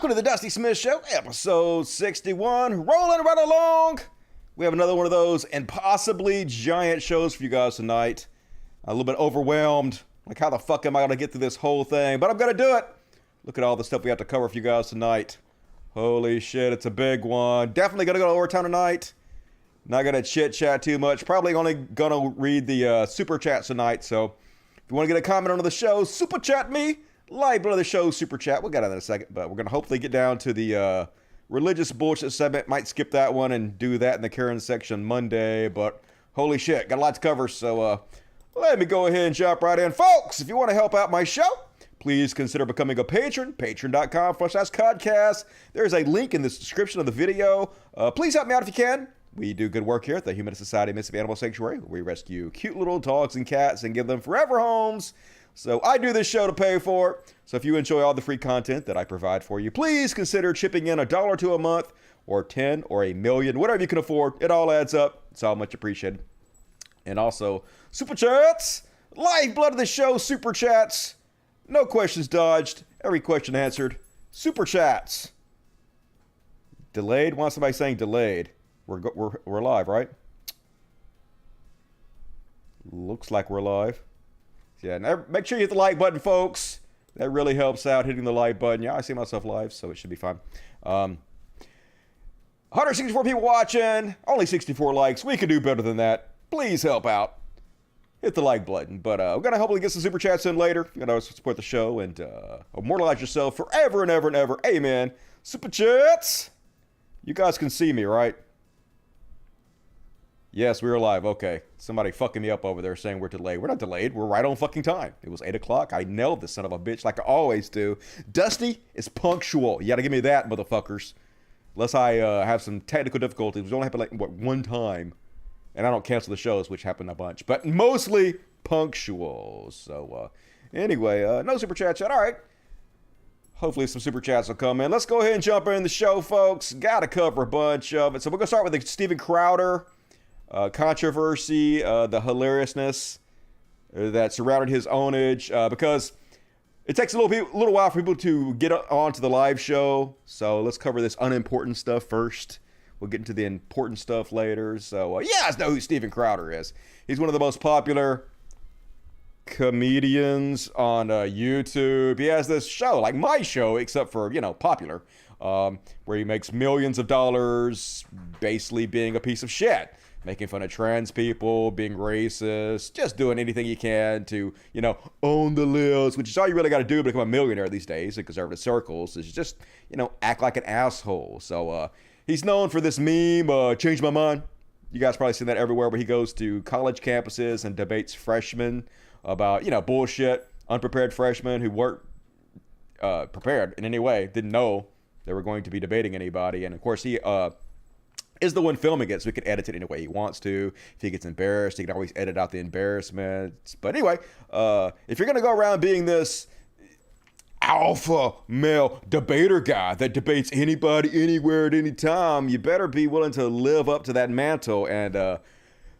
Welcome to the Dusty Smith Show, episode 61. Rolling right along. We have another one of those impossibly giant shows for you guys tonight. A little bit overwhelmed. Like, how the fuck am I going to get through this whole thing? But I'm going to do it. Look at all the stuff we have to cover for you guys tonight. Holy shit, it's a big one. Definitely going to go to overtime tonight. Not going to chit-chat too much. Probably only going to read the super chats tonight. So if you want to get a comment on the show, super chat me. Live of the show, super chat. We'll get on that in a second, but we're going to hopefully get down to the religious bullshit segment. Might skip that one and do that in the Karen section Monday, but holy shit, got a lot to cover, so let me go ahead and jump right in. Folks, if you want to help out my show, please consider becoming a patron, patreon.com/Codcast. There's a link in the description of the video. Please help me out if you can. We do good work here at the Humanist Society of Mississippi Animal Sanctuary, where we rescue cute little dogs and cats and give them forever homes. So I do this show to pay for it. So if you enjoy all the free content that I provide for you, please consider chipping in $1 or $2 a month, or 10 or $1 million, whatever you can afford. It all adds up. It's all much appreciated. And also, super chats, lifeblood of the show, super chats. No questions dodged. Every question answered. Super chats. Delayed? Why somebody saying delayed? We're live, right? Looks like we're live. Yeah, make sure you hit the like button, folks. That really helps out, hitting the like button. Yeah, I see myself live, so it should be fine. 164 people watching, only 64 likes. We could do better than that. Please help out. Hit the like button. But we're going to hopefully get some super chats in later. You're going to support the show and immortalize yourself forever and ever and ever. Amen. Super chats. You guys can see me, right? Yes, we're live. Okay. Somebody fucking me up over there saying we're delayed. We're not delayed. We're right on fucking time. It was 8 o'clock. I nailed this son of a bitch like I always do. Dusty is punctual. You got to give me that, motherfuckers. Unless I have some technical difficulties, which only happen like, one time. And I don't cancel the shows, which happen a bunch. But mostly punctual. So, anyway, no super chat yet. All right. Hopefully some super chats will come in. Let's go ahead and jump in the show, folks. Got to cover a bunch of it. So we're going to start with the Steven Crowder controversy, the hilariousness that surrounded his ownage, because it takes a little while for people to get onto the live show. So let's cover this unimportant stuff first. We'll get into the important stuff later. So yeah, I know who Steven Crowder is. He's one of the most popular comedians on YouTube. He has this show, like my show, except for, popular, where he makes millions of dollars basically being a piece of shit. Making fun of trans people, being racist, just doing anything you can to, own the list, which is all you really got to do to become a millionaire these days in conservative circles, is just, act like an asshole. So he's known for this meme, change my mind. You guys probably seen that everywhere, where he goes to college campuses and debates freshmen about, bullshit, unprepared freshmen who weren't prepared in any way, didn't know they were going to be debating anybody. And of course, he is the one filming it, so he can edit it any way he wants to. If he gets embarrassed, he can always edit out the embarrassment. But anyway, if you're going to go around being this alpha male debater guy that debates anybody, anywhere, at any time, you better be willing to live up to that mantle. And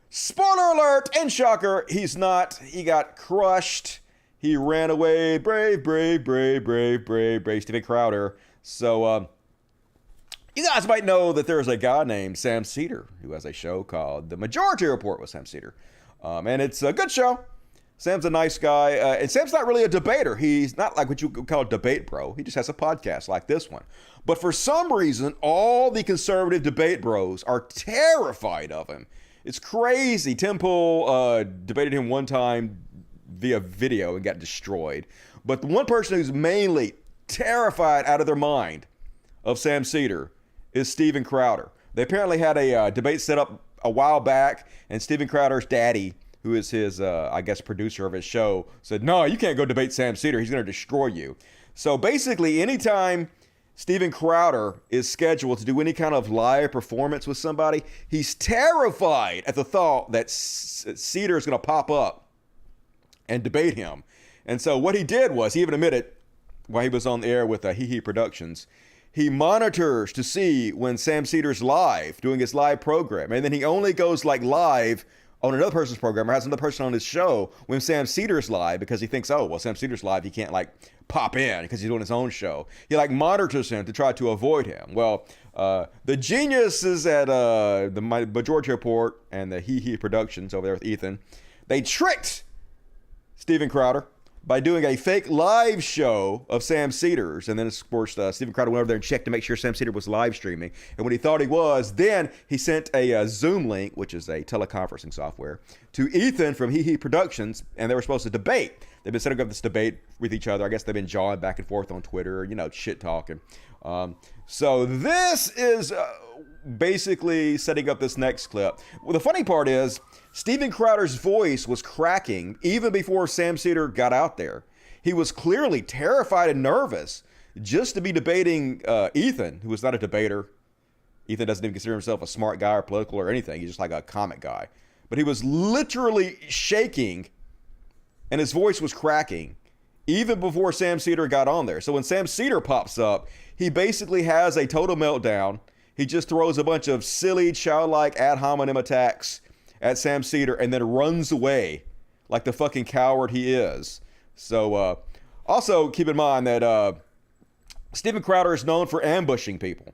spoiler alert, and shocker, he's not. He got crushed. He ran away. Brave Steven Crowder. So, you guys might know that there's a guy named Sam Seder who has a show called The Majority Report with Sam Seder. And it's a good show. Sam's a nice guy. And Sam's not really a debater. He's not like what you would call a debate bro. He just has a podcast like this one. But for some reason, all the conservative debate bros are terrified of him. It's crazy. Tim Pool debated him one time via video and got destroyed. But the one person who's mainly terrified out of their mind of Sam Seder is Steven Crowder. They apparently had a debate set up a while back, and Steven Crowder's daddy, who is his, producer of his show, said, no, you can't go debate Sam Seder. He's going to destroy you. So basically, anytime Steven Crowder is scheduled to do any kind of live performance with somebody, he's terrified at the thought that Seder is going to pop up and debate him. And so what he did was, he even admitted, while he was on the air with Hee Hee Productions, he monitors to see when Sam Seder's live, doing his live program. And then he only goes live on another person's program or has another person on his show when Sam Cedar's live, because he thinks, oh, well, Sam Cedar's live, he can't like pop in because he's doing his own show. He like monitors him to try to avoid him. Well, the geniuses at the Majority Report and the He Productions over there with Ethan, they tricked Steven Crowder by doing a fake live show of Sam Cedar's. And then, of course, Steven Crowder went over there and checked to make sure Sam Cedar was live streaming. And when he thought he was, then he sent a Zoom link, which is a teleconferencing software, to Ethan from He Productions, and they were supposed to debate. They've been setting up this debate with each other. I guess they've been jawing back and forth on Twitter, shit talking. So this is basically setting up this next clip. Well, the funny part is Steven Crowder's voice was cracking even before Sam Cedar got out there. He was clearly terrified and nervous just to be debating Ethan, who was not a debater. Ethan doesn't even consider himself a smart guy or political or anything. He's just like a comic guy. But he was literally shaking and his voice was cracking even before Sam Cedar got on there. So when Sam Cedar pops up, he basically has a total meltdown. He just throws a bunch of silly, childlike ad hominem attacks at Sam Cedar and then runs away like the fucking coward he is. So also keep in mind that Steven Crowder is known for ambushing people.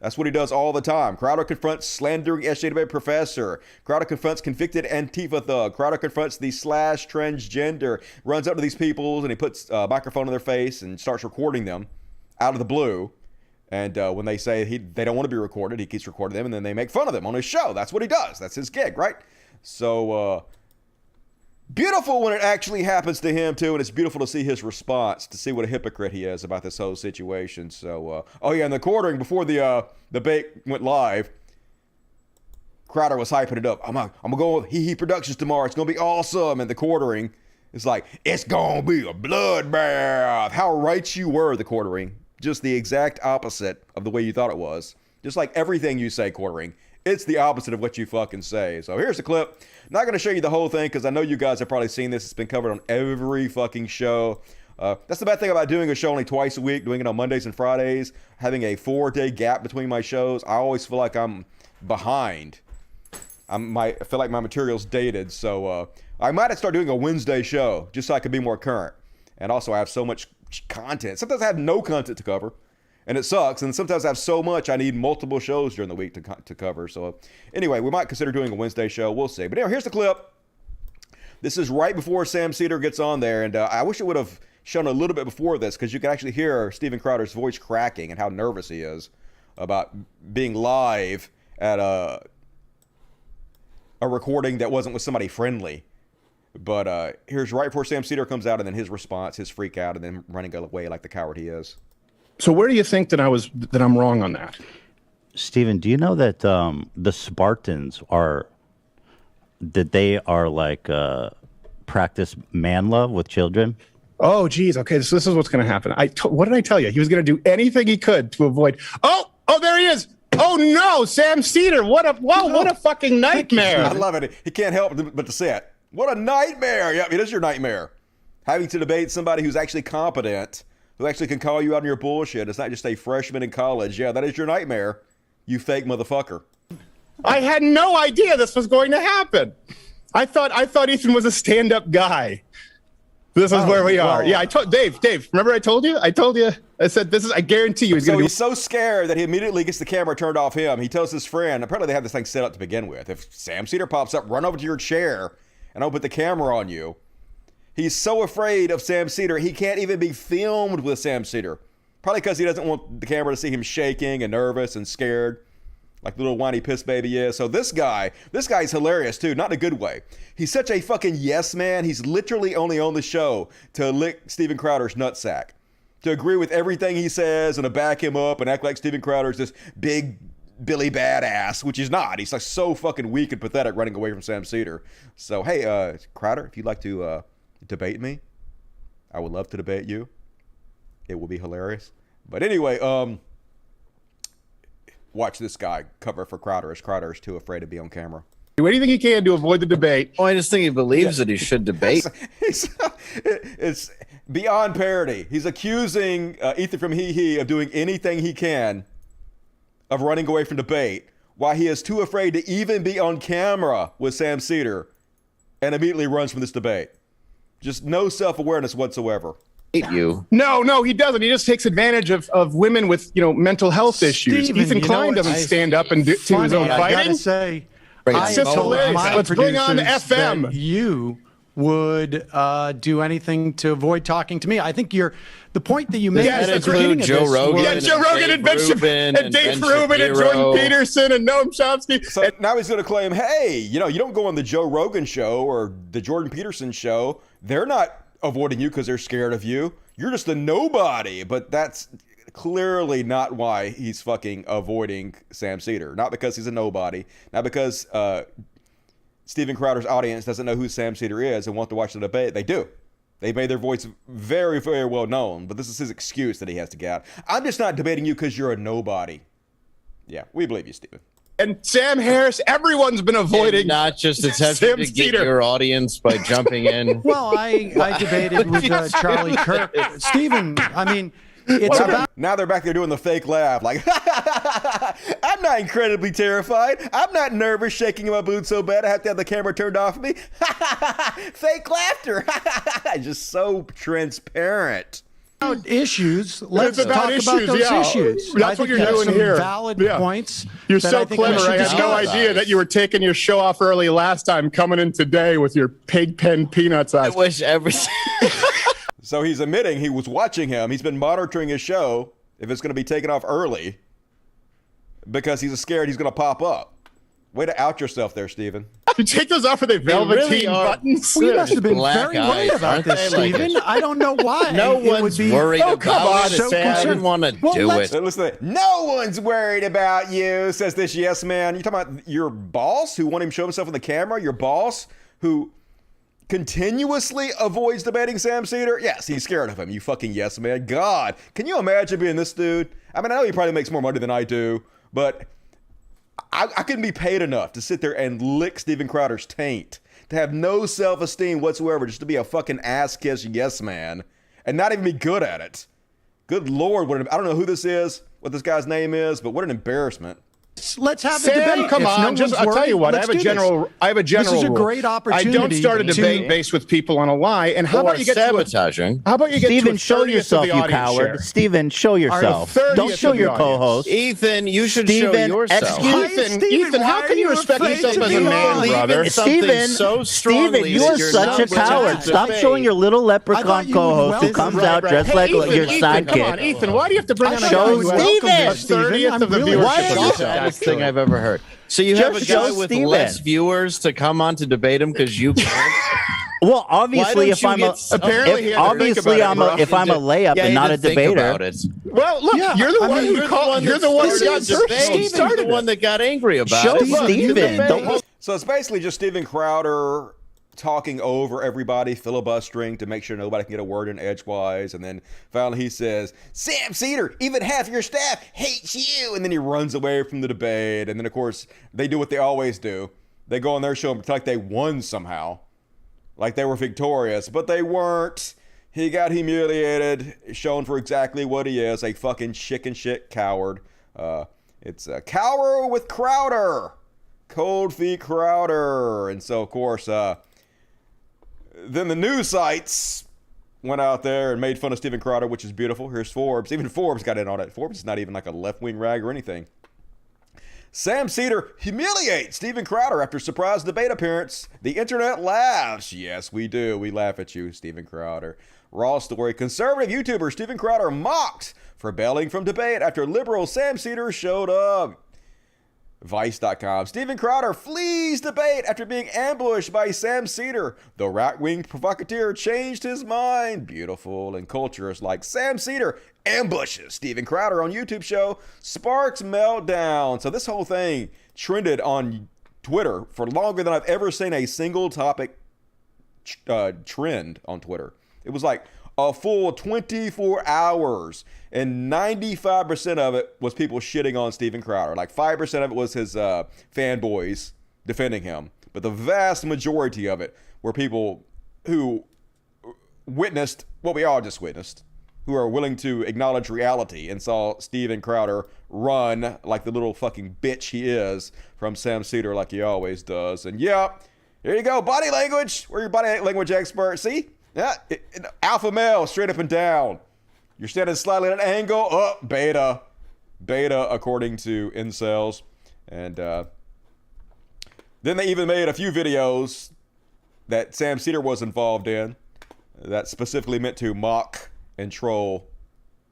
That's what he does all the time. Crowder confronts slandering SJW professor. Crowder confronts convicted Antifa thug. Crowder confronts the slash transgender. Runs up to these people and he puts a microphone in their face and starts recording them out of the blue. And when they say they don't want to be recorded, he keeps recording them and then they make fun of them on his show. That's what he does. That's his gig, right? So beautiful when it actually happens to him too, and it's beautiful to see his response, to see what a hypocrite he is about this whole situation. So, oh yeah, and the quartering before the debate went live, Crowder was hyping it up. I'm gonna go with He Productions tomorrow. It's gonna be awesome. And the quartering is like, it's gonna be a bloodbath. How right you were, the quartering. Just the exact opposite of the way you thought it was. Just like everything you say, quartering. It's the opposite of what you fucking say. So here's the clip. Not going to show you the whole thing because I know you guys have probably seen this. It's been covered on every fucking show. That's the bad thing about doing a show only twice a week, doing it on Mondays and Fridays, having a 4-day gap between my shows. I always feel like I'm behind. I feel like my material's dated. So I might start doing a Wednesday show just so I can be more current. And also I have so much content. Sometimes I have no content to cover. And it sucks. And sometimes I have so much I need multiple shows during the week to cover. So anyway, we might consider doing a Wednesday show. We'll see. But anyway, here's the clip. This is right before Sam Cedar gets on there. And I wish it would have shown a little bit before this because you can actually hear Steven Crowder's voice cracking and how nervous he is about being live at a recording that wasn't with somebody friendly. But here's right before Sam Cedar comes out and then his response, his freak out, and then running away like the coward he is. So where do you think that I'm wrong on that? Steven, do you know that the Spartans are like practice man love with children? Oh, geez. Okay, so this is what's going to happen. What did I tell you? He was going to do anything he could to avoid. Oh, there he is. Oh no, Sam Cedar. What a fucking nightmare. I love it. He can't help but to say it. What a nightmare. Yep, it is your nightmare. Having to debate somebody who's actually competent, who actually can call you out on your bullshit. It's not just a freshman in college. Yeah, that is your nightmare, you fake motherfucker. I had no idea this was going to happen. I thought Ethan was a stand-up guy. This is where we are. Well, yeah, I told Dave, remember I told you? I said, I guarantee you he's going to He's so scared that he immediately gets the camera turned off him. He tells his friend, apparently they have this thing set up to begin with. If Sam Cedar pops up, run over to your chair and I'll put the camera on you. He's so afraid of Sam Cedar, he can't even be filmed with Sam Cedar. Probably because he doesn't want the camera to see him shaking and nervous and scared, like the little whiny piss baby is. So this guy's hilarious too, not in a good way. He's such a fucking yes man. He's literally only on the show to lick Steven Crowder's nutsack, to agree with everything he says and to back him up and act like Steven Crowder's this big Billy badass, which he's not. He's like so fucking weak and pathetic running away from Sam Cedar. So hey, Crowder, if you'd like to debate me, I would love to debate you. It will be hilarious. But anyway, watch this guy cover for Crowder as Crowder is too afraid to be on camera. Do anything he can to avoid the debate. Well, I just think he believes that he should debate. It's beyond parody. He's accusing Ethan from He of doing anything he can of running away from debate, why he is too afraid to even be on camera with Sam Seder and immediately runs from this debate. Just no self-awareness whatsoever. You. No, he doesn't. He just takes advantage of women with, mental health issues. Steven, Ethan Klein doesn't stand up and do his own I fighting. gotta say, It's just hilarious. Let's bring on FM. You would do anything to avoid talking to me. I think the point that you made Yes, at the that's beginning of Joe this Rogan. was- Yeah, Joe Rogan and Dave Rubin and Jordan Peterson and Noam Chomsky. So now he's going to claim, hey, you don't go on the Joe Rogan show or the Jordan Peterson show. They're not avoiding you because they're scared of you. You're just a nobody. But that's clearly not why he's fucking avoiding Sam Seder. Not because he's a nobody. Not because Steven Crowder's audience doesn't know who Sam Seder is and want to watch the debate. They do. They made their voice very, very well known, but this is his excuse that he has to get out. I'm just not debating you because you're a nobody. Yeah, we believe you, Steven. And Sam Harris, everyone's been avoiding. And not just attempting Sam to get Seder. your audience by jumping in. Well, I debated with Charlie Kirk. Steven, I mean, it's about... Now they're back there doing the fake laugh, like, I'm not incredibly terrified. I'm not nervous, shaking in my boots so bad I have to have the camera turned off of me. Fake laughter. Just so transparent. Issues. Let's about talk about issues, those yeah. issues. That's what you're doing some here. Valid Yeah. points. You're that so I think we clever. should I had no discuss. idea that you were taking your show off early last time, coming in today with your pig pen peanuts I eyes. wish everything. So he's admitting he was watching him. He's been monitoring his show if it's going to be taken off early because he's scared he's going to pop up. Way to out yourself there, Steven. You take those off with a velveteen really are. buttons. We must have been Black very worried eyes, about aren't this, they? Like Steven. it. I don't know why. No it would one's be worried Oh, come about on, it. so Say, I didn't concerned. want to Well, do let's- it. Listen, no one's worried about you, says this yes man. You talking about your boss who won't even show himself on the camera? Your boss who continuously avoids debating Sam Seder? Yes, he's scared of him, you fucking yes man. God, can you imagine being this dude? I mean, I know he probably makes more money than I do, but I couldn't be paid enough to sit there and lick Steven Crowder's taint, to have no self-esteem whatsoever, just to be a fucking ass-kiss yes man and not even be good at it. Good Lord, I don't know who this is, what this guy's name is, but what an embarrassment. Let's have the Sam, debate. come If on. no one's I'll tell worried, you what. I let's have a do general. this. I have a general. This is a rule. great I opportunity. don't start a to- debate based with people on a lie. And how about you get sabotaging? How about you get Steven, to a show 30th yourself, of the you audience coward. share? Steven, show yourself. 30th Don't show of the your audience. co-host. Ethan, you should show Steven, yourself. excuse- Ethan, how can you respect yourself as a man, brother? Steven, so Steven, strongly you that are you're such not a willing coward. to Stop debate. showing your little I leprechaun thought you would co-host who welcome- comes Right, out dressed like Ethan, your Ethan, come on, sidekick. Ethan. Why do you have to bring on a Show guy who has Steven. a 30th of the I'm really viewership? Why are of you- this The guy? best thing I've ever heard. So you have a Just guy show with Steven. less viewers to come on to debate him because you can't. Well, obviously, don't if you I'm get a, some- Apparently he if, had to think obviously about it, I'm bro. a, if I'm a layup Yeah, and you not a had to think debater. about it. Well, look, Yeah, you're the I one mean, who called. You're the one who got started personal. Started the one it. that got angry about Show it. Steven. Don't So it's basically just Steven Crowder talking over everybody, filibustering to make sure nobody can get a word in edgewise. And then finally he says, Sam Seder, even half your staff hates you. And then he runs away from the debate. And then, of course, they do what they always do. They go on their show and pretend like they won somehow, like they were victorious, but they weren't. He got humiliated, shown for exactly what he is, a fucking chicken shit coward. It's a Cower with Crowder. Cold feet Crowder. And so, of course, then the news sites went out there and made fun of Steven Crowder, which is beautiful. Here's Forbes. Even Forbes got in on it. Forbes is not even like a left-wing rag or anything. Sam Seder humiliates Steven Crowder after surprise debate appearance. The internet laughs. Yes, we do. We laugh at you, Steven Crowder. Raw story. Conservative YouTuber Steven Crowder mocked for bailing from debate after liberal Sam Seder showed up. Vice.com. Steven Crowder flees debate after being ambushed by Sam Seder. The right-wing provocateur changed his mind. Beautiful and culturist like Sam Seder ambushes Steven Crowder on YouTube show. Sparks meltdown. So this whole thing trended on Twitter for longer than I've ever seen a single topic trend on Twitter. It was like a full 24 hours, and 95% of it was people shitting on Steven Crowder. Like 5% of it was his fanboys defending him. But the vast majority of it were people who witnessed what we all just witnessed, who are willing to acknowledge reality and saw Steven Crowder run like the little fucking bitch he is from Sam Cedar like he always does. And yeah, here you go, body language. We're your body language expert. See? Yeah, alpha male, straight up and down. You're standing slightly at an angle. Oh, beta. Beta, according to incels. And then they even made a few videos that Sam Cedar was involved in that specifically meant to mock and troll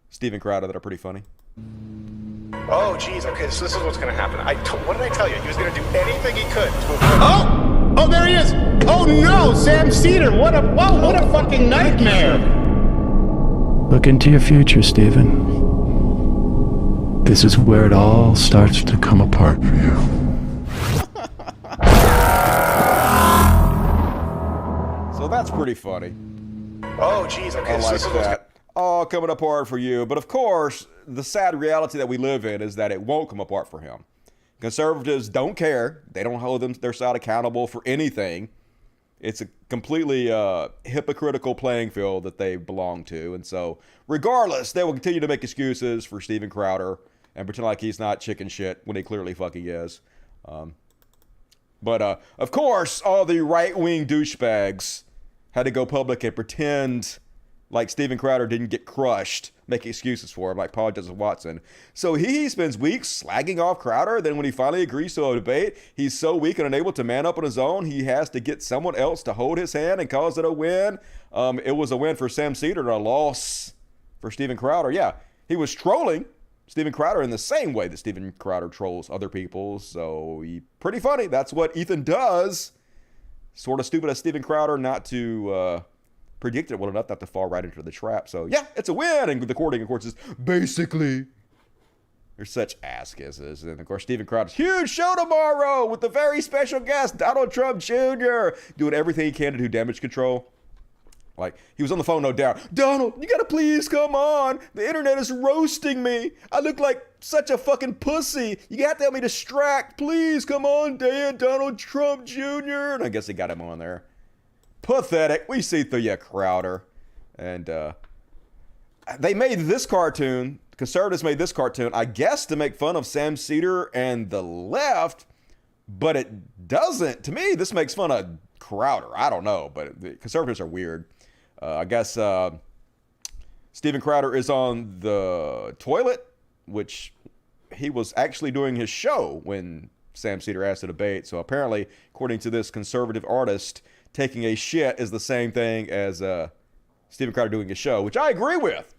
Steven Crowder that are pretty funny. Oh, geez. Okay, so this is what's going to happen. What did I tell you? He was going to do anything he could to avoid. Oh! Oh, there he is! Oh, no! Sam Cedar! What a fucking nightmare! Look into your future, Steven. This is where it all starts to come apart for you. So that's pretty funny. Oh, geez. Okay, I like that. All coming apart for you. But of course, the sad reality that we live in is that it won't come apart for him. Conservatives don't care. They don't hold their side accountable for anything. It's a completely hypocritical playing field that they belong to. And so, regardless, they will continue to make excuses for Steven Crowder and pretend like he's not chicken shit when he clearly fucking is. But of course, all the right-wing douchebags had to go public and pretend like Steven Crowder didn't get crushed, make excuses for him like Paul does with Watson. So he spends weeks slagging off Crowder. Then when he finally agrees to a debate, he's so weak and unable to man up on his own, he has to get someone else to hold his hand and cause it a win. It was a win for Sam Cedar and a loss for Steven Crowder. Yeah, he was trolling Steven Crowder in the same way that Steven Crowder trolls other people. So pretty funny. That's what Ethan does. Sort of stupid as Steven Crowder not to predict it well enough not to fall right into the trap. So yeah, it's a win. And the recording, of course, is basically they're such ass kisses. And of course, Steven Crowder's huge show tomorrow with the very special guest, Donald Trump Jr., doing everything he can to do damage control. Like, he was on the phone, no doubt. Donald, you gotta please come on. The internet is roasting me. I look like such a fucking pussy. You have to help me distract. Please come on, Dan, Donald Trump Jr. And I guess they got him on there. Pathetic. We see through you, Crowder. And they made this cartoon, conservatives made this cartoon, I guess to make fun of Sam Cedar and the left, but it doesn't. To me, this makes fun of Crowder. I don't know, but the conservatives are weird. I guess Steven Crowder is on the toilet, which he was actually doing his show when Sam Cedar asked to debate. So apparently, according to this conservative artist, taking a shit is the same thing as Steven Crowder doing his show, which I agree with.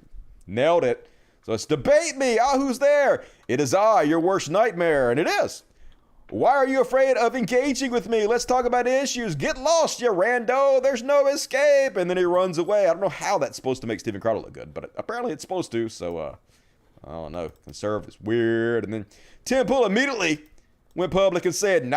Nailed it. So it's debate me. Ah, who's there? It is I, your worst nightmare. And it is. Why are you afraid of engaging with me? Let's talk about issues. Get lost, you rando. There's no escape. And then he runs away. I don't know how that's supposed to make Steven Crowder look good, but apparently it's supposed to. So, I don't know. Conservatives, weird. And then Tim Pool immediately went public and said,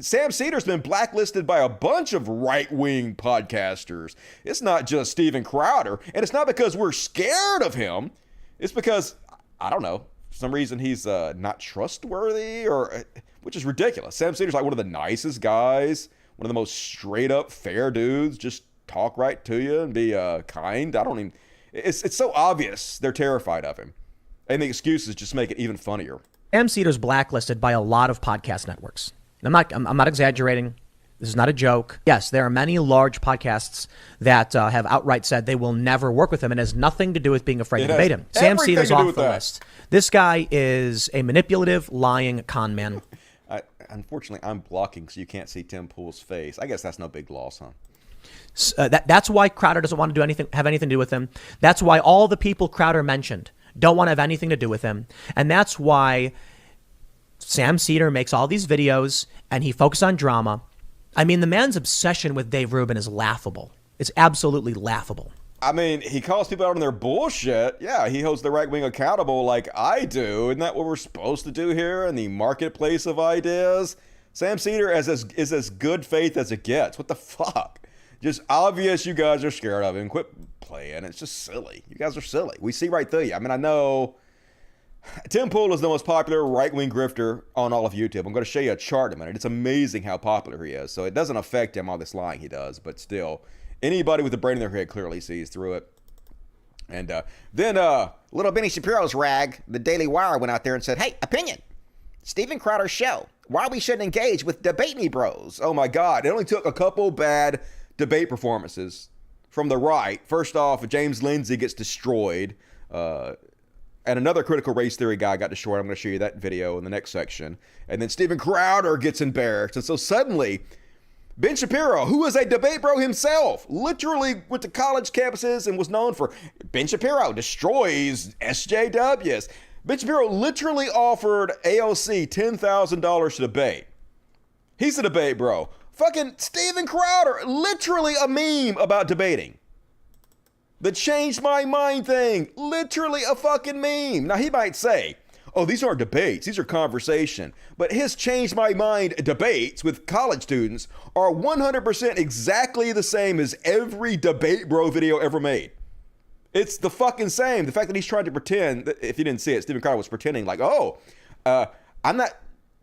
Sam Cedar's been blacklisted by a bunch of right-wing podcasters. It's not just Steven Crowder. And it's not because we're scared of him. It's because, I don't know, for some reason he's not trustworthy, which is ridiculous. Sam Cedar's like one of the nicest guys, one of the most straight-up fair dudes, just talk right to you and be kind. It's so obvious they're terrified of him. And the excuses just make it even funnier. Sam Cedar's blacklisted by a lot of podcast networks. I'm not exaggerating. This is not a joke. Yes, there are many large podcasts that have outright said they will never work with him, and it has nothing to do with being afraid to debate him. Sam Cedar's off the list. This guy is a manipulative, lying con man. Unfortunately, I'm blocking so you can't see Tim Pool's face. I guess that's no big loss, huh? That's why Crowder doesn't want to have anything to do with him. That's why all the people Crowder mentioned don't want to have anything to do with him. And that's why Sam Cedar makes all these videos and he focuses on drama. I mean, the man's obsession with Dave Rubin is laughable. It's absolutely laughable. I mean, he calls people out on their bullshit. Yeah, he holds the right wing accountable like I do. Isn't that what we're supposed to do here in the marketplace of ideas? Sam Cedar is as good faith as it gets. What the fuck? Just obvious you guys are scared of him. Quit playing. It's just silly. You guys are silly. We see right through you. I mean, I know Tim Pool is the most popular right-wing grifter on all of YouTube. I'm going to show you a chart in a minute. It's amazing how popular he is. So it doesn't affect him, all this lying he does. But still, anybody with a brain in their head clearly sees through it. And then little Benny Shapiro's rag, the Daily Wire, went out there and said, hey, opinion, Steven Crowder's show, why we shouldn't engage with Debate Me Bros. Oh my God, it only took a couple bad debate performances from the right. First off, James Lindsay gets destroyed, and another critical race theory guy got destroyed. I'm going to show you that video in the next section. And then Steven Crowder gets embarrassed. And so suddenly, Ben Shapiro, who is a debate bro himself, literally went to college campuses and was known for Ben Shapiro destroys SJWs. Ben Shapiro literally offered AOC $10,000 to debate. He's a debate bro. Fucking Steven Crowder, literally a meme about debating. The changed my mind thing, literally a fucking meme. Now he might say, oh, these aren't debates, these are conversation. But his changed my mind debates with college students are 100% exactly the same as every debate bro video ever made. It's the fucking same. The fact that he's trying to pretend, if you didn't see it, Steven Crowder was pretending like, I'm not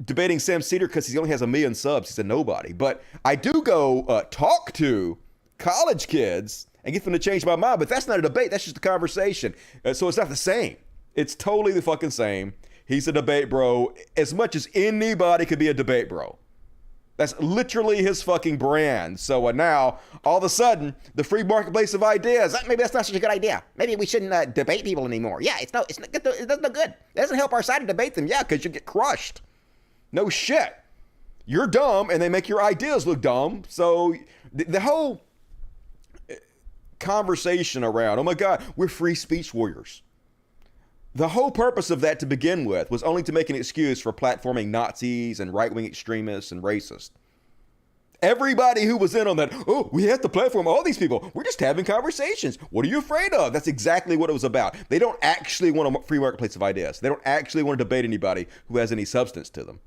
debating Sam Cedar because he only has 1 million subs. He's a nobody. But I do go talk to college kids and get them to change my mind. But that's not a debate. That's just a conversation. So it's not the same. It's totally the fucking same. He's a debate bro as much as anybody could be a debate bro. That's literally his fucking brand. So now, all of a sudden, the free marketplace of ideas, maybe that's not such a good idea. Maybe we shouldn't debate people anymore. Yeah, it's not good. It doesn't look good. It doesn't help our side to debate them. Yeah, because you get crushed. No shit. You're dumb, and they make your ideas look dumb. So the whole conversation around, oh my God, we're free speech warriors. The whole purpose of that to begin with was only to make an excuse for platforming Nazis and right-wing extremists and racists. Everybody who was in on that, oh, we have to platform all these people. We're just having conversations. What are you afraid of? That's exactly what it was about. They don't actually want a free marketplace of ideas. They don't actually want to debate anybody who has any substance to them.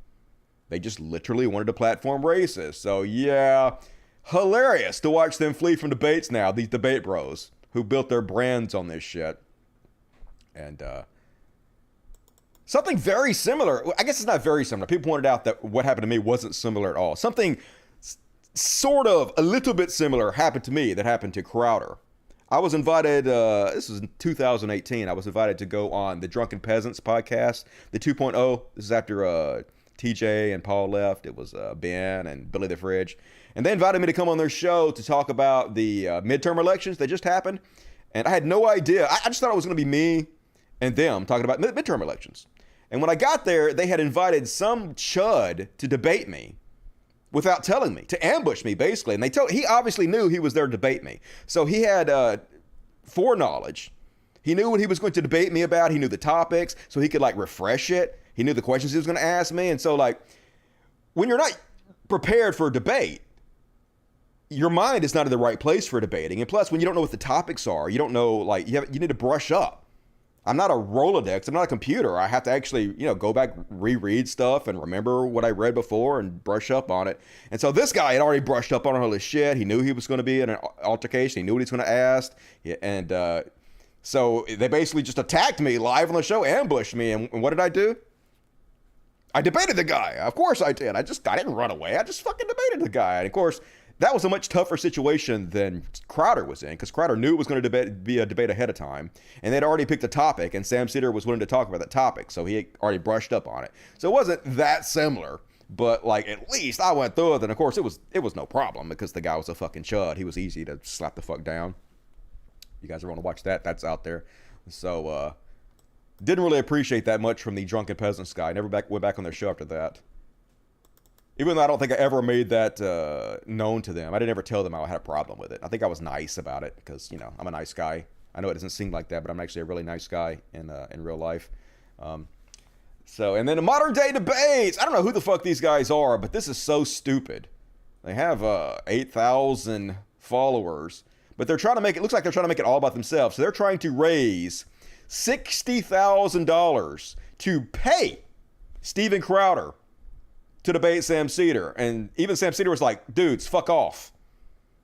They just literally wanted to platform racists. So yeah, hilarious to watch them flee from debates now, these debate bros who built their brands on this shit. And something very similar, I guess it's not very similar. People pointed out that what happened to me wasn't similar at all. Something sort of a little bit similar happened to me that happened to Crowder. I was invited, this was in 2018, I was invited to go on the Drunken Peasants podcast, the 2.0. This is after TJ and Paul left. It was Ben and Billy the Fridge. And they invited me to come on their show to talk about the midterm elections that just happened. And I had no idea. I just thought it was going to be me and them talking about midterm elections. And when I got there, they had invited some chud to debate me without telling me, to ambush me, basically. And he obviously knew he was there to debate me. So he had foreknowledge. He knew what he was going to debate me about. He knew the topics, so he could like refresh it. He knew the questions he was going to ask me. And so like, when you're not prepared for a debate, your mind is not in the right place for debating. And plus, when you don't know what the topics are, you don't know, like, you need to brush up. I'm not a Rolodex. I'm not a computer. I have to actually, go back, reread stuff and remember what I read before and brush up on it. And so this guy had already brushed up on all this shit. He knew he was going to be in an altercation. He knew what he was going to ask. And so they basically just attacked me live on the show, ambushed me. And what did I do? I debated the guy. Of course I did. I didn't run away. I just fucking debated the guy. And of course, that was a much tougher situation than Crowder was in, because Crowder knew it was going to be a debate ahead of time, and they'd already picked a topic, and Sam Cedar was willing to talk about that topic, so he had already brushed up on it. So it wasn't that similar, but like at least I went through it, and of course it was no problem because the guy was a fucking chud. He was easy to slap the fuck down. You guys ever want to watch that? That's out there. So didn't really appreciate that much from the Drunken Peasants guy. Never went back on their show after that. Even though I don't think I ever made that known to them. I didn't ever tell them I had a problem with it. I think I was nice about it because, I'm a nice guy. I know it doesn't seem like that, but I'm actually a really nice guy in real life. And then the modern day debates. I don't know who the fuck these guys are, but this is so stupid. They have 8,000 followers, but they're trying to make it, looks like they're trying to make it all about themselves. So they're trying to raise $60,000 to pay Steven Crowder to debate Sam Cedar. And even Sam Cedar was like, dudes, fuck off.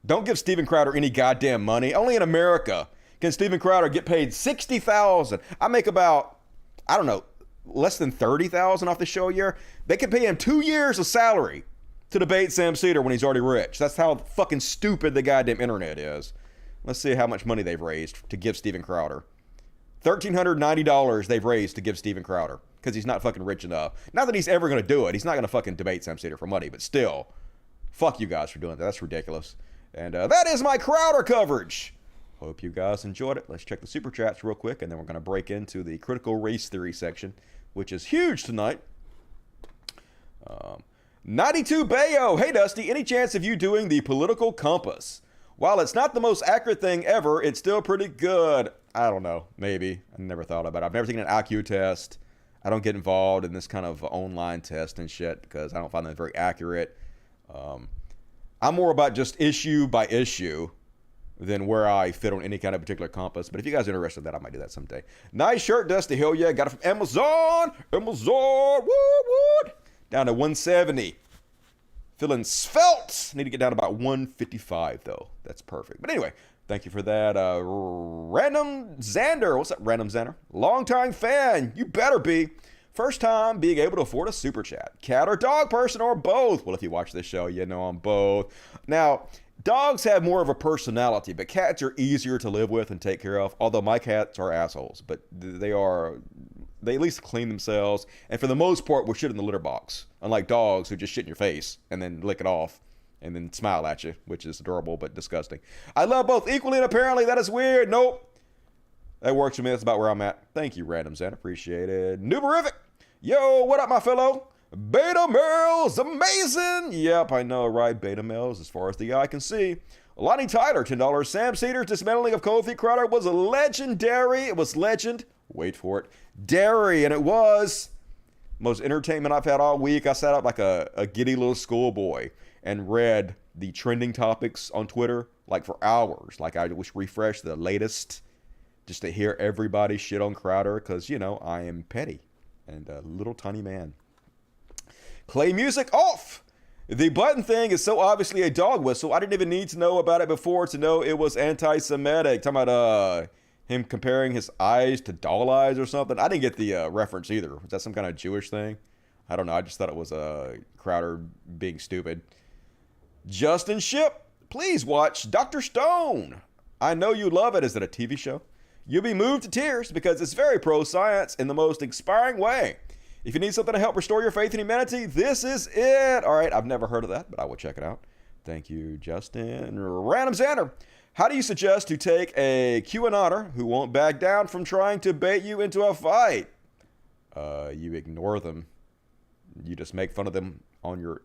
Don't give Steven Crowder any goddamn money. Only in America can Steven Crowder get paid $60,000. I make about, I don't know, less than $30,000 off the show a year. They can pay him 2 years of salary to debate Sam Cedar when he's already rich. That's how fucking stupid the goddamn internet is. Let's see how much money they've raised to give Steven Crowder. $1,390 they've raised to give Steven Crowder because he's not fucking rich enough. Not that he's ever going to do it. He's not going to fucking debate Sam Cedar for money, but still, fuck you guys for doing that. That's ridiculous. And that is my Crowder coverage. Hope you guys enjoyed it. Let's check the super chats real quick, and then we're going to break into the critical race theory section, which is huge tonight. 92 Bayo. Hey, Dusty, any chance of you doing the political compass? While it's not the most accurate thing ever, it's still pretty good. I don't know. Maybe. I never thought about it. I've never taken an IQ test. I don't get involved in this kind of online test and shit because I don't find them very accurate. I'm more about just issue by issue than where I fit on any kind of particular compass. But if you guys are interested in that, I might do that someday. Nice shirt, Dusty. Hell yeah. Got it from Amazon. Amazon. Woo. Down to 170. Feeling svelte. Need to get down to about 155, though. That's perfect. But anyway, thank you for that. Random Xander. What's up, Random Xander? Longtime fan. You better be. First time being able to afford a super chat. Cat or dog person or both? Well, if you watch this show, you know I'm both. Now, dogs have more of a personality, but cats are easier to live with and take care of. Although my cats are assholes, but they at least clean themselves, and for the most part, will shit in the litter box. Unlike dogs who just shit in your face and then lick it off and then smile at you, which is adorable but disgusting. I love both equally, and apparently that is weird. Nope. That works for me. That's about where I'm at. Thank you, Random Zen. Appreciate it. Newberific. Yo, what up, my fellow? Beta males, amazing. Yep, I know, right? Beta males, as far as the eye can see. Lonnie Tyler, $10. Sam Cedar's dismantling of Kofi Crowder was legendary. It was legend. Wait for it. Dairy, and it was most entertainment I've had all week. I sat up like a giddy little schoolboy and read the trending topics on Twitter like for hours. Like I was refresh the latest just to hear everybody shit on Crowder because, you know, I am petty and a little tiny man. Clay music off. The button thing is so obviously a dog whistle. I didn't even need to know about it before to know it was anti-Semitic. Talking about him comparing his eyes to doll eyes or something. I didn't get the reference either. Was that some kind of Jewish thing? I don't know. I just thought it was Crowder being stupid. Justin Ship, please watch Dr. Stone. I know you love it. Is it a TV show? You'll be moved to tears because it's very pro-science in the most inspiring way. If you need something to help restore your faith in humanity, this is it. All right, I've never heard of that, but I will check it out. Thank you, Justin. Random Xander. How do you suggest to take a QAnoner who won't back down from trying to bait you into a fight? You ignore them. You just make fun of them on your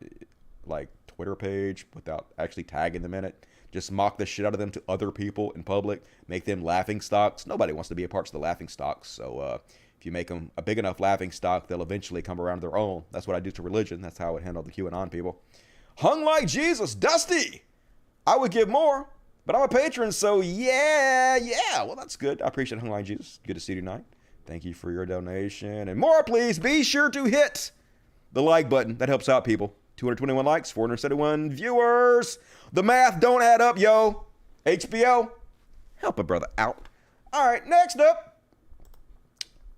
Twitter page without actually tagging them in it. Just mock the shit out of them to other people in public. Make them laughing stocks. Nobody wants to be a part of the laughing stocks. So if you make them a big enough laughing stock, they'll eventually come around their own. That's what I do to religion. That's how I would handle the QAnon people. Hung like Jesus. Dusty. I would give more. But I'm a patron, so yeah. Well, that's good. I appreciate Hung Like Jesus. Good to see you tonight. Thank you for your donation. And more, please. Be sure to hit the like button. That helps out people. 221 likes, 471 viewers. The math don't add up, yo. HBO, help a brother out. All right, next up.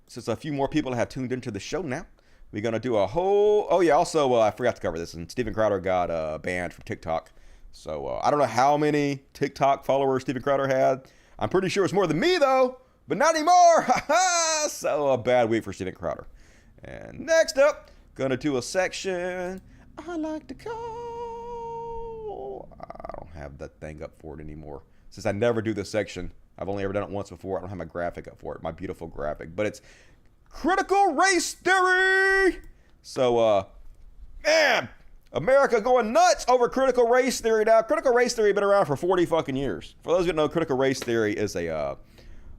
Since a few more people have tuned into the show now, we're going to do a whole... Oh, yeah, also, I forgot to cover this. And Steven Crowder got banned from TikTok. So I don't know how many TikTok followers Steven Crowder had. I'm pretty sure it's more than me, though. But not anymore. So a bad week for Steven Crowder. And next up, going to do a section I like to call... I don't have that thing up for it anymore. Since I never do this section. I've only ever done it once before. I don't have my graphic up for it. My beautiful graphic. But it's critical race theory. So, man... America going nuts over critical race theory now. Critical race theory has been around for 40 fucking years. For those who don't know, critical race theory is a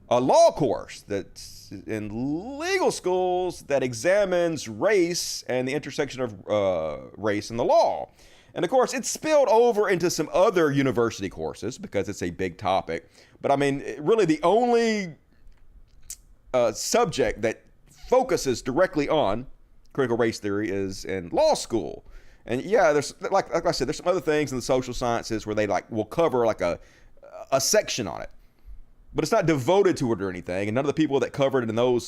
law course that's in legal schools that examines race and the intersection of race and the law. And of course, it's spilled over into some other university courses because it's a big topic. But I mean, really the only subject that focuses directly on critical race theory is in law school. And yeah, there's like I said, there's some other things in the social sciences where they will cover a section on it, but it's not devoted to it or anything. And none of the people that covered it in those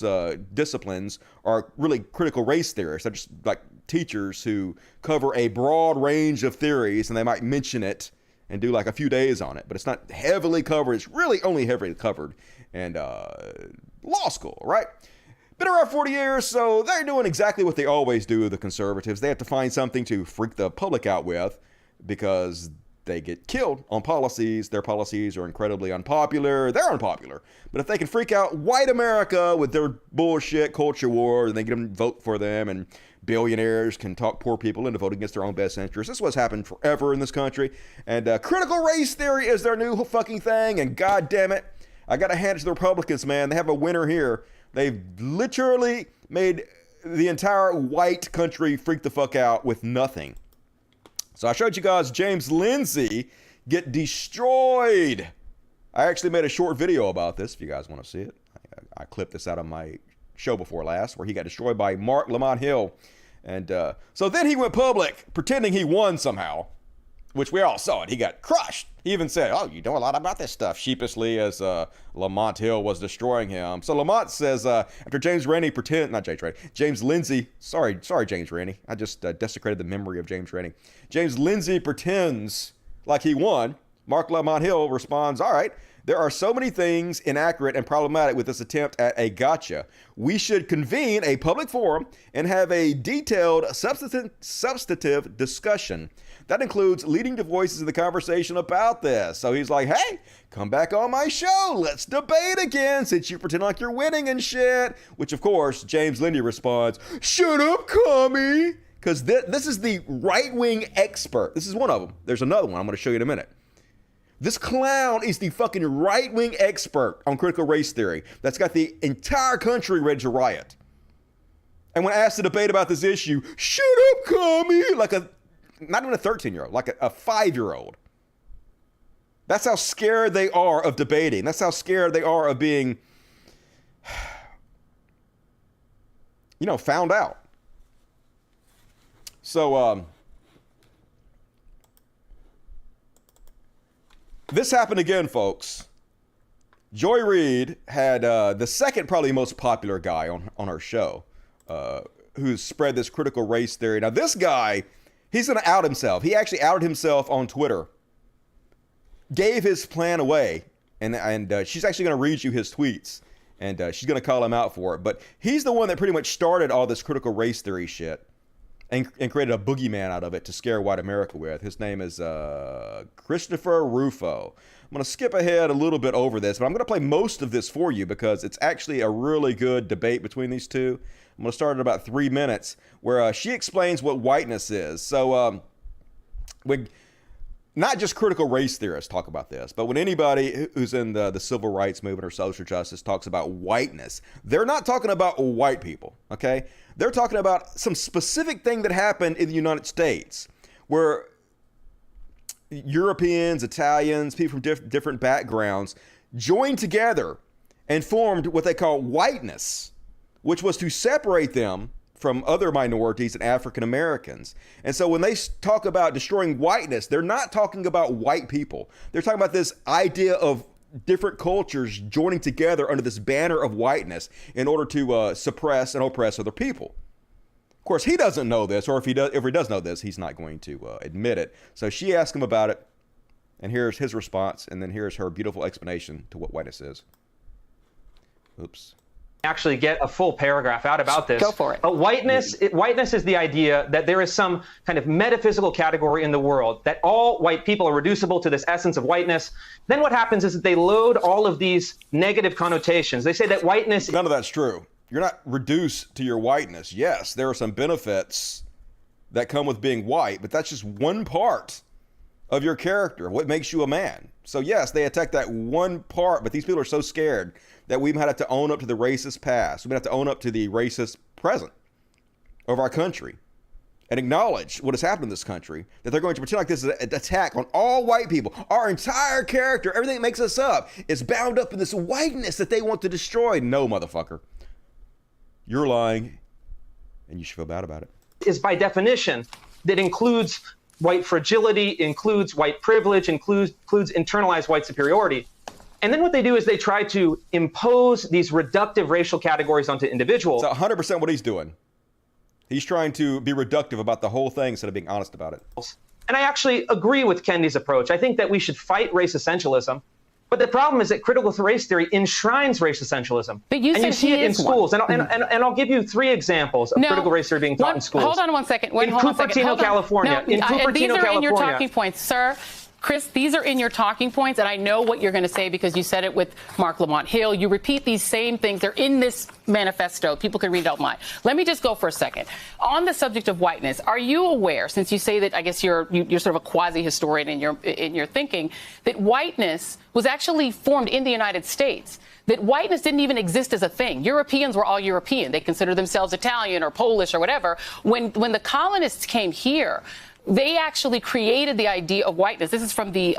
disciplines are really critical race theorists. They're just like teachers who cover a broad range of theories, and they might mention it and do like a few days on it, but it's not heavily covered. It's really only heavily covered in law school, right? Been around 40 years, so they're doing exactly what they always do, the conservatives. They have to find something to freak the public out with because they get killed on policies. Their policies are incredibly unpopular. They're unpopular. But if they can freak out white America with their bullshit culture war, and they get them to vote for them, and billionaires can talk poor people into voting against their own best interests. This is what's happened forever in this country. And critical race theory is their new fucking thing. And God damn it, I got to hand it to the Republicans, man. They have a winner here. They've literally made the entire white country freak the fuck out with nothing. So I showed you guys James Lindsay get destroyed. I actually made a short video about this if you guys want to see it. I clipped this out of my show before last where he got destroyed by Mark Lamont Hill. And so then he went public pretending he won somehow, which we all saw it. He got crushed. He even said, oh, you know a lot about this stuff, sheepishly, as Lamont Hill was destroying him. So Lamont says, after James Lindsay, sorry, James Rennie. I just desecrated the memory of James Rennie. James Lindsay pretends like he won. Mark Lamont Hill responds, all right, there are so many things inaccurate and problematic with this attempt at a gotcha. We should convene a public forum and have a detailed substantive discussion. That includes leading the voices in the conversation about this. So he's like, hey, come back on my show. Let's debate again since you pretend like you're winning and shit. Which, of course, James Lindsay responds, shut up, commie. Because this is the right-wing expert. This is one of them. There's another one I'm going to show you in a minute. This clown is the fucking right-wing expert on critical race theory that's got the entire country ready to riot. And when asked to debate about this issue, shut up, commie, not even a 13-year-old, like a 5-year-old. That's how scared they are of debating. That's how scared they are of being, found out. So, this happened again, folks. Joy Reid had the second probably most popular guy on our show who spread this critical race theory. Now, this guy, he's going to out himself. He actually outed himself on Twitter, gave his plan away, and she's actually going to read you his tweets, and she's going to call him out for it. But he's the one that pretty much started all this critical race theory shit. And created a boogeyman out of it to scare white America with. His name is Christopher Rufo. I'm going to skip ahead a little bit over this, but I'm going to play most of this for you because it's actually a really good debate between these two. I'm going to start at about 3 minutes where she explains what whiteness is. So not just critical race theorists talk about this, but when anybody who's in the civil rights movement or social justice talks about whiteness, they're not talking about white people, okay? They're talking about some specific thing that happened in the United States where Europeans, Italians, people from different backgrounds joined together and formed what they call whiteness, which was to separate them from other minorities and African Americans. And so when they talk about destroying whiteness, they're not talking about white people. They're talking about this idea of different cultures joining together under this banner of whiteness in order to suppress and oppress other people. Of course, he doesn't know this, or if he does know this, he's not going to admit it. So she asked him about it, and here's his response, and then here's her beautiful explanation to what whiteness is. Oops. Actually get a full paragraph out about this. Go for it. But whiteness is the idea that there is some kind of metaphysical category in the world, that all white people are reducible to this essence of whiteness. Then what happens is that they load all of these negative connotations. They say that whiteness... None of that's true. You're not reduced to your whiteness. Yes, there are some benefits that come with being white, but that's just one part of your character, what makes you a man. So yes, they attack that one part, but these people are so scared that we might have to own up to the racist past. We might have to own up to the racist present of our country and acknowledge what has happened in this country, that they're going to pretend like this is an attack on all white people. Our entire character, everything that makes us up, is bound up in this whiteness that they want to destroy. No, motherfucker. You're lying, and you should feel bad about it. Is by definition that includes white fragility, includes white privilege, includes internalized white superiority. And then what they do is they try to impose these reductive racial categories onto individuals. It's 100% what he's doing. He's trying to be reductive about the whole thing instead of being honest about it. And I actually agree with Kennedy's approach. I think that we should fight race essentialism. But the problem is that critical race theory enshrines race essentialism. But you and said you see he it in is schools. one. And I'll give you 3 examples of critical race theory being taught in schools. Hold on one second. In Cupertino, California. No, and these are in your talking points, sir. Chris, these are in your talking points, and I know what you're going to say because you said it with Mark Lamont Hill. You repeat these same things. They're in this manifesto. People can read it online. Let me just go for a second. On the subject of whiteness, are you aware, since you say that I guess you're sort of a quasi-historian in your thinking, that whiteness was actually formed in the United States? That whiteness didn't even exist as a thing. Europeans were all European. They considered themselves Italian or Polish or whatever. When the colonists came here, they actually created the idea of whiteness. This is from the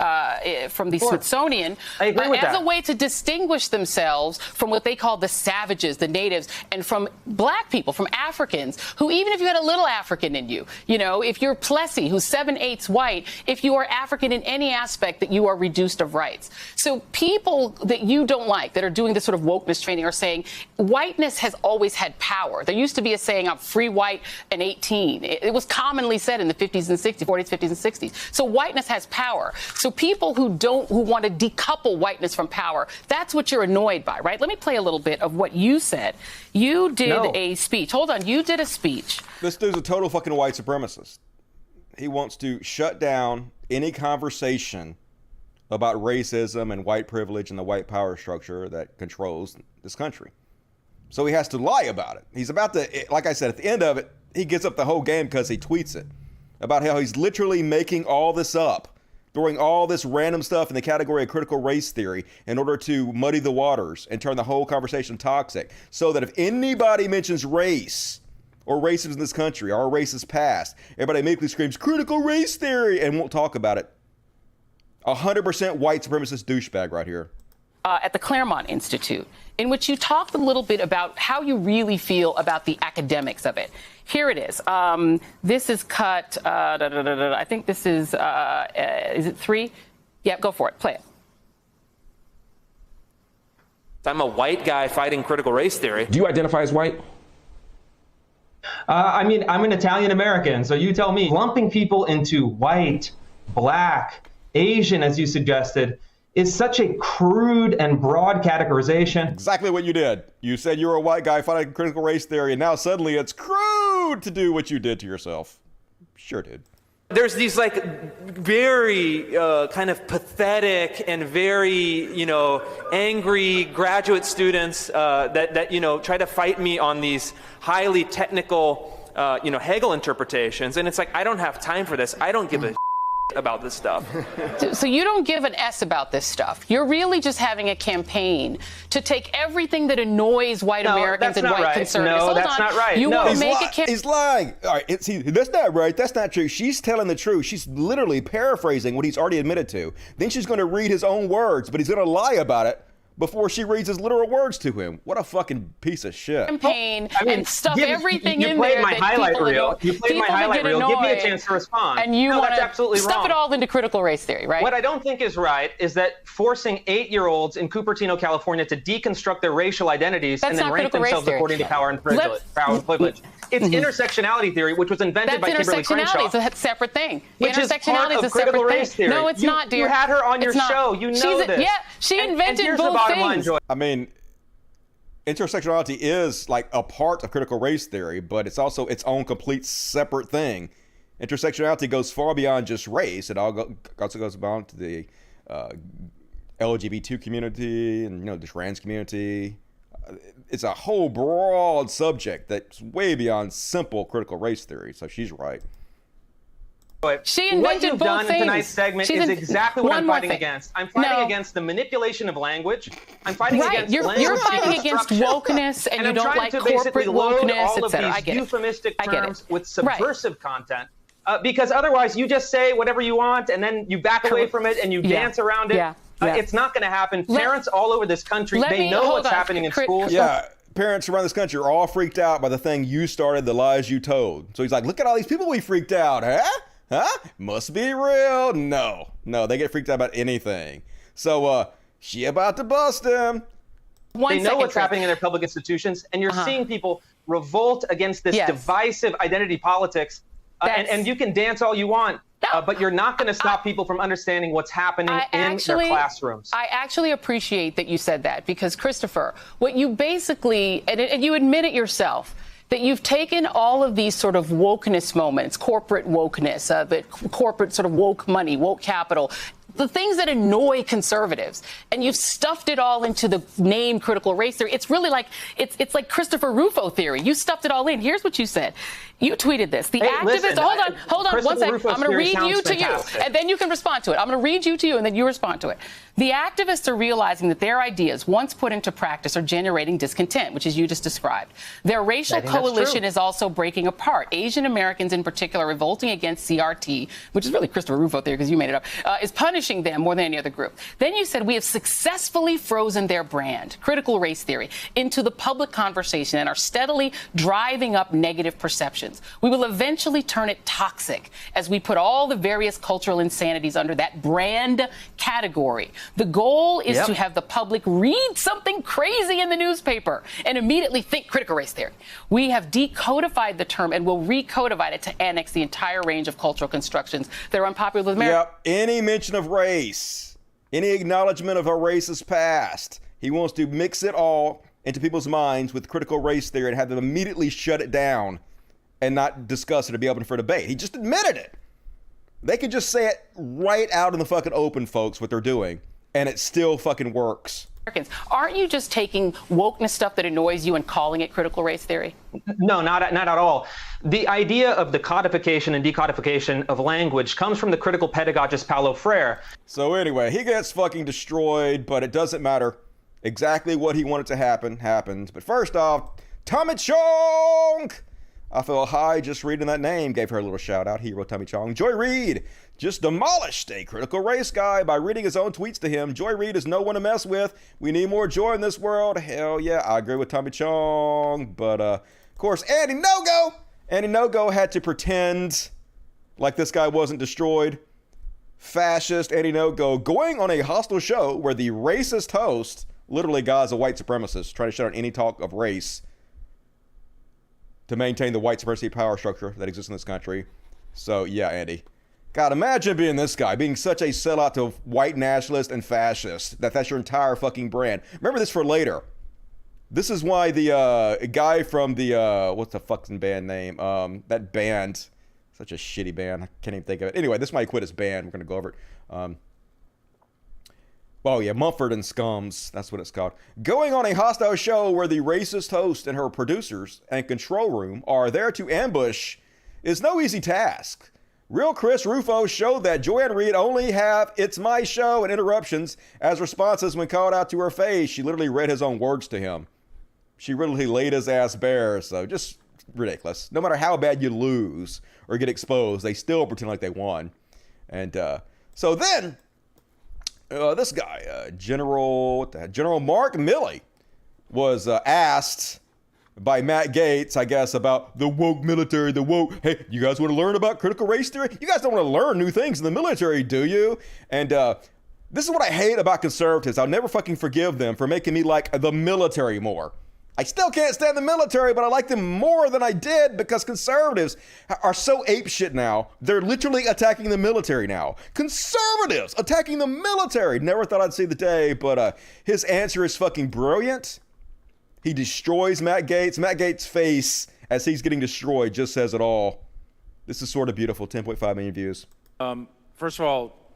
Smithsonian. I agree with as that. a way to distinguish themselves from what they call the savages, the natives, and from black people, from Africans, who even if you had a little African in you, if you're Plessy, who's 7/8 white, if you are African in any aspect, that you are reduced of rights. So people that you don't like, that are doing this sort of wokeness training, are saying whiteness has always had power. There used to be a saying, I'm free white and 18. It was commonly said in the 50s and 60s, 40s, 50s, and 60s. So whiteness has power. So people who want to decouple whiteness from power, that's what you're annoyed by, right? Let me play a little bit of what you said. You did a speech. Hold on. You did a speech. This dude's a total fucking white supremacist. He wants to shut down any conversation about racism and white privilege and the white power structure that controls this country. So he has to lie about it. He's about to, like I said, at the end of it, he gets up the whole game because he tweets it about how he's literally making all this up, throwing all this random stuff in the category of critical race theory in order to muddy the waters and turn the whole conversation toxic, so that if anybody mentions race or racism in this country or racist past, everybody immediately screams critical race theory and won't talk about it. 100% white supremacist douchebag right here. At the Claremont Institute, in which you talked a little bit about how you really feel about the academics of it. Here it is. This is cut, I think this is it 3? Yeah, go for it. Play it. I'm a white guy fighting critical race theory. Do you identify as white? I'm an Italian American, so you tell me. Lumping people into white, black, Asian, as you suggested, is such a crude and broad categorization. Exactly what you did. You said you were a white guy fighting critical race theory, and now suddenly it's crude to do what you did to yourself. Sure did. There's these very kind of pathetic and very, angry graduate students that try to fight me on these highly technical, Hegel interpretations. And it's like, I don't have time for this. I don't give a about this stuff. So you don't give an S about this stuff. You're really just having a campaign to take everything that annoys white Americans and white conservatives. No, that's not right. You want to make He's lying. All right, that's not right. That's not true. She's telling the truth. She's literally paraphrasing what he's already admitted to. Then she's going to read his own words, but he's going to lie about it before she reads his literal words to him. What a fucking piece of shit. Campaign and stuff everything in there. You played my highlight reel. You played my highlight reel. Give me a chance to respond. And you want that's absolutely to stuff wrong. it all into critical race theory, right? What I don't think is right is that forcing 8-year-olds in Cupertino, California to deconstruct their racial identities and then rank themselves according to power and privilege. It's intersectionality theory, which was invented by Kimberly Crenshaw. That's intersectionality. It's a separate thing. Which is part of critical race theory. No, it's not, dear. You had her on your show. You know this. Yeah, she invented both things. I mean, intersectionality is like a part of critical race theory, but it's also its own complete separate thing. Intersectionality goes far beyond just race. It also goes beyond to the LGBT community and the trans community. It's a whole broad subject that's way beyond simple critical race theory. So she's right. She invented what you've both done things. in tonight's segment is exactly what I'm fighting against. I'm fighting against the manipulation of language. I'm fighting against language. You're fighting against wokeness, and you don't like corporate wokeness, etc. I get it. Euphemistic terms with subversive content. Because otherwise, you just say whatever you want, and then you back away from it, and you dance around it. It's not going to happen. Parents all over this country, they know what's happening in schools. Yeah, parents around this country are all freaked out by the thing you started, the lies you told. So he's like, look at all these people we freaked out, huh? Must be real. No, they get freaked out about anything. So she about to bust him. They know what's happening in their public institutions, and you're seeing people revolt against this divisive identity politics. And you can dance all you want. but you're not going to stop people from understanding what's happening in their classrooms. I actually appreciate that you said that, because, Christopher, what you basically, and you admit it yourself, that you've taken all of these sort of wokeness moments, corporate wokeness, the corporate sort of woke money, woke capital, the things that annoy conservatives, and you've stuffed it all into the name critical race theory. It's really like, it's like Christopher Rufo theory. You stuffed it all in. Here's what you said. You tweeted this. The activists, listen, hold on one second. I'm going to read you to you, and then you can respond to it. I'm going to read you to you, and then you respond to it. The activists are realizing that their ideas, once put into practice, are generating discontent, which is you just described. Their racial coalition is also breaking apart. Asian Americans, in particular, revolting against CRT, which is really Christopher Rufo theory because you made it up, is punishing them more than any other group. Then you said, we have successfully frozen their brand, critical race theory, into the public conversation and are steadily driving up negative perceptions. We will eventually turn it toxic as we put all the various cultural insanities under that brand category. The goal is to have the public read something crazy in the newspaper and immediately think critical race theory. We have decodified the term and will recodify it to annex the entire range of cultural constructions that are unpopular with America. Any mention of race, any acknowledgement of a racist past, he wants to mix it all into people's minds with critical race theory and have them immediately shut it down and not discuss it or be open for debate. He just admitted it. They could just say it right out in the fucking open, folks, what they're doing, and it still fucking works. Aren't you just taking wokeness stuff that annoys you and calling it critical race theory? No, not at all. The idea of the codification and decodification of language comes from the critical pedagogist Paulo Freire. So anyway, he gets fucking destroyed, but it doesn't matter. Exactly what he wanted to happen happens. But first off, Tommy Chong! I feel high just reading that name. Gave her a little shout out. Hero Tommy Chong. Joy Reid just demolished a critical race guy by reading his own tweets to him. Joy Reid is no one to mess with. We need more joy in this world. Hell yeah, I agree with Tommy Chong. But of course, Andy No-Go had to pretend like this guy wasn't destroyed. Fascist Andy No-Go going on a hostile show where the racist host, literally guy's a white supremacist, trying to shut down any talk of race to maintain the white supremacy power structure that exists in this country. So yeah, Andy. God, imagine being this guy, being such a sellout to white nationalist and fascist, that's your entire fucking brand. Remember this for later. This is why the guy from the, what's the fucking band name? That band, such a shitty band, I can't even think of it. Anyway, this might quit his band, we're gonna go over it. Oh yeah, Mumford and Scums, that's what it's called. Going on a hostile show where the racist host and her producers and control room are there to ambush is no easy task. Real Chris Rufo showed that Joanne Reid only have "it's my show" and interruptions as responses when called out to her face. She literally read his own words to him. She literally laid his ass bare, so just ridiculous. No matter how bad you lose or get exposed, they still pretend like they won. And so then, this guy, General Mark Milley, was asked by Matt Gaetz, I guess, about the woke military, hey, you guys want to learn about critical race theory? You guys don't want to learn new things in the military, do you? And this is what I hate about conservatives. I'll never fucking forgive them for making me like the military more. I still can't stand the military, but I like them more than I did because conservatives are so apeshit now. They're literally attacking the military now. Conservatives attacking the military. Never thought I'd see the day, but his answer is fucking brilliant. He destroys Matt Gaetz. Matt Gaetz' face as he's getting destroyed just says it all. This is sort of beautiful. 10.5 million views. First of all,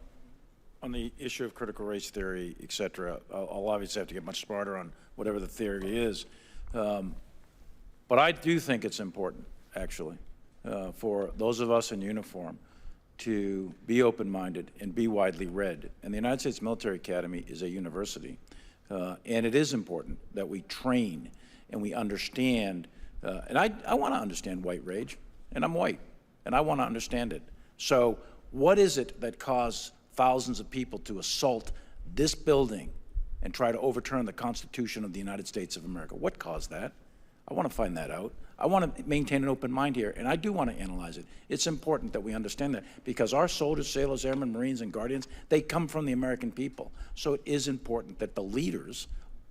on the issue of critical race theory, etc., I'll obviously have to get much smarter on whatever the theory is. But I do think it's important, actually, for those of us in uniform to be open-minded and be widely read. And the United States Military Academy is a university. And it is important that we train and we understand, and I want to understand white rage, and I'm white, and I want to understand it. So what is it that caused thousands of people to assault this building and try to overturn the Constitution of the United States of America? What caused that? I want to find that out. I want to maintain an open mind here, and I do want to analyze it. It's important that we understand that because our soldiers, sailors, airmen, Marines, and Guardians, they come from the American people. So it is important that the leaders,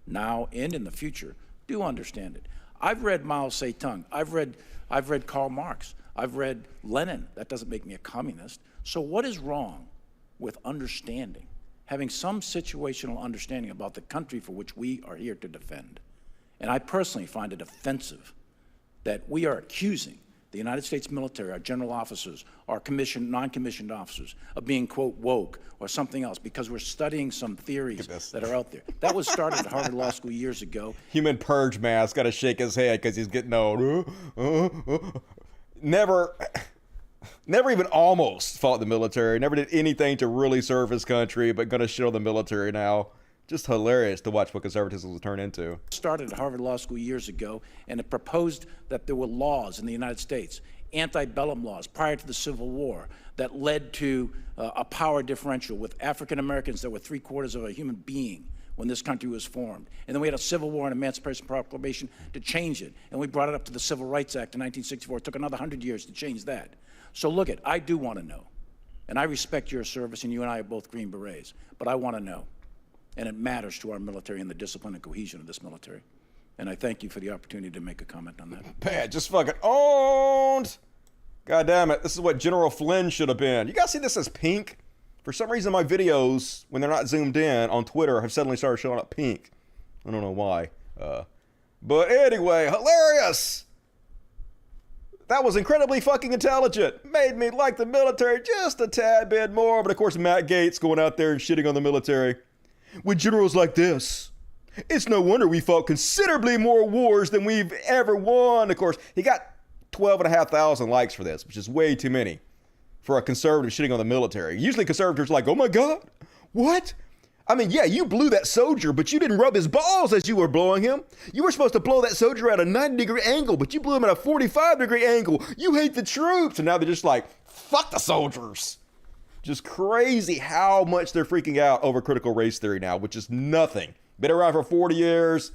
now and in the future, do understand it. I've read Mao Zedong. I've read Karl Marx. I've read Lenin. That doesn't make me a communist. So what is wrong with understanding, having some situational understanding about the country for which we are here to defend? And I personally find it offensive that we are accusing the United States military, our general officers, our commissioned, non-commissioned officers, of being, quote, woke or something else because we're studying some theories that are out there. That was started at Harvard Law School years ago. Human purge mask got to shake his head because he's getting old. Never even almost fought the military. Never did anything to really serve his country, but gonna shit on the military now. Just hilarious to watch what conservatism will turn into. Started at Harvard Law School years ago, and it proposed that there were laws in the United States, antebellum laws prior to the Civil War, that led to a power differential with African Americans that were 3/4 of a human being when this country was formed. And then we had a Civil War and Emancipation Proclamation to change it. And we brought it up to the Civil Rights Act in 1964. It took another 100 years to change that. So look it, I do want to know. And I respect your service, and you and I are both Green Berets. But I want to know. And it matters to our military and the discipline and cohesion of this military. And I thank you for the opportunity to make a comment on that. Pat just fucking owned. God damn it. This is what General Flynn should have been. You guys see this as pink? For some reason, my videos, when they're not zoomed in on Twitter, have suddenly started showing up pink. I don't know why. But anyway, hilarious. That was incredibly fucking intelligent. Made me like the military just a tad bit more. But of course, Matt Gaetz going out there and shitting on the military. With generals like this, it's no wonder we fought considerably more wars than we've ever won. Of course, he got 12,500 likes for this, which is way too many for a conservative shitting on the military. Usually conservatives are like, oh my God, what? I mean, yeah, you blew that soldier, but you didn't rub his balls as you were blowing him. You were supposed to blow that soldier at a 90-degree angle, but you blew him at a 45-degree angle. You hate the troops. And now they're just like, fuck the soldiers. Just crazy how much they're freaking out over critical race theory now, which is nothing. Been around for 40 years.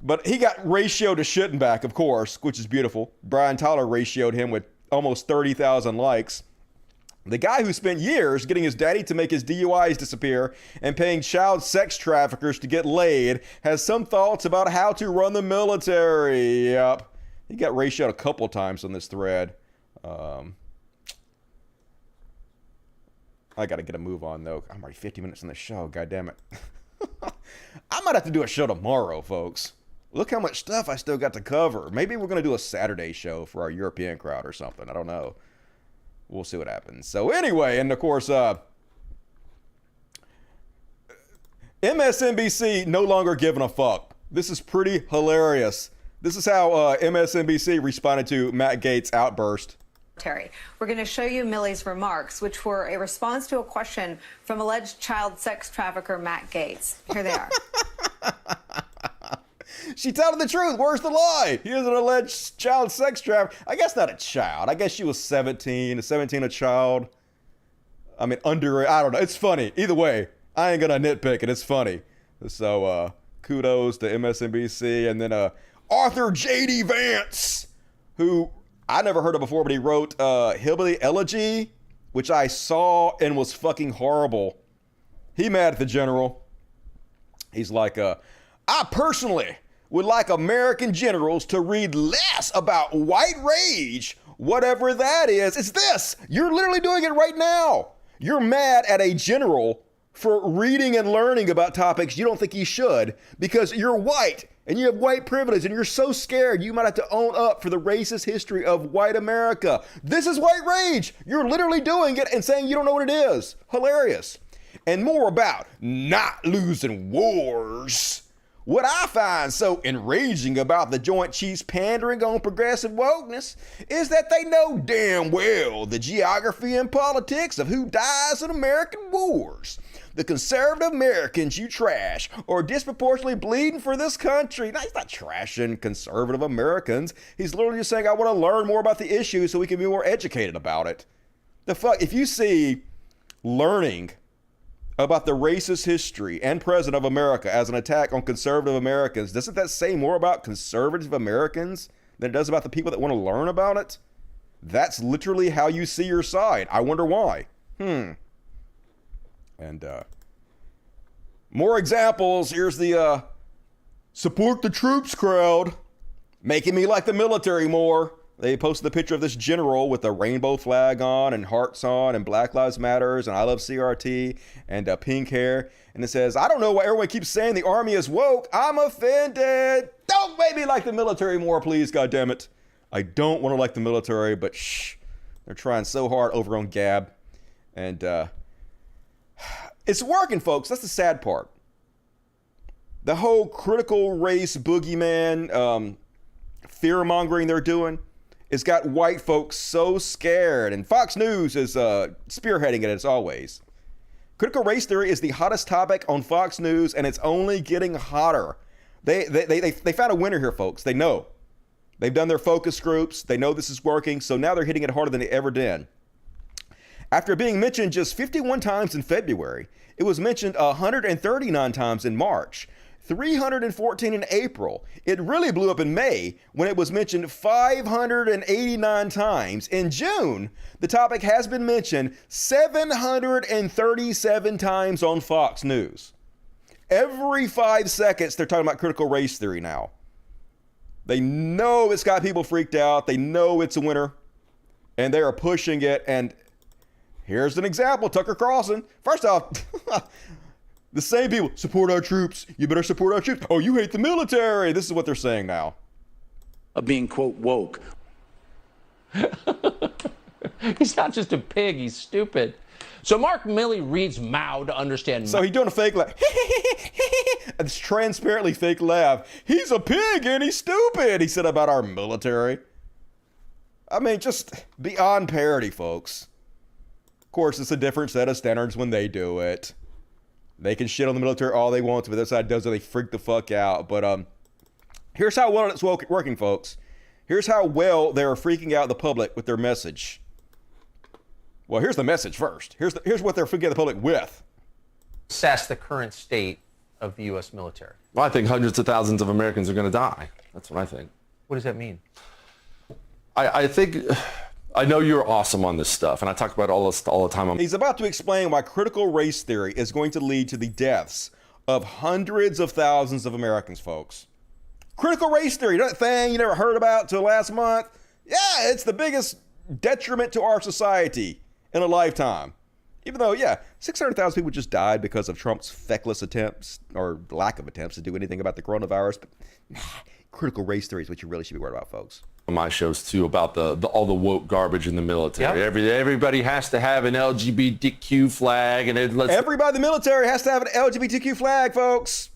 But he got ratioed to Schittenbach, of course, which is beautiful. Brian Tyler ratioed him with almost 30,000 likes. The guy who spent years getting his daddy to make his DUIs disappear and paying child sex traffickers to get laid has some thoughts about how to run the military. Yep. He got ratioed a couple times on this thread. I got to get a move on, though. I'm already 50 minutes on the show. God damn it. I might have to do a show tomorrow, folks. Look how much stuff I still got to cover. Maybe we're going to do a Saturday show for our European crowd or something. I don't know. We'll see what happens. So anyway, and of course, MSNBC no longer giving a fuck. This is pretty hilarious. This is how MSNBC responded to Matt Gaetz' outburst. We're going to show you Millie's remarks, which were a response to a question from alleged child sex trafficker Matt Gaetz. Here they are. She told the truth. Where's the lie? He is an alleged child sex trafficker. I guess not a child. I guess she was 17. Is 17 a child? I mean, under, I don't know. It's funny. Either way, I ain't going to nitpick it. It's funny. So, kudos to MSNBC. And then Arthur J.D. Vance, who I never heard of before, but he wrote Hillbilly Elegy, which I saw and was fucking horrible. He mad at the general. He's like, I personally would like American generals to read less about white rage, whatever that is. It's this. You're literally doing it right now. You're mad at a general for reading and learning about topics you don't think he should because you're white and you have white privilege and you're so scared you might have to own up for the racist history of white America. This is white rage. You're literally doing it and saying you don't know what it is. Hilarious. And more about not losing wars. What I find so enraging about the Joint Chiefs pandering on progressive wokeness is that they know damn well the geography and politics of who dies in American wars. The conservative Americans you trash are disproportionately bleeding for this country. Now, he's not trashing conservative Americans. He's literally just saying, I want to learn more about the issue so we can be more educated about it. The fuck, if you see learning about the racist history and present of America as an attack on conservative Americans, doesn't that say more about conservative Americans than it does about the people that want to learn about it? That's literally how you see your side. I wonder why. And more examples. Here's the support the troops crowd, making me like the military more. They posted the picture of this general with a rainbow flag on and hearts on and Black Lives Matters and I love CRT and pink hair. And it says, I don't know why everyone keeps saying the army is woke. I'm offended. Don't make me like the military more, please, goddammit. I don't want to like the military, but shh. They're trying so hard over on Gab. And it's working, folks. That's the sad part. The whole critical race boogeyman fear-mongering they're doing, it's got white folks so scared, and Fox News is spearheading it as always. Critical race theory is the hottest topic on Fox News, and it's only getting hotter. They found a winner here, folks. They know. They've done their focus groups. They know this is working, so now they're hitting it harder than they ever did. After being mentioned just 51 times in February, it was mentioned 139 times in March. 314 in April. It really blew up in May when it was mentioned 589 times. In June, the topic has been mentioned 737 times on Fox News. Every 5 seconds, they're talking about critical race theory now. They know it's got people freaked out. They know it's a winner, and they are pushing it. And here's an example, Tucker Carlson. First off, the same people, support our troops. You better support our troops. Oh, you hate the military. This is what they're saying now. Of being, quote, woke. He's not just a pig, he's stupid. So Mark Milley reads Mao to understand. So he's doing a fake laugh. It's transparently fake laugh. He's a pig and he's stupid, he said about our military. I mean, just beyond parody, folks. Of course, it's a different set of standards when they do it. They can shit on the military all they want to, but the other side does it, they freak the fuck out. But here's how well it's working, folks. Here's how well they're freaking out the public with their message. Well, here's the message first. Here's what they're freaking out the public with. Assess the current state of the U.S. military. Well, I think hundreds of thousands of Americans are going to die. That's what I think. What does that mean? I think... I know you're awesome on this stuff, and I talk about all this all the time. He's about to explain why critical race theory is going to lead to the deaths of hundreds of thousands of Americans, folks. Critical race theory, that thing you never heard about till last month. Yeah, it's the biggest detriment to our society in a lifetime. Even though, 600,000 people just died because of Trump's feckless attempts, or lack of attempts, to do anything about the coronavirus. But critical race theory is what you really should be worried about, folks. My shows too about all the woke garbage in the military. Yep. Everybody has to have an LGBTQ flag, and everybody in the military has to have an LGBTQ flag, folks.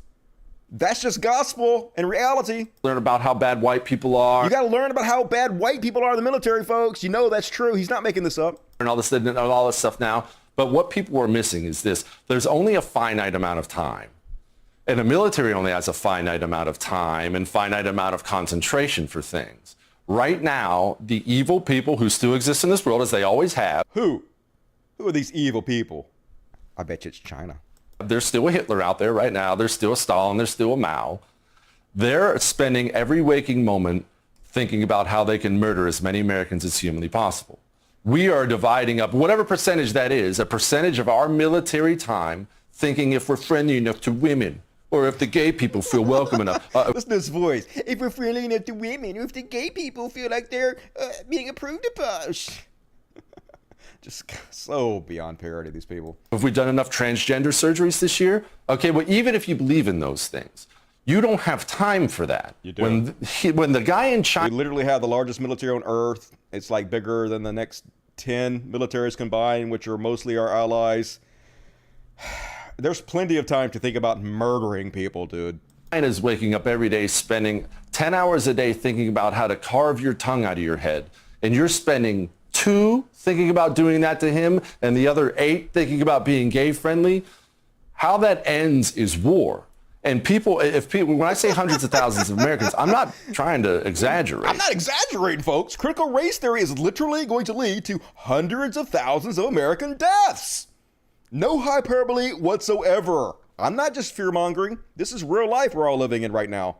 That's just gospel and reality. Learn about how bad white people are. You got to learn about how bad white people are in the military, folks. You know that's true. He's not making this up. And all this stuff now. But what people are missing is this: there's only a finite amount of time. And the military only has a finite amount of time and finite amount of concentration for things. Right now, the evil people who still exist in this world, as they always have. Who? Who are these evil people? I bet you it's China. There's still a Hitler out there right now. There's still a Stalin. There's still a Mao. They're spending every waking moment thinking about how they can murder as many Americans as humanly possible. We are dividing up, whatever percentage that is, a percentage of our military time thinking if we're friendly enough to women, or if the gay people feel welcome enough. Listen to this voice. If we're friendly enough to women, or if the gay people feel like they're being approved upon. Just so beyond parody, these people. Have we done enough transgender surgeries this year? Okay, well, even if you believe in those things, you don't have time for that. You do. When the guy in China... We literally have the largest military on earth. It's like bigger than the next 10 militaries combined, which are mostly our allies. There's plenty of time to think about murdering people, dude. China's waking up every day spending 10 hours a day thinking about how to carve your tongue out of your head. And you're spending 2 thinking about doing that to him and the other 8 thinking about being gay friendly. How that ends is war. And when I say hundreds of thousands of Americans, I'm not trying to exaggerate. I'm not exaggerating, folks. Critical race theory is literally going to lead to hundreds of thousands of American deaths. No hyperbole whatsoever. I'm not just fear-mongering. This is real life we're all living in right now.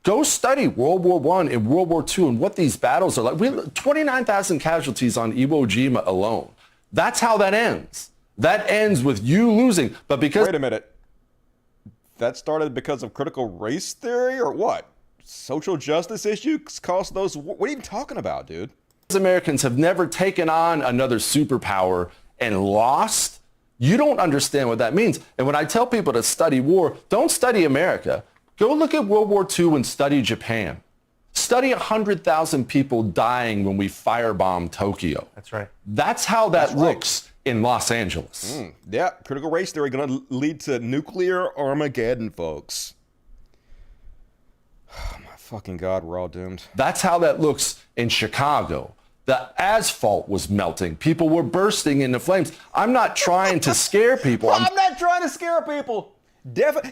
Go study World War I and World War II and what these battles are like. We have 29,000 casualties on Iwo Jima alone. That's how that ends. That ends with you losing. But because... Wait a minute. That started because of critical race theory or what? social justice issues cost those. What are you even talking about, dude? Americans have never taken on another superpower and lost. You don't understand what that means. And when I tell people to study war, don't study America. Go look at World War II and study Japan. Study 100,000 people dying when we firebombed Tokyo. That's right. That's how that looks in Los Angeles. Yeah, critical race theory going to lead to nuclear Armageddon, folks. Oh my fucking God, we're all doomed. That's how that looks in Chicago. The asphalt was melting. People were bursting into flames. I'm not trying to scare people. I'm not trying to scare people.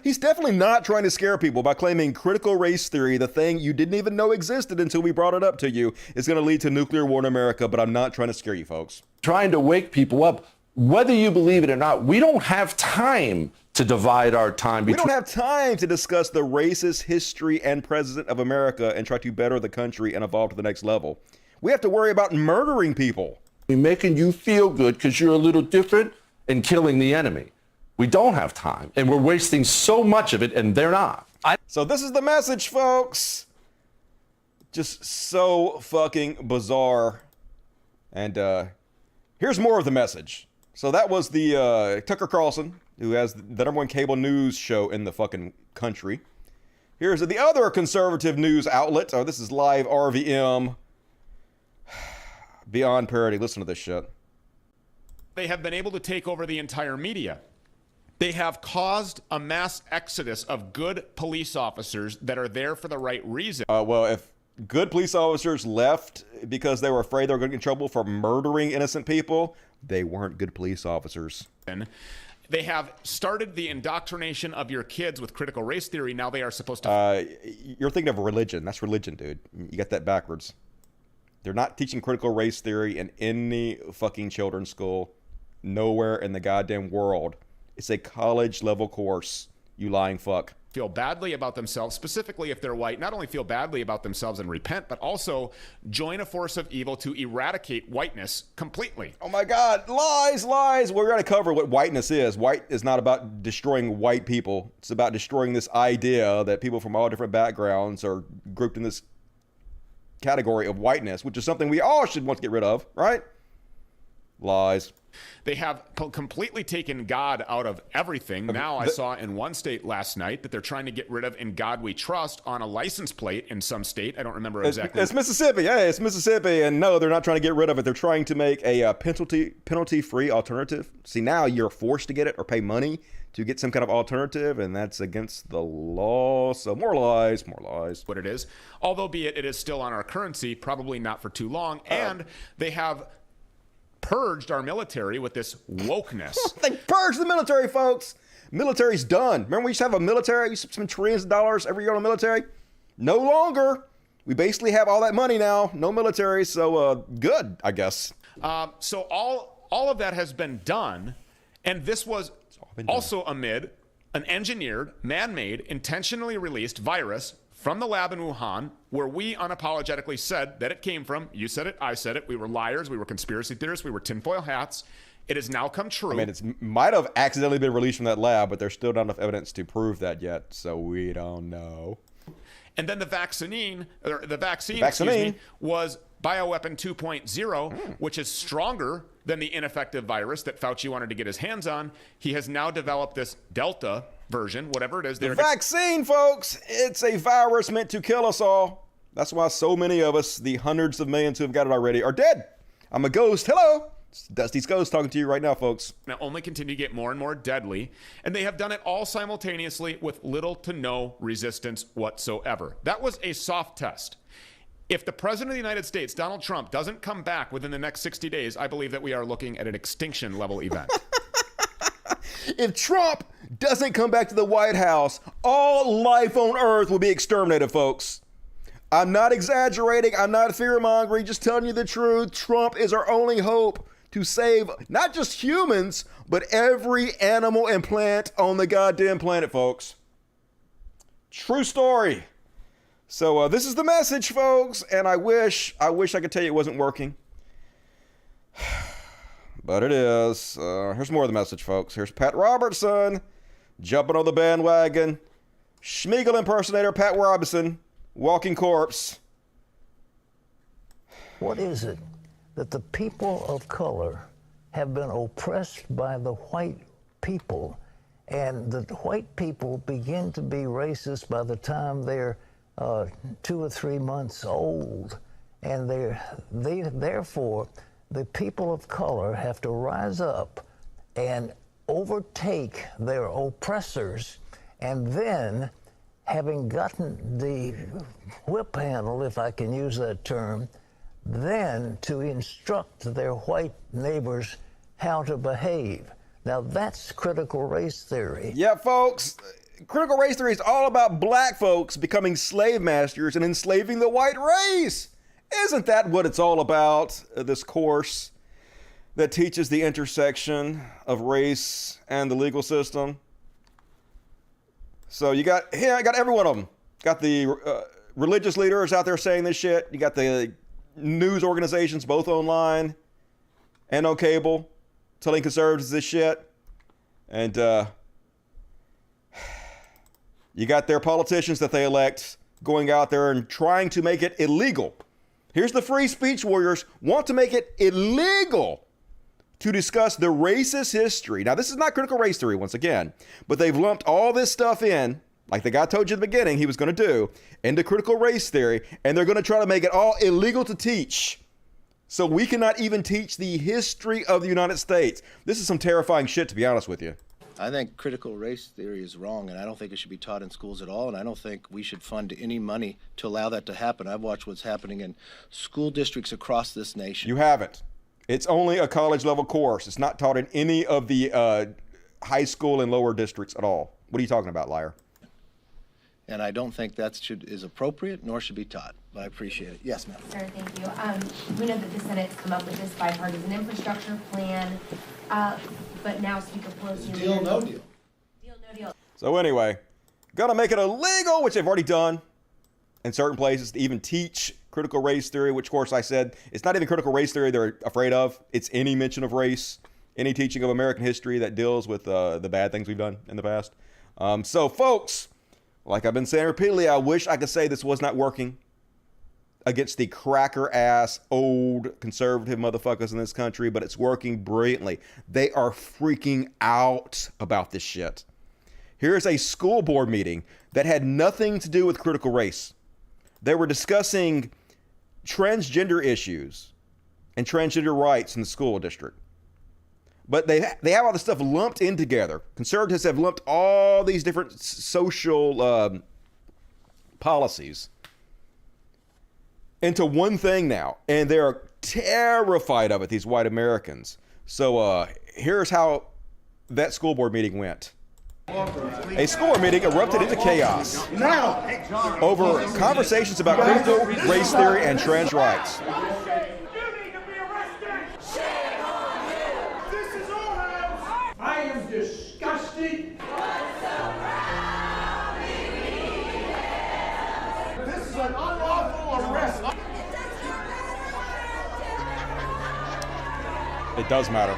He's definitely not trying to scare people by claiming critical race theory, the thing you didn't even know existed until we brought it up to you, is going to lead to nuclear war in America, but I'm not trying to scare you folks. Trying to wake people up. Whether you believe it or not, we don't have time to divide our time. We don't have time to discuss the racist history and president of America and try to better the country and evolve to the next level. We have to worry about murdering people. Making you feel good because you're a little different and killing the enemy. We don't have time, and we're wasting so much of it, and they're not. So this is the message, folks. Just so fucking bizarre. And here's more of the message. So that was the Tucker Carlson, who has the #1 cable news show in the fucking country. Here's the other conservative news outlet. Oh, this is Live RVM. Beyond parody. Listen to this shit. They have been able to take over the entire media. They have caused a mass exodus of good police officers that are there for the right reason. Well, if good police officers left because they were afraid they were going to get in trouble for murdering innocent people, they weren't good police officers. They have started the indoctrination of your kids with critical race theory. Now they are supposed to... You're thinking of religion. That's religion, dude. You got that backwards. They're not teaching critical race theory in any fucking children's school. Nowhere in the goddamn world. It's a college level course, you lying fuck. Feel badly about themselves, specifically if they're white, not only feel badly about themselves and repent, but also join a force of evil to eradicate whiteness completely. Oh my God, lies, lies. We're going to cover what whiteness is. White is not about destroying white people. It's about destroying this idea that people from all different backgrounds are grouped in this category of whiteness, which is something we all should want to get rid of, right? Lies. They have completely taken God out of everything. Now I saw in one state last night that they're trying to get rid of "In God We Trust" on a license plate in some state. I don't remember exactly. It's Mississippi. Hey, it's Mississippi. And no, they're not trying to get rid of it. They're trying to make a penalty-free alternative. See, now you're forced to get it or pay money to get some kind of alternative, and that's against the law. So more lies, more lies. What it is. Although be it is still on our currency, probably not for too long. And they have purged our military with this wokeness. They purged the military, folks. Military's done. Remember we used to have a military? We used to spend trillions of dollars every year on the military? No longer. We basically have all that money now. No military, so good, I guess. So all of that has been done, and this was also amid an engineered, man-made, intentionally released virus from the lab in Wuhan, where we unapologetically said that it came from. You said it, I said it. We were liars. We were conspiracy theorists. We were tinfoil hats. It has now come true. I mean, it might have accidentally been released from that lab, but there's still not enough evidence to prove that yet, so we don't know. And then the vaccine, excuse me, was bioweapon 2.0, which is stronger than the ineffective virus that Fauci wanted to get his hands on. He has now developed this Delta version, whatever it is. The vaccine, folks, it's a virus meant to kill us all. That's why so many of us, the hundreds of millions who have got it already, are dead. I'm a ghost. Hello. It's Dusty's Ghost talking to you right now, folks. Now only continue to get more and more deadly, and they have done it all simultaneously with little to no resistance whatsoever. That was a soft test. If the President of the United States, Donald Trump, doesn't come back within the next 60 days, I believe that we are looking at an extinction level event. If Trump doesn't come back to the White House, all life on Earth will be exterminated, folks. I'm not exaggerating. I'm not fear-mongering. Just telling you the truth. Trump is our only hope to save not just humans, but every animal and plant on the goddamn planet, folks. True story. So this is the message, folks, and I wish I could tell you it wasn't working. But it is. Here's more of the message, folks. Here's Pat Robertson jumping on the bandwagon. Schmeagol impersonator Pat Robertson walking corpse. What is it that the people of color have been oppressed by the white people, and the white people begin to be racist by the time they're 2 or 3 months old, and therefore the people of color have to rise up and overtake their oppressors, and then, having gotten the whip handle, if I can use that term, then to instruct their white neighbors how to behave. Now that's critical race theory. Yeah, folks, critical race theory is all about black folks becoming slave masters and enslaving the white race. Isn't that what it's all about, this course that teaches the intersection of race and the legal system? So you got every one of them. Got the religious leaders out there saying this shit. You got the news organizations, both online and on cable, telling conservatives this shit. And you got their politicians that they elect going out there and trying to make it illegal. Here's the free speech warriors want to make it illegal to discuss the racist history. Now, this is not critical race theory, once again, but they've lumped all this stuff in, like the guy told you at the beginning he was going to do, into critical race theory, and they're going to try to make it all illegal to teach. So we cannot even teach the history of the United States. This is some terrifying shit, to be honest with you. I think critical race theory is wrong, and I don't think it should be taught in schools at all, and I don't think we should fund any money to allow that to happen. I've watched what's happening in school districts across this nation. You haven't. It's only a college-level course. It's not taught in any of the high school and lower districts at all. What are you talking about, liar? And I don't think that is appropriate, nor should be taught. But I appreciate it. Yes, ma'am. Sir, thank you. We know that the Senate's come up with this bipartisan infrastructure plan, but now Speaker Pelosi... Deal, no deal. Deal, no deal. So anyway, gonna make it illegal, which they've already done in certain places, to even teach critical race theory, which, of course, I said, it's not even critical race theory they're afraid of. It's any mention of race, any teaching of American history that deals with the bad things we've done in the past. So, folks, like I've been saying repeatedly, I wish I could say this was not working against the cracker-ass, old, conservative motherfuckers in this country, but it's working brilliantly. They are freaking out about this shit. Here's a school board meeting that had nothing to do with critical race. They were discussing transgender issues and transgender rights in the school district. But they have all this stuff lumped in together. Conservatives have lumped all these different social policies into one thing now. And they're terrified of it, these white Americans. So here's how that school board meeting went. A school board meeting erupted into chaos over conversations about critical race theory and trans rights. I am disgusted. This is an unlawful arrest. It does matter.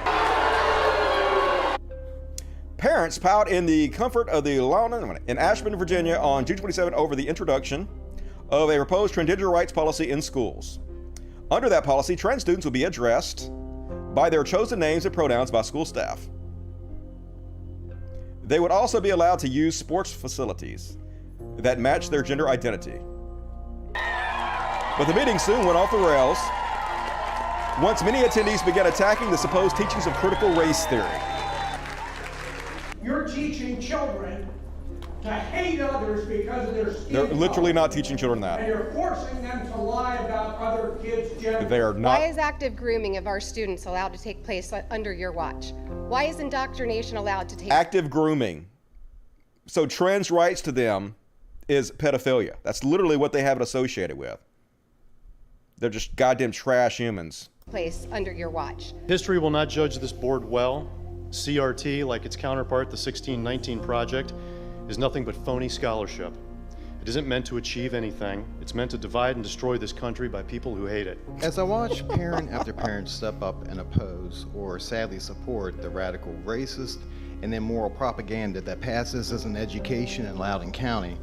Parents piled in the comfort of the lawn in Ashburn, Virginia on June 27 over the introduction of a proposed transgender rights policy in schools. Under that policy, trans students will be addressed by their chosen names and pronouns by school staff. They would also be allowed to use sports facilities that match their gender identity. But the meeting soon went off the rails once many attendees began attacking the supposed teachings of critical race theory. You're teaching children to hate others because of their skin They're literally color. not teaching children And that. you're forcing them to lie about other kids' gender. They are not. Why is active grooming of our students allowed to take place under your watch? Why is indoctrination allowed to take Active grooming. So trans rights to them is pedophilia. That's literally what they have it associated with. They're just goddamn trash humans. place under your watch? History will not judge this board well. CRT, like its counterpart, the 1619 Project, is nothing but phony scholarship. It isn't meant to achieve anything. It's meant to divide and destroy this country by people who hate it. As I watch parent after parent step up and oppose or sadly support the radical racist and immoral propaganda that passes as an education in Loudoun County,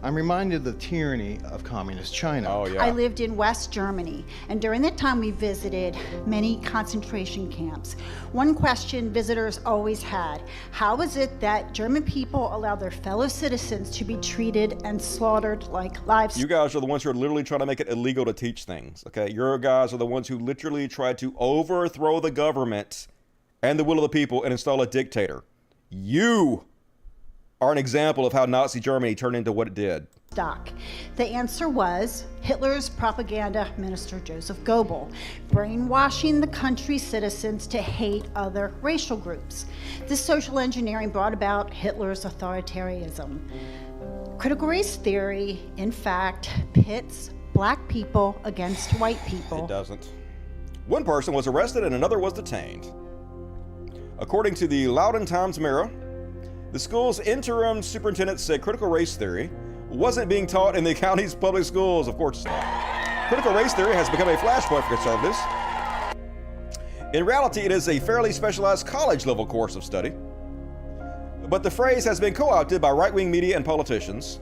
I'm reminded of the tyranny of communist China. Oh, yeah. I lived in West Germany, and during that time we visited many concentration camps. One question visitors always had: how is it that German people allow their fellow citizens to be treated and slaughtered like livestock? You guys are the ones who are literally trying to make it illegal to teach things, okay? Your guys are the ones who literally tried to overthrow the government and the will of the people and install a dictator. You are an example of how Nazi Germany turned into what it did. The answer was Hitler's propaganda minister Joseph Goebbels, brainwashing the country's citizens to hate other racial groups. This social engineering brought about Hitler's authoritarianism. Critical race theory, in fact, pits black people against white people. It doesn't. One person was arrested and another was detained. According to the Loudoun Times-Mirror, the school's interim superintendent said critical race theory wasn't being taught in the county's public schools. Of course it's not. Critical race theory has become a flashpoint for conservatives. In reality, it is a fairly specialized college-level course of study. But the phrase has been co-opted by right-wing media and politicians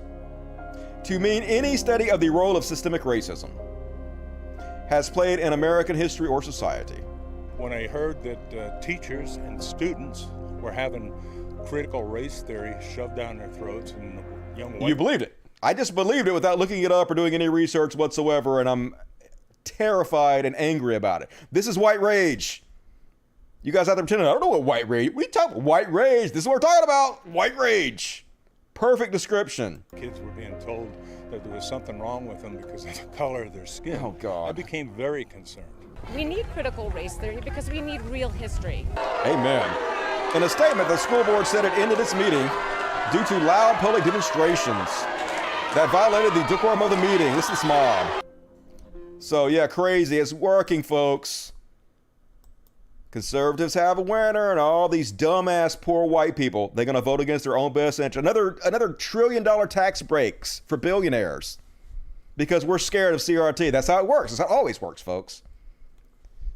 to mean any study of the role of systemic racism has played in American history or society. When I heard that teachers and students were having critical race theory shoved down their throats and young white... You believed it. I just believed it without looking it up or doing any research whatsoever, and I'm terrified and angry about it. This is white rage. You guys out there pretending, I don't know what white rage... We talk about white rage. This is what we're talking about. White rage. Perfect description. Kids were being told that there was something wrong with them because of the color of their skin. Oh, God. I became very concerned. We need critical race theory because we need real history. Amen. In a statement, the school board said it ended its meeting due to loud public demonstrations that violated the decorum of the meeting. This is mob. So yeah, crazy. It's working, folks. Conservatives have a winner, and all these dumbass poor white people, they're going to vote against their own best interest. Another $1 trillion tax breaks for billionaires because we're scared of CRT. That's how it works. That's how it always works, folks.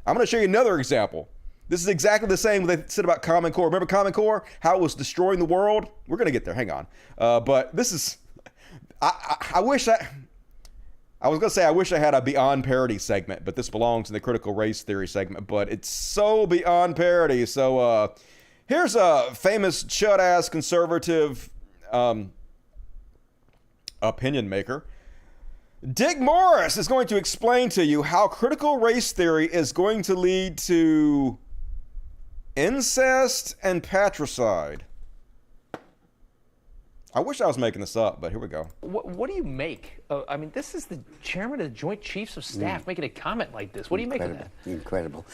I'm going to show you another example. This is exactly the same they said about Common Core. Remember Common Core? How it was destroying the world? We're going to get there. Hang on. But this is... I wish I was going to say I wish I had a Beyond Parody segment, but this belongs in the critical race theory segment. But it's so beyond parody. So here's a famous chud-ass conservative opinion maker. Dick Morris is going to explain to you how critical race theory is going to lead to incest and patricide. I wish I was making this up, but here we go. What do you make? I mean, this is the chairman of the Joint Chiefs of Staff making a comment like this. What do you make of that? Incredible.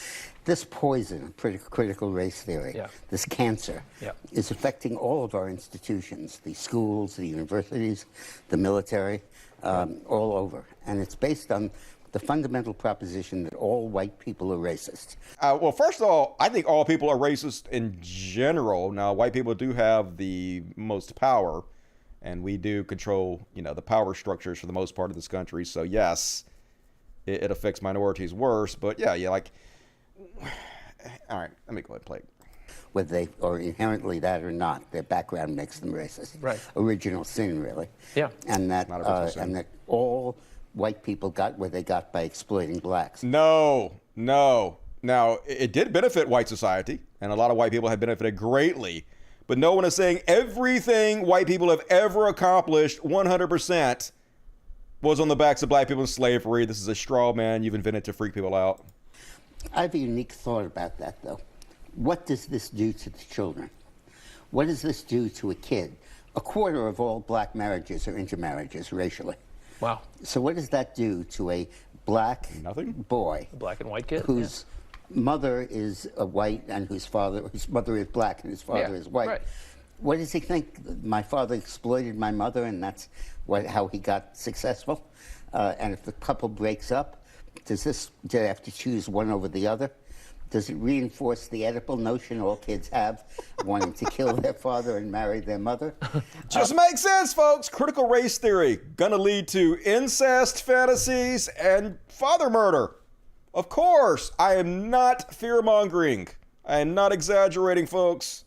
This poison, critical race theory, this cancer, is affecting all of our institutions, the schools, the universities, the military, all over. And it's based on the fundamental proposition that all white people are racist. Well, first of all, I think all people are racist in general. Now, white people do have the most power, and we do control, the power structures for the most part of this country. So, yes, it affects minorities worse. But, yeah, like... All right, let me go ahead and play it. Whether they are inherently that or not, their background makes them racist. Right. Original sin, really. Yeah. And that all white people got what they got by exploiting blacks. No. Now, it did benefit white society, and a lot of white people have benefited greatly. But no one is saying everything white people have ever accomplished 100% was on the backs of black people in slavery. This is a straw man you've invented to freak people out. I have a unique thought about that, though. What does this do to the children? What does this do to a kid? A quarter of all black marriages are intermarriages racially. Wow. So what does that do to a black boy? A black and white kid? Whose mother is a white and whose mother is black and his father is white. Right. What does he think? My father exploited my mother and that's how he got successful? And if the couple breaks up, do they have to choose one over the other? Does it reinforce the Oedipal notion all kids have, wanting to kill their father and marry their mother? Just makes sense, folks. Critical race theory gonna lead to incest fantasies and father murder. Of course, I am not fear-mongering. I am not exaggerating, folks.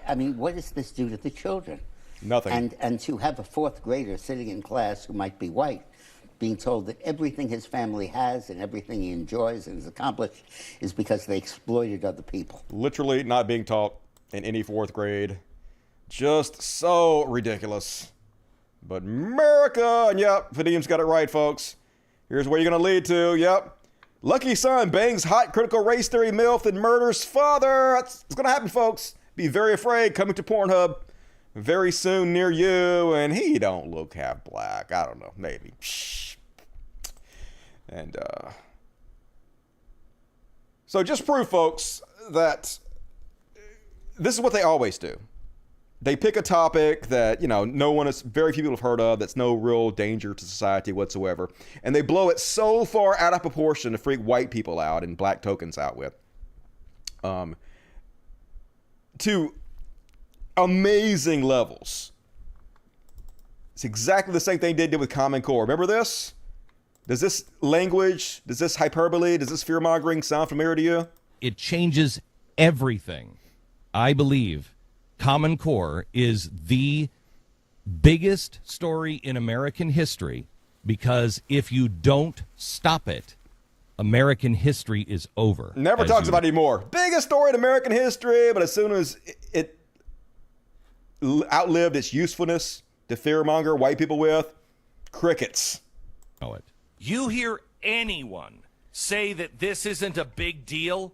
I mean, what does this do to the children? Nothing. And to have a fourth grader sitting in class who might be white, being told that everything his family has and everything he enjoys and has accomplished is because they exploited other people. Literally not being taught in any fourth grade. Just so ridiculous. But America, and yep, Vadim's got it right, folks. Here's where you're going to lead to, yep. Lucky son bangs hot critical race theory MILF and murders father. It's going to happen, folks. Be very afraid. Coming to Pornhub very soon near you. And he don't look half black. I don't know. Maybe. And, so just prove, folks, that this is what they always do. They pick a topic that, very few people have heard of, that's no real danger to society whatsoever, and they blow it so far out of proportion to freak white people out and black tokens out with. To amazing levels. It's exactly the same thing they did with Common Core. Remember this? Does this language, does this hyperbole, does this fear-mongering sound familiar to you? It changes everything. I believe Common Core is the biggest story in American history, because if you don't stop it, American history is over. Never talks about it anymore. Biggest story in American history, but as soon as it outlived its usefulness to fearmonger white people with, crickets. You hear anyone say that this isn't a big deal,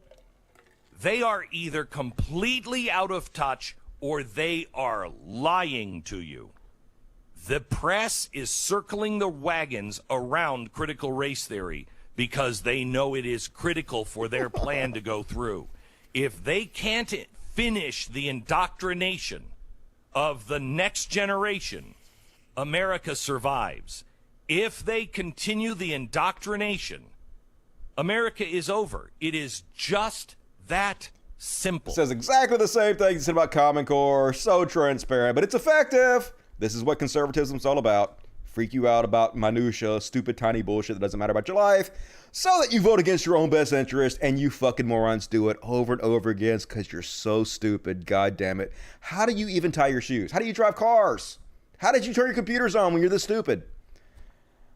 they are either completely out of touch or they are lying to you. The press is circling the wagons around critical race theory because they know it is critical for their plan to go through. If they can't finish the indoctrination of the next generation, America survives. If they continue the indoctrination, America is over. It is just that simple. Says exactly the same thing you said about Common Core. So transparent, but it's effective. This is what conservatism's all about. Freak you out about minutia, stupid tiny bullshit that doesn't matter about your life, so that you vote against your own best interest, and you fucking morons do it over and over again because you're so stupid. God damn it. How do you even tie your shoes? How do you drive cars? How did you turn your computers on when you're this stupid?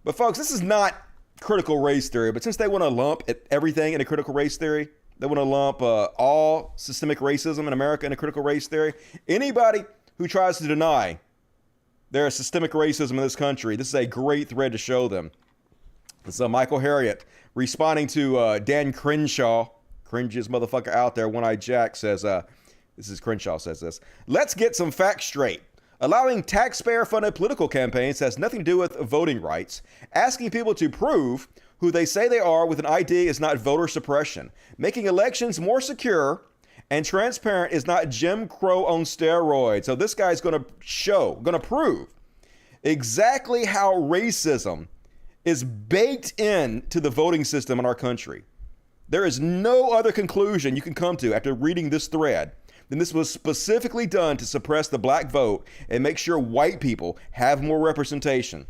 But folks, this is not critical race theory, but since they want to lump everything into critical race theory, they want to lump all systemic racism in America into critical race theory. Anybody who tries to deny there is systemic racism in this country, this is a great thread to show them. It's Michael Harriot responding to Dan Crenshaw, cringiest motherfucker out there, One-Eyed Jack, says, this is Crenshaw says this, let's get some facts straight. Allowing taxpayer-funded political campaigns has nothing to do with voting rights. Asking people to prove who they say they are with an ID is not voter suppression. Making elections more secure and transparent is not Jim Crow on steroids. So this guy's going to prove exactly how racism is baked into the voting system in our country. There is no other conclusion you can come to after reading this thread. Then this was specifically done to suppress the black vote and make sure white people have more representation.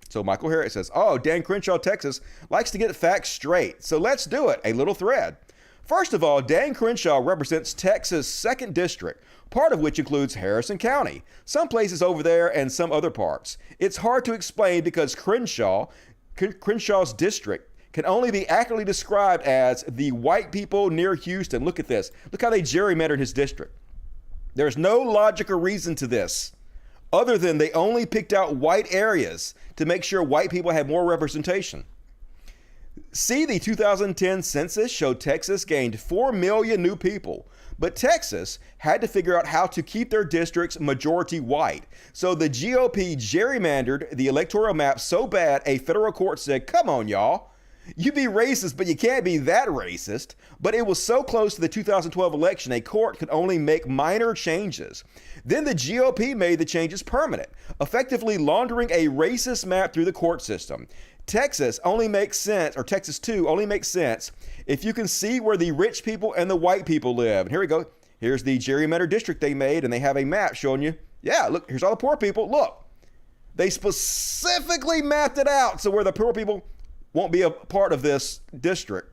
So Michael Harriot says, Dan Crenshaw, Texas, likes to get facts straight. So let's do it. A little thread. First of all, Dan Crenshaw represents Texas' 2nd district, part of which includes Harrison County, some places over there and some other parts. It's hard to explain because Crenshaw's district can only be accurately described as the white people near Houston. Look at this. Look how they gerrymandered his district. There's no logic or reason to this other than they only picked out white areas to make sure white people had more representation. See, the 2010 census showed Texas gained 4 million new people, but Texas had to figure out how to keep their districts majority white. So the GOP gerrymandered the electoral map so bad a federal court said, come on, y'all. You be racist, but you can't be that racist. But it was so close to the 2012 election, a court could only make minor changes. Then the GOP made the changes permanent, effectively laundering a racist map through the court system. Texas 2 only makes sense if you can see where the rich people and the white people live. And here we go. Here's the gerrymandered district they made, and they have a map showing you, yeah, look, here's all the poor people. Look, they specifically mapped it out so where the poor people won't be a part of this district.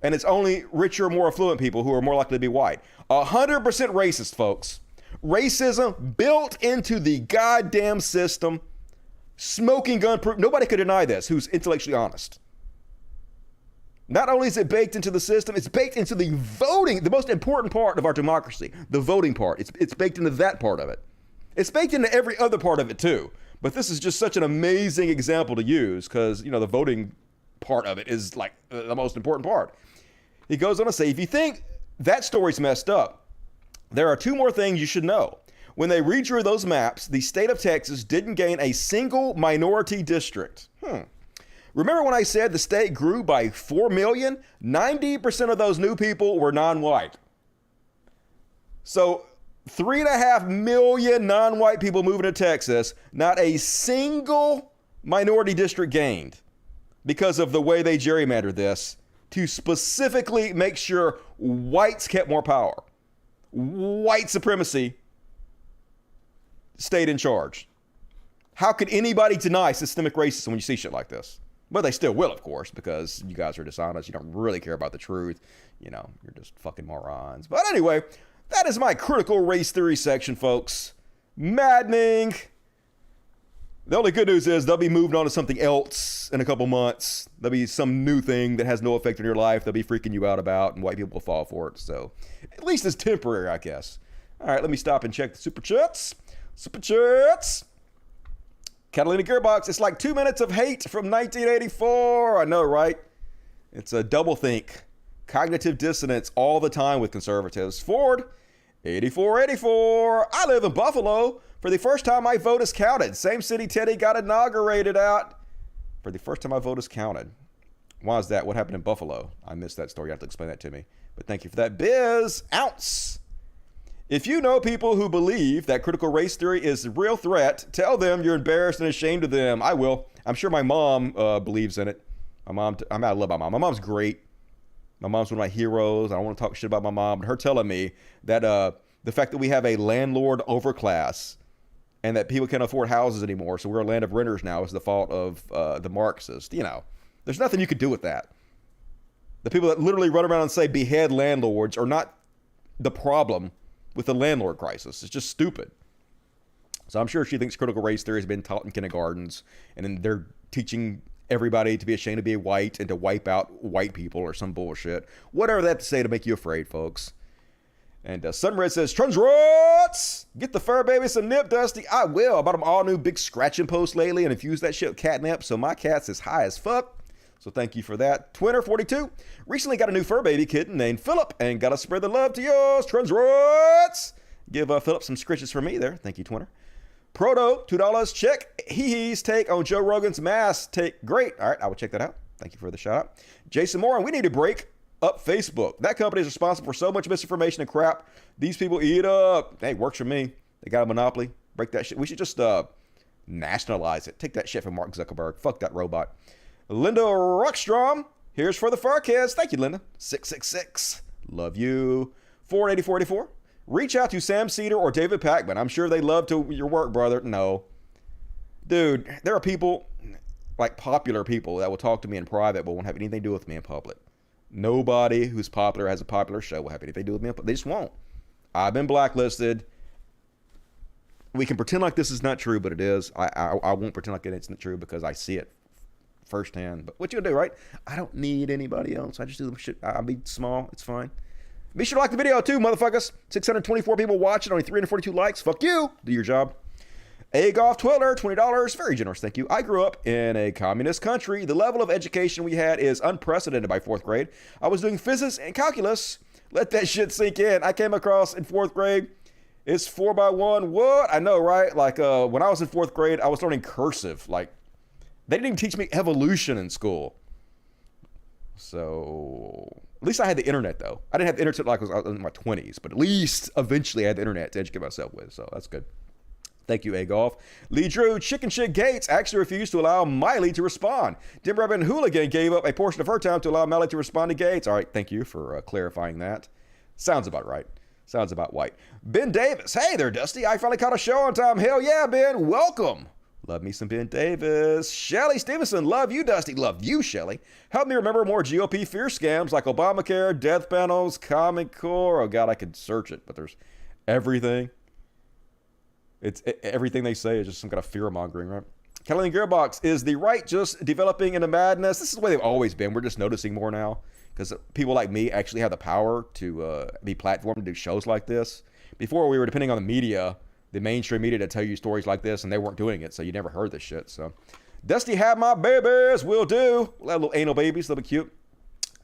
And it's only richer, more affluent people who are more likely to be white. 100% racist, folks. Racism built into the goddamn system. Smoking gun proof. Nobody could deny this who's intellectually honest. Not only is it baked into the system, it's baked into the voting, the most important part of our democracy, the voting part. It's baked into that part of it. It's baked into every other part of it too. But this is just such an amazing example to use because, you know, the voting part of it is like the most important part. He goes on to say, if you think that story's messed up, there are two more things you should know. When they redrew those maps, the state of Texas didn't gain a single minority district. Remember when I said the state grew by 4 million? 90% of those new people were non-white. So 3.5 million non-white people moving to Texas, not a single minority district gained because of the way they gerrymandered this to specifically make sure whites kept more power. White supremacy stayed in charge. How could anybody deny systemic racism when you see shit like this? But they still will, of course, because you guys are dishonest. You don't really care about the truth. You know, you're just fucking morons. But anyway, that is my critical race theory section, folks. Maddening. The only good news is they'll be moved on to something else in a couple months. There'll be some new thing that has no effect on your life they'll be freaking you out about, and white people will fall for it. So at least it's temporary, I guess. All right, let me stop and check the super chats. Super chats. Catalina Gearbox, it's like 2 minutes of hate from 1984. I know, right? It's a doublethink. Cognitive dissonance all the time with conservatives. Ford, 8484. I live in Buffalo. For the first time, my vote is counted. Same city Teddy got inaugurated at. For the first time, my vote is counted. Why is that? What happened in Buffalo? I missed that story. You have to explain that to me. But thank you for that. Biz Ounce. If you know people who believe that critical race theory is a real threat, tell them you're embarrassed and ashamed of them. I will. I'm sure my mom believes in it. I love my mom. My mom's great. My mom's one of my heroes. I don't want to talk shit about my mom, but her telling me that the fact that we have a landlord overclass and that people can't afford houses anymore, so we're a land of renters now, is the fault of the Marxists. You know, there's nothing you could do with that. The people that literally run around and say behead landlords are not the problem with the landlord crisis. It's just stupid. So I'm sure she thinks critical race theory has been taught in kindergartens, and then they're teaching everybody to be ashamed to be white and to wipe out white people or some bullshit. Whatever they have to say to make you afraid, folks. And Sunred says, Trunzrots! Get the fur baby some nip, Dusty. I will. I bought them all new big scratching posts lately and infused that shit with catnip, so my cat's as high as fuck. So thank you for that. Twinner42 recently got a new fur baby kitten named Philip and got to spread the love to yours. Trunzrots! Give Philip some scritches for me there. Thank you, Twinner. Proto, $2. Check He's take on Joe Rogan's mask take. Great. All right, I will check that out. Thank you for the shout out. Jason Moore, we need to break up Facebook. That company is responsible for so much misinformation and crap. These people eat up. Hey, works for me. They got a monopoly. Break that shit. We should just nationalize it. Take that shit from Mark Zuckerberg. Fuck that robot. Linda Rockstrom, here's for the fur kids. Thank you, Linda. 666. Love you. 48484. Reach out to Sam Cedar or David Packman. I'm sure they love your work, brother. No. Dude, there are people, like popular people, that will talk to me in private but won't have anything to do with me in public. Nobody who's popular has a popular show will have anything to do with me in public. They just won't. I've been blacklisted. We can pretend like this is not true, but it is. I won't pretend like it's not true because I see it firsthand. But what you gonna do, right? I don't need anybody else. I just do the shit. I'll be small. It's fine. Be sure to like the video too, motherfuckers. 624 people watching, only 342 likes. Fuck you. Do your job. Agolf Twiller, $20. Very generous, thank you. I grew up in a communist country. The level of education we had is unprecedented by 4th grade. I was doing physics and calculus. Let that shit sink in. I came across in 4th grade. It's 4x1. What? I know, right? Like when I was in 4th grade, I was learning cursive. Like, they didn't even teach me evolution in school. So, at least I had the internet, though. I didn't have the internet like I was in my 20s, but at least eventually I had the internet to educate myself with, so that's good. Thank you, A-Golf. Lee Drew, Chicken Shit Gates actually refused to allow Miley to respond. Dim Rabbit Hooligan gave up a portion of her time to allow Miley to respond to Gates. All right, thank you for clarifying that. Sounds about right. Sounds about white. Ben Davis, hey there, Dusty. I finally caught a show on time. Hell yeah, Ben. Welcome. Love me some Ben Davis. Shelly Stevenson, love you, Dusty. Love you, Shelly. Help me remember more GOP fear scams like Obamacare, death panels, Common Core. Oh, God, I could search it, but there's everything. Everything they say is just some kind of fear mongering, right? Kathleen Gearbox, is the right just developing into madness? This is the way they've always been. We're just noticing more now because people like me actually have the power to be platformed to do shows like this. Before, we were depending on the media, the mainstream media, to tell you stories like this, and they weren't doing it, so you never heard this shit. So, Dusty, have my babies, will do. We'll have little anal babies, they'll be cute.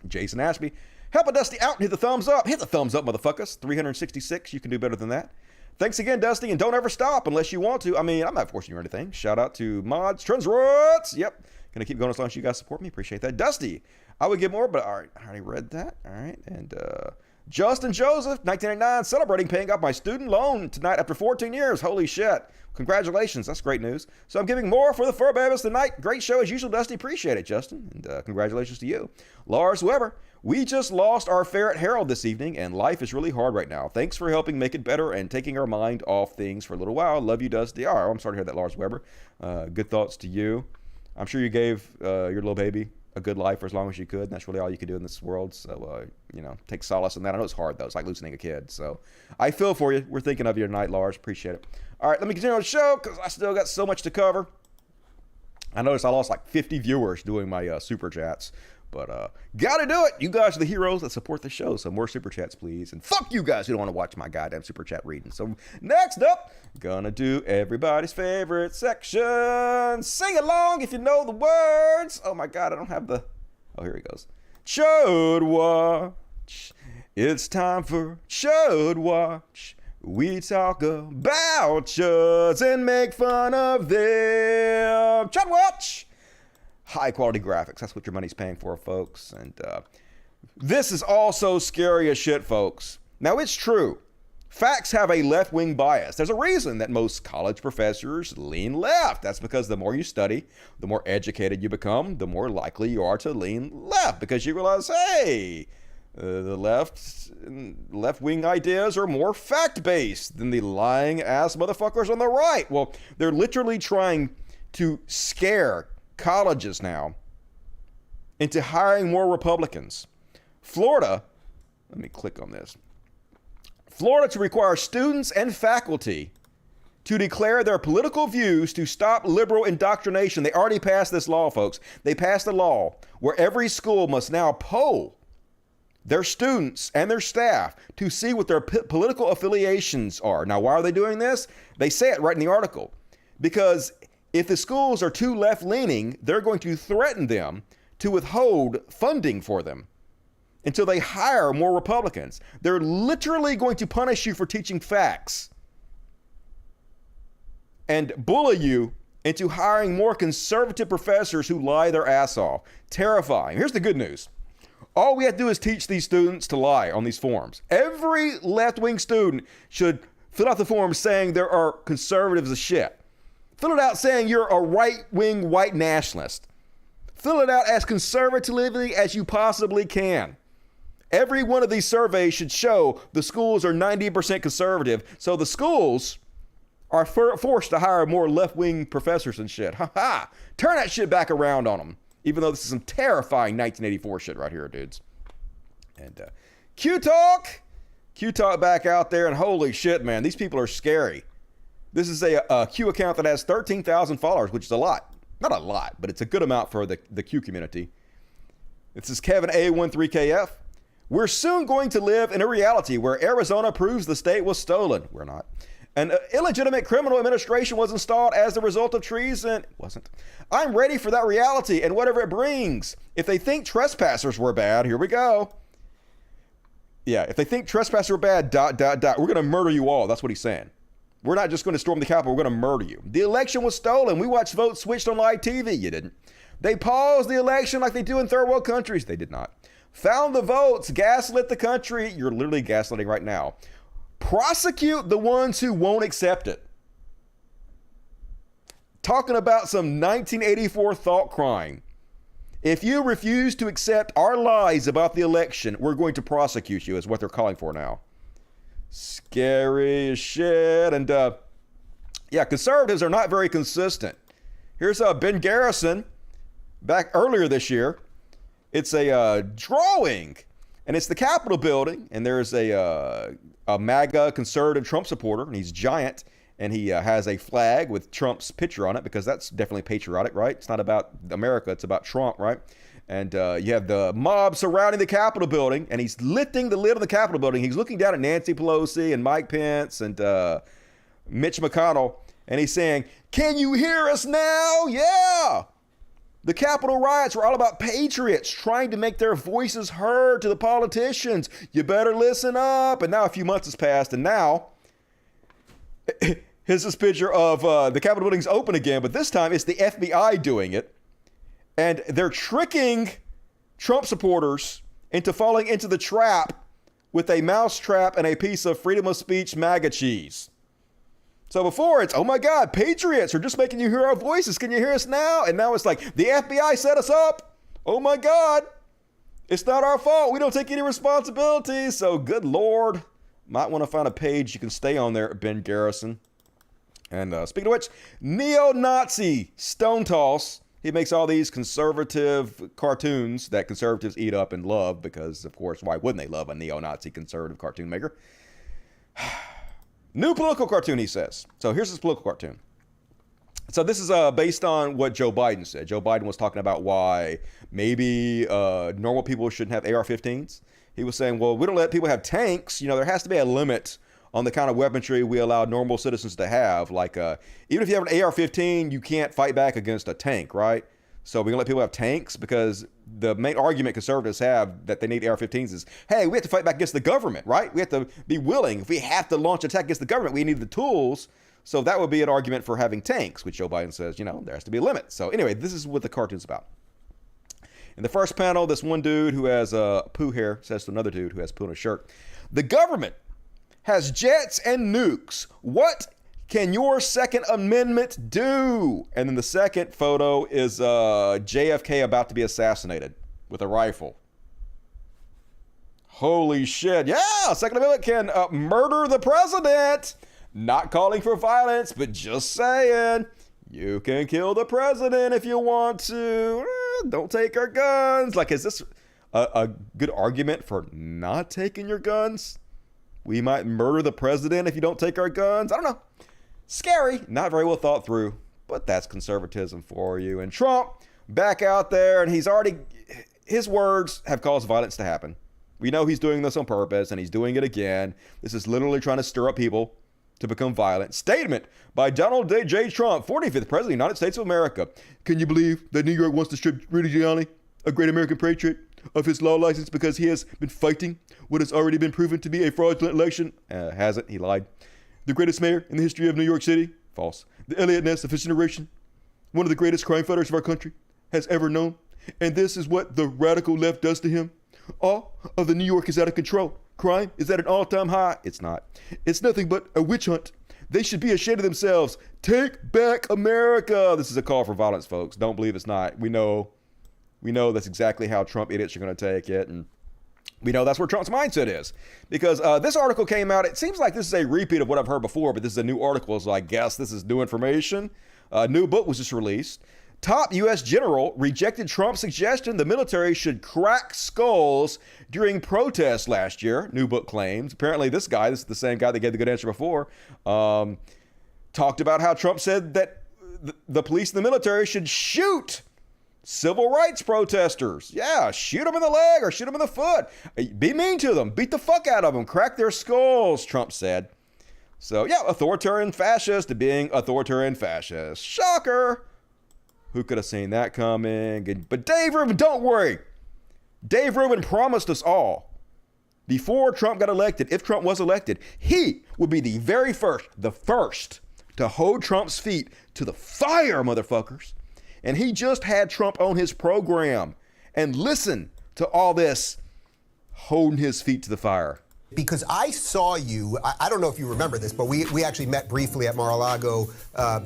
Jason Ashby, help a Dusty out and hit the thumbs up. Hit the thumbs up, motherfuckers. 366, you can do better than that. Thanks again, Dusty, and don't ever stop unless you want to. I mean, I'm not forcing you or anything. Shout out to Mods, Trends, Roots. Yep. Gonna keep going as long as you guys support me. Appreciate that. Dusty, I would give more, but all right, I already read that. All right. And Justin Joseph, 1989, celebrating paying off my student loan tonight after 14 years. Holy shit. Congratulations. That's great news. So I'm giving more for the fur babies tonight. Great show as usual, Dusty. Appreciate it, Justin. And congratulations to you. Lars Weber, we just lost our ferret Harold this evening, and life is really hard right now. Thanks for helping make it better and taking our mind off things for a little while. Love you, Dusty. Oh, I'm sorry to hear that, Lars Weber. Good thoughts to you. I'm sure you gave your little baby a good life for as long as you could. And that's really all you can do in this world. So, take solace in that. I know it's hard, though. It's like losing a kid. So I feel for you. We're thinking of you tonight, Lars. Appreciate it. All right, let me continue on the show because I still got so much to cover. I noticed I lost like 50 viewers doing my super chats. But gotta do it. You guys are the heroes that support the show. So more super chats, please. And fuck you guys who don't want to watch my goddamn super chat reading. So next up, gonna do everybody's favorite section. Sing along if you know the words. Oh my god, I don't have the... Oh, here he goes. Chud Watch. It's time for Chud Watch. We talk about chuds and make fun of them. Chud Watch. High quality graphics. That's what your money's paying for, folks. And this is also scary as shit, folks. Now, it's true. Facts have a left-wing bias. There's a reason that most college professors lean left. That's because the more you study, the more educated you become, the more likely you are to lean left because you realize, hey, the left-wing ideas are more fact-based than the lying-ass motherfuckers on the right. Well, they're literally trying to scare colleges now into hiring more Republicans. Florida, let me click on this. Florida to require students and faculty to declare their political views to stop liberal indoctrination. They already passed this law, folks. They passed a law where every school must now poll their students and their staff to see what their political affiliations are. Now, why are they doing this? They say it right in the article. Because if the schools are too left-leaning, they're going to threaten them to withhold funding for them until they hire more Republicans. They're literally going to punish you for teaching facts and bully you into hiring more conservative professors who lie their ass off. Terrifying. Here's the good news. All we have to do is teach these students to lie on these forms. Every left-wing student should fill out the form saying there are conservatives as shit. Fill it out saying you're a right-wing white nationalist. Fill it out as conservatively as you possibly can. Every one of these surveys should show the schools are 90% conservative, so the schools are forced to hire more left-wing professors and shit. Ha ha! Turn that shit back around on them. Even though this is some terrifying 1984 shit right here, dudes. And Q-Talk back out there, and holy shit, man, these people are scary. This is a Q account that has 13,000 followers, which is a lot. Not a lot, but it's a good amount for the Q community. This is Kevin A13KF. We're soon going to live in a reality where Arizona proves the state was stolen. We're not. An illegitimate criminal administration was installed as the result of treason. It wasn't. I'm ready for that reality and whatever it brings. If they think trespassers were bad, here we go. Yeah, if they think trespassers were bad, ... we're going to murder you all. That's what he's saying. We're not just going to storm the Capitol. We're going to murder you. The election was stolen. We watched votes switched on live TV. You didn't. They paused the election like they do in third world countries. They did not. Found the votes. Gaslit the country. You're literally gaslighting right now. Prosecute the ones who won't accept it. Talking about some 1984 thought crime. If you refuse to accept our lies about the election, we're going to prosecute you, is what they're calling for now. Scary as shit. And conservatives are not very consistent. Here's Ben Garrison back earlier this year. It's a drawing, and it's the Capitol building, and there's a MAGA conservative Trump supporter, and he's giant, and he has a flag with Trump's picture on it because that's definitely patriotic, right? It's not about America, it's about Trump, right? And you have the mob surrounding the Capitol building, and he's lifting the lid on the Capitol building. He's looking down at Nancy Pelosi and Mike Pence and Mitch McConnell, and he's saying, "Can you hear us now? Yeah." The Capitol riots were all about patriots trying to make their voices heard to the politicians. You better listen up. And now a few months has passed, and now here's this picture of the Capitol building's open again, but this time it's the FBI doing it. And they're tricking Trump supporters into falling into the trap with a mouse trap and a piece of freedom of speech MAGA cheese. So before it's, oh my God, patriots are just making you hear our voices. Can you hear us now? And now it's like, the FBI set us up. Oh my God. It's not our fault. We don't take any responsibility. So good Lord. Might want to find a page you can stay on there, Ben Garrison. And speaking of which, neo-Nazi Stone Toss. He makes all these conservative cartoons that conservatives eat up and love because, of course, why wouldn't they love a neo-Nazi conservative cartoon maker? New political cartoon, he says. So here's his political cartoon. So this is based on what Joe Biden said. Joe Biden was talking about why maybe normal people shouldn't have AR-15s. He was saying, well, we don't let people have tanks. You know, there has to be a limit on the kind of weaponry we allow normal citizens to have. Like, even if you have an AR-15, you can't fight back against a tank, right? So we're going to let people have tanks because the main argument conservatives have that they need AR-15s is, hey, we have to fight back against the government, right? We have to be willing. If we have to launch an attack against the government, we need the tools. So that would be an argument for having tanks, which Joe Biden says, you know, there has to be a limit. So anyway, this is what the cartoon's about. In the first panel, this one dude who has poo hair says to another dude who has poo in a shirt, the government has jets and nukes. What can your Second Amendment do? And then the second photo is JFK about to be assassinated with a rifle. Holy shit. Yeah, Second Amendment can murder the president. Not calling for violence, but just saying you can kill the president if you want to. Don't take our guns. Like, is this a good argument for not taking your guns? We might murder the president if you don't take our guns. I don't know. Scary, not very well thought through, but that's conservatism for you. And Trump back out there, and his words have caused violence to happen. We know he's doing this on purpose, and he's doing it again. This is literally trying to stir up people to become violent. Statement by Donald J. Trump, 45th President of the United States of America. Can you believe that New York wants to strip Rudy Giuliani, a great American patriot, of his law license because he has been fighting what has already been proven to be a fraudulent election? Hasn't. He lied. The greatest mayor in the history of New York City? False. The Elliot Ness of his generation? One of the greatest crime fighters of our country has ever known? And this is what the radical left does to him? All of the New York is out of control. Crime is at an all-time high. It's not. It's nothing but a witch hunt. They should be ashamed of themselves. Take back America. This is a call for violence, folks. Don't believe it's not. We know that's exactly how Trump idiots are going to take it. And we know that's where Trump's mindset is. Because this article came out. It seems like this is a repeat of what I've heard before, but this is a new article, so I guess this is new information. A new book was just released. Top U.S. general rejected Trump's suggestion the military should crack skulls during protests last year, new book claims. Apparently this is the same guy that gave the good answer before, talked about how Trump said that the police and the military should shoot civil rights protesters. Yeah, shoot them in the leg or shoot them in the foot. Be mean to them. Beat the fuck out of them. Crack their skulls, Trump said. So, yeah, authoritarian fascist to being authoritarian fascist. Shocker. Who could have seen that coming? But Dave Rubin, don't worry. Dave Rubin promised us all, before Trump got elected, if Trump was elected, he would be the very first, to hold Trump's feet to the fire, motherfuckers. And he just had Trump on his program. And listen to all this holding his feet to the fire. Because I saw you, I don't know if you remember this, but we actually met briefly at Mar-a-Lago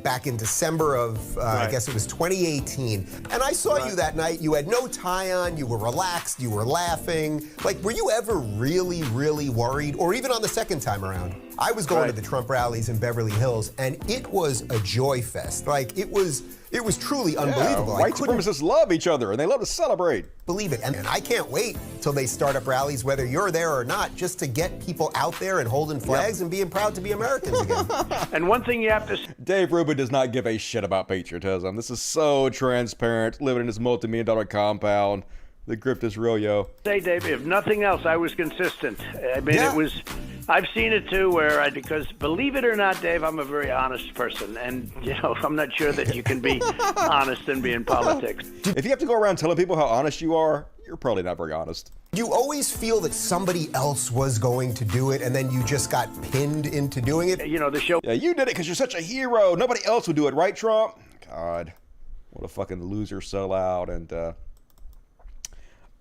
back in December of, right. I guess it was 2018. And I saw you that night. You had no tie on. You were relaxed. You were laughing. Like, were you ever really, really worried? Or even on the second time around? I was going to the Trump rallies in Beverly Hills, and it was a joy fest. Like, it was It was truly unbelievable. White supremacists love each other, and they love to celebrate. Believe it. And I can't wait till they start up rallies, whether you're there or not, just to get people out there and holding flags and being proud to be Americans again. And one thing you have to... Dave Rubin does not give a shit about patriotism. This is so transparent, living in his multi-million-dollar compound. The grift is real, yo. Say, Dave, if nothing else, I was consistent. I mean, it was... I've seen it too, where because believe it or not, Dave, I'm a very honest person, and I'm not sure that you can be honest and be in politics. If you have to go around telling people how honest you are, you're probably not very honest. You always feel that somebody else was going to do it, and then you just got pinned into doing it. The show. Yeah, you did it because you're such a hero. Nobody else would do it, right, Trump? God, what a fucking loser sellout. And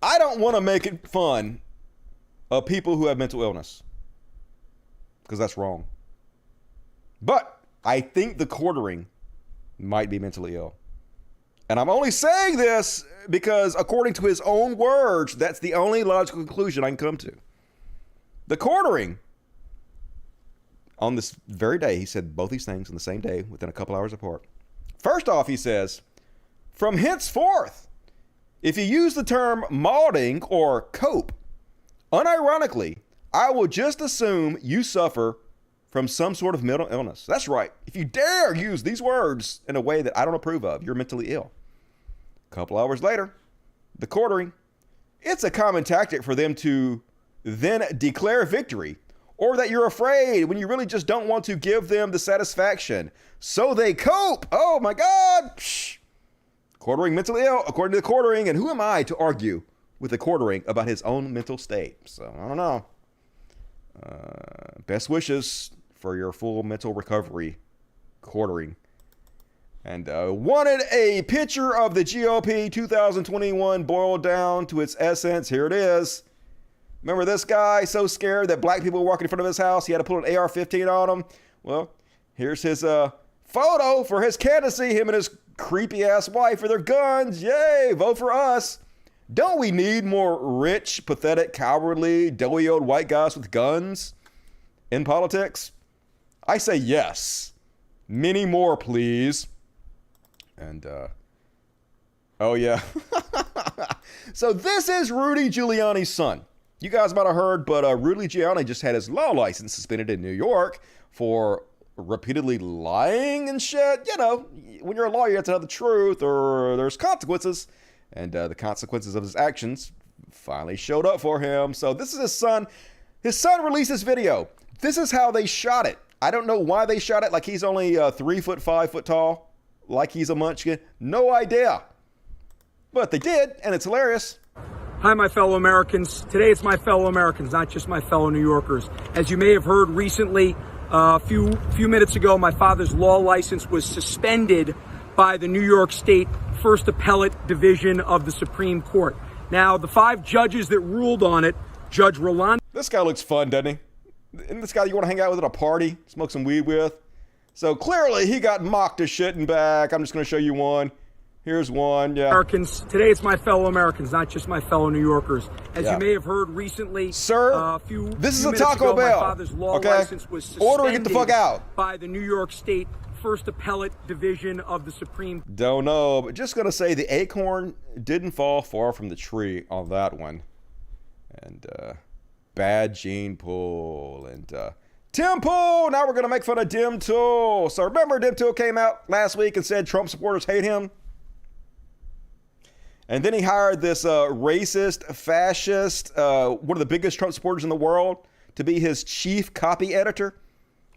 I don't want to make it fun of people who have mental illness, because that's wrong. But I think the quartering might be mentally ill. And I'm only saying this because, according to his own words, that's the only logical conclusion I can come to. The quartering, on this very day, he said both these things on the same day, within a couple hours apart. First off, he says, from henceforth, if you use the term mauding or cope, unironically, I will just assume you suffer from some sort of mental illness. That's right. If you dare use these words in a way that I don't approve of, you're mentally ill. A couple hours later, the quartering. It's a common tactic for them to then declare victory, or that you're afraid when you really just don't want to give them the satisfaction. So they cope. Oh my God. Psh. Quartering mentally ill, according to the quartering. And who am I to argue with the quartering about his own mental state? So I don't know. Best wishes for your full mental recovery, quartering. And wanted a picture of the GOP 2021 boiled down to its essence. Here it is. Remember this guy so scared that black people were walking in front of his house, he had to put an AR-15 on him? Well, here's his photo for his candidacy, him and his creepy-ass wife with their guns. Yay, vote for us. Don't we need more rich, pathetic, cowardly, doughy-old white guys with guns in politics? I say yes. Many more, please. And, oh yeah. So this is Rudy Giuliani's son. You guys might have heard, but Rudy Giuliani just had his law license suspended in New York for repeatedly lying and shit. When you're a lawyer, you have to know the truth, or there's consequences. And the consequences of his actions finally showed up for him. So this is his son. His son released this video. This is how they shot it. I don't know why they shot it like he's only 3 foot, 5 foot tall, like he's a munchkin. No idea. But they did, and it's hilarious. Hi, my fellow Americans. Today it's my fellow Americans, not just my fellow New Yorkers. As you may have heard recently, a few minutes ago, my father's law license was suspended by the New York State First Appellate Division of the Supreme Court. Now, the 5 judges that ruled on it, Judge Rolando... This guy looks fun, doesn't he? Isn't this guy you want to hang out with at a party, smoke some weed with? So clearly he got mocked to shit and back. I'm just going to show you one. Here's one, yeah. Americans. Today it's my fellow Americans, not just my fellow New Yorkers. As you may have heard recently, sir, this is a Taco Bell. My father's law license was suspended order, get the fuck out. By the New York State First Appellate Division of the Supreme. Don't know, but just gonna say the acorn didn't fall far from the tree on that one. And bad gene pool and Tim Pool. Now we're gonna make fun of Dim Tool. So remember, Dim Tool came out last week and said Trump supporters hate him. And then he hired this racist, fascist, one of the biggest Trump supporters in the world, to be his chief copy editor.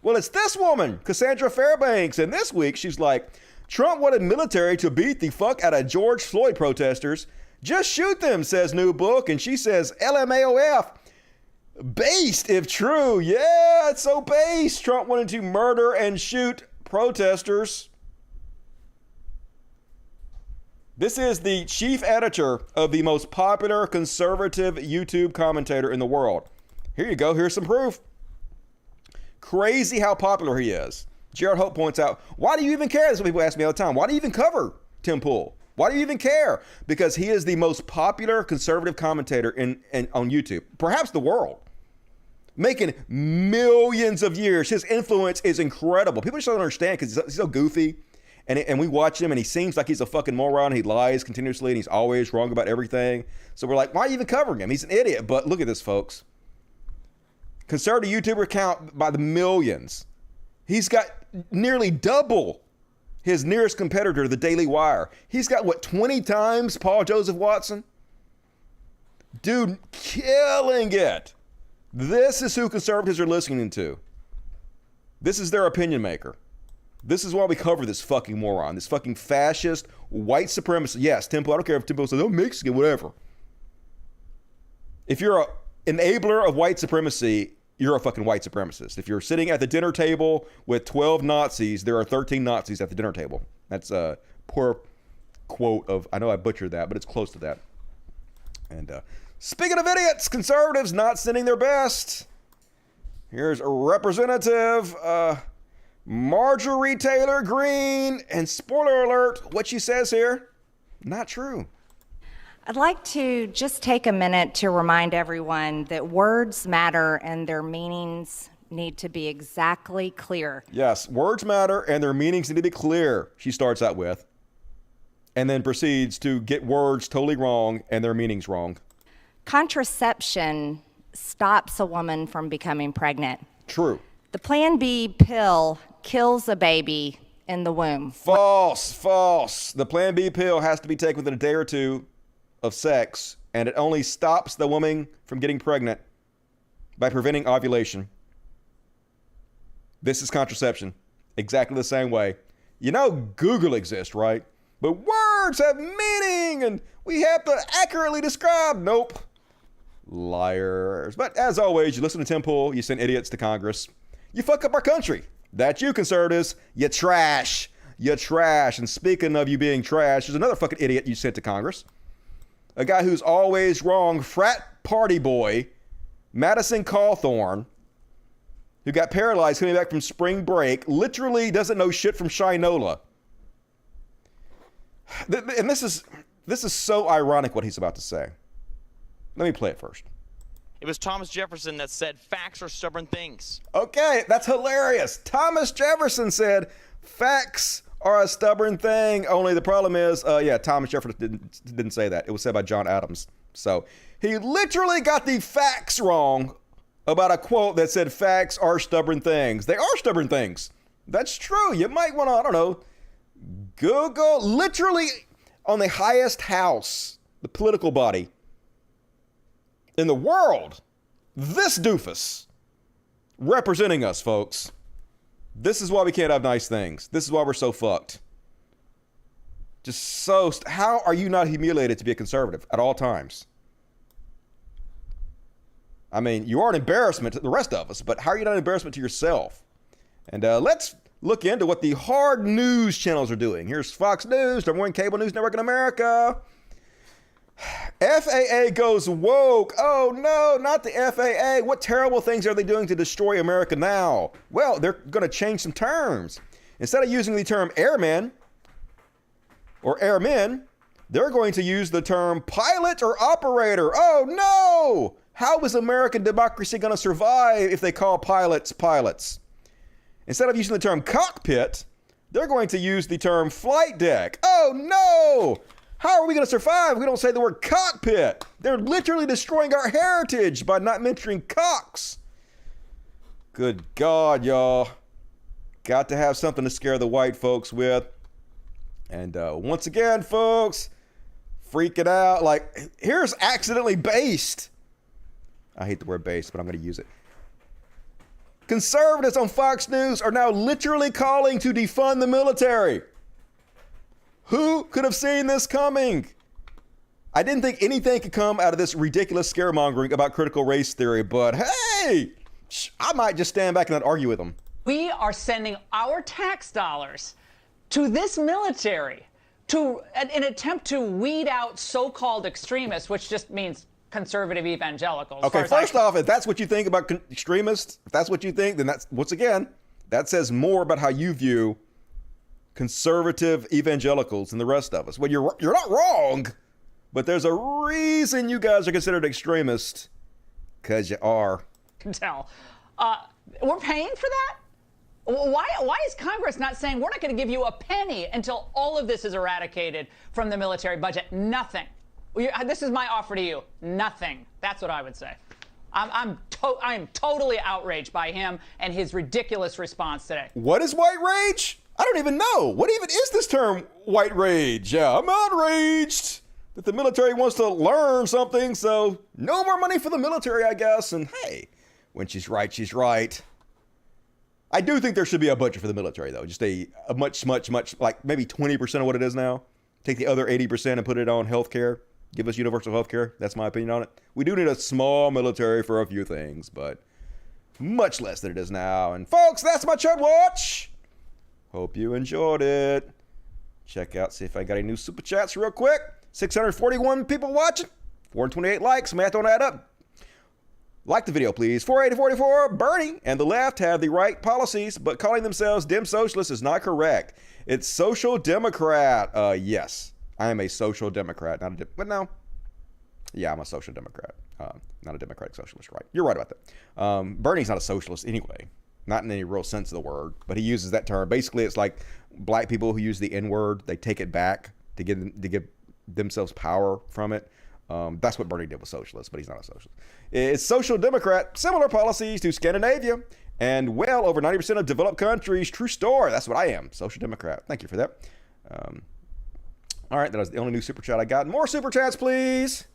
Well, it's this woman, Cassandra Fairbanks. And this week, she's like, Trump wanted military to beat the fuck out of George Floyd protesters. Just shoot them, says new book. And she says, LMAOF, based if true. Yeah, it's so based. Trump wanted to murder and shoot protesters. This is the chief editor of the most popular conservative YouTube commentator in the world. Here you go. Here's some proof. Crazy how popular he is. Jared Hope points out, why do you even care? That's what people ask me all the time. Why do you even cover Tim Pool? Why do you even care? Because he is the most popular conservative commentator on YouTube, perhaps the world. Making millions of years. His influence is incredible. People just don't understand because he's so goofy. and we watch him, and he seems like he's a fucking moron. He lies continuously, and he's always wrong about everything. So we're like, why are you even covering him? He's an idiot. But look at this, folks. Conservative YouTuber count by the millions. He's got nearly double his nearest competitor, the Daily Wire. He's got, what, 20 times Paul Joseph Watson? Dude, killing it. This is who conservatives are listening to. This is their opinion maker. This is why we cover this fucking moron, this fucking fascist, white supremacist. Yes, Temple, I don't care if Temple says, oh, Mexican, whatever. If you're an enabler of white supremacy, you're a fucking white supremacist. If you're sitting at the dinner table with 12 Nazis, there are 13 Nazis at the dinner table. That's a poor quote of, I know I butchered that, but it's close to that. And speaking of idiots, conservatives not sending their best. Here's a Representative Marjorie Taylor Greene, and spoiler alert, what she says here, not true. I'd like to just take a minute to remind everyone that words matter and their meanings need to be exactly clear. Yes, words matter and their meanings need to be clear, she starts out with, and then proceeds to get words totally wrong and their meanings wrong. Contraception stops a woman from becoming pregnant. True. The Plan B pill kills a baby in the womb. False, false. The Plan B pill has to be taken within a day or two of sex, and it only stops the woman from getting pregnant by preventing ovulation. This is contraception, exactly the same way. You know Google exists, right? But words have meaning, and we have to accurately describe. Nope. Liars. But as always, you listen to Tim Pool, you send idiots to Congress. You fuck up our country. That's you, conservatives. You trash. You trash. And speaking of you being trash, there's another fucking idiot you sent to Congress. A guy who's always wrong, frat party boy, Madison Cawthorn, who got paralyzed coming back from spring break, literally doesn't know shit from Shinola. And this is so ironic what he's about to say. Let me play it first. It was Thomas Jefferson that said facts are stubborn things. Okay, that's hilarious. Thomas Jefferson said facts are a stubborn thing. Only the problem is, Thomas Jefferson didn't say that. It was said by John Adams. So he literally got the facts wrong about a quote that said facts are stubborn things. They are stubborn things. That's true. You might want to, I don't know, Google, literally on the highest house, the political body in the world, this doofus representing us, folks. This is why we can't have nice things. This is why we're so fucked. Just so, how are you not humiliated to be a conservative at all times? I mean, you are an embarrassment to the rest of us, but how are you not an embarrassment to yourself? And let's look into what the hard news channels are doing. Here's Fox News, number one cable news network in America. FAA goes woke. Oh no, not the FAA. What terrible things are they doing to destroy America now? Well, they're going to change some terms. Instead of using the term airman or airmen, they're going to use the term pilot or operator. Oh no! How is American democracy going to survive if they call pilots pilots? Instead of using the term cockpit, they're going to use the term flight deck. Oh no! How are we going to survive if we don't say the word cockpit? They're literally destroying our heritage by not mentioning cocks. Good God, y'all. Got to have something to scare the white folks with. And once again, folks, freaking out. Like, here's accidentally based. I hate the word based, but I'm going to use it. Conservatives on Fox News are now literally calling to defund the military. Who could have seen this coming? I didn't think anything could come out of this ridiculous scaremongering about critical race theory, but hey, I might just stand back and not argue with them. We are sending our tax dollars to this military to an attempt to weed out so-called extremists, which just means conservative evangelicals. Okay, first off, if that's what you think about extremists, if that's what you think, then that's, once again, that says more about how you view conservative evangelicals and the rest of us. Well, you're not wrong, but there's a reason you guys are considered extremists, because you are. Can tell. We're paying for that? Why is Congress not saying we're not going to give you a penny until all of this is eradicated from the military budget? Nothing. This is my offer to you. Nothing. That's what I would say. I am totally outraged by him and his ridiculous response today. What is white rage? I don't even know. What even is this term, white rage? Yeah, I'm outraged that the military wants to learn something, so no more money for the military, I guess. And hey, when she's right, she's right. I do think there should be a budget for the military, though. Just a much, like maybe 20% of what it is now. Take the other 80% and put it on healthcare. Give us universal healthcare. That's my opinion on it. We do need a small military for a few things, but much less than it is now. And folks, that's my Chud Watch. Hope you enjoyed it. Check out, see if I got any new super chats real quick. 641 people watching. 428 likes. Math don't add up. Like the video, please. 480-44. Bernie and the left have the right policies, but calling themselves dim socialists is not correct. It's social democrat. Yes, I am a social democrat, not a but no. Yeah, I'm a social democrat, not a democratic socialist. Right? You're right about that. Bernie's not a socialist anyway, not in any real sense of the word, but he uses that term. Basically, it's like black people who use the N-word. They take it back to give themselves power from it. That's what Bernie did with socialists, but he's not a socialist. It's social democrat, similar policies to Scandinavia, and well over 90% of developed countries. True story. That's what I am, social democrat. Thank you for that. All right, that was the only new super chat I got. More super chats, please.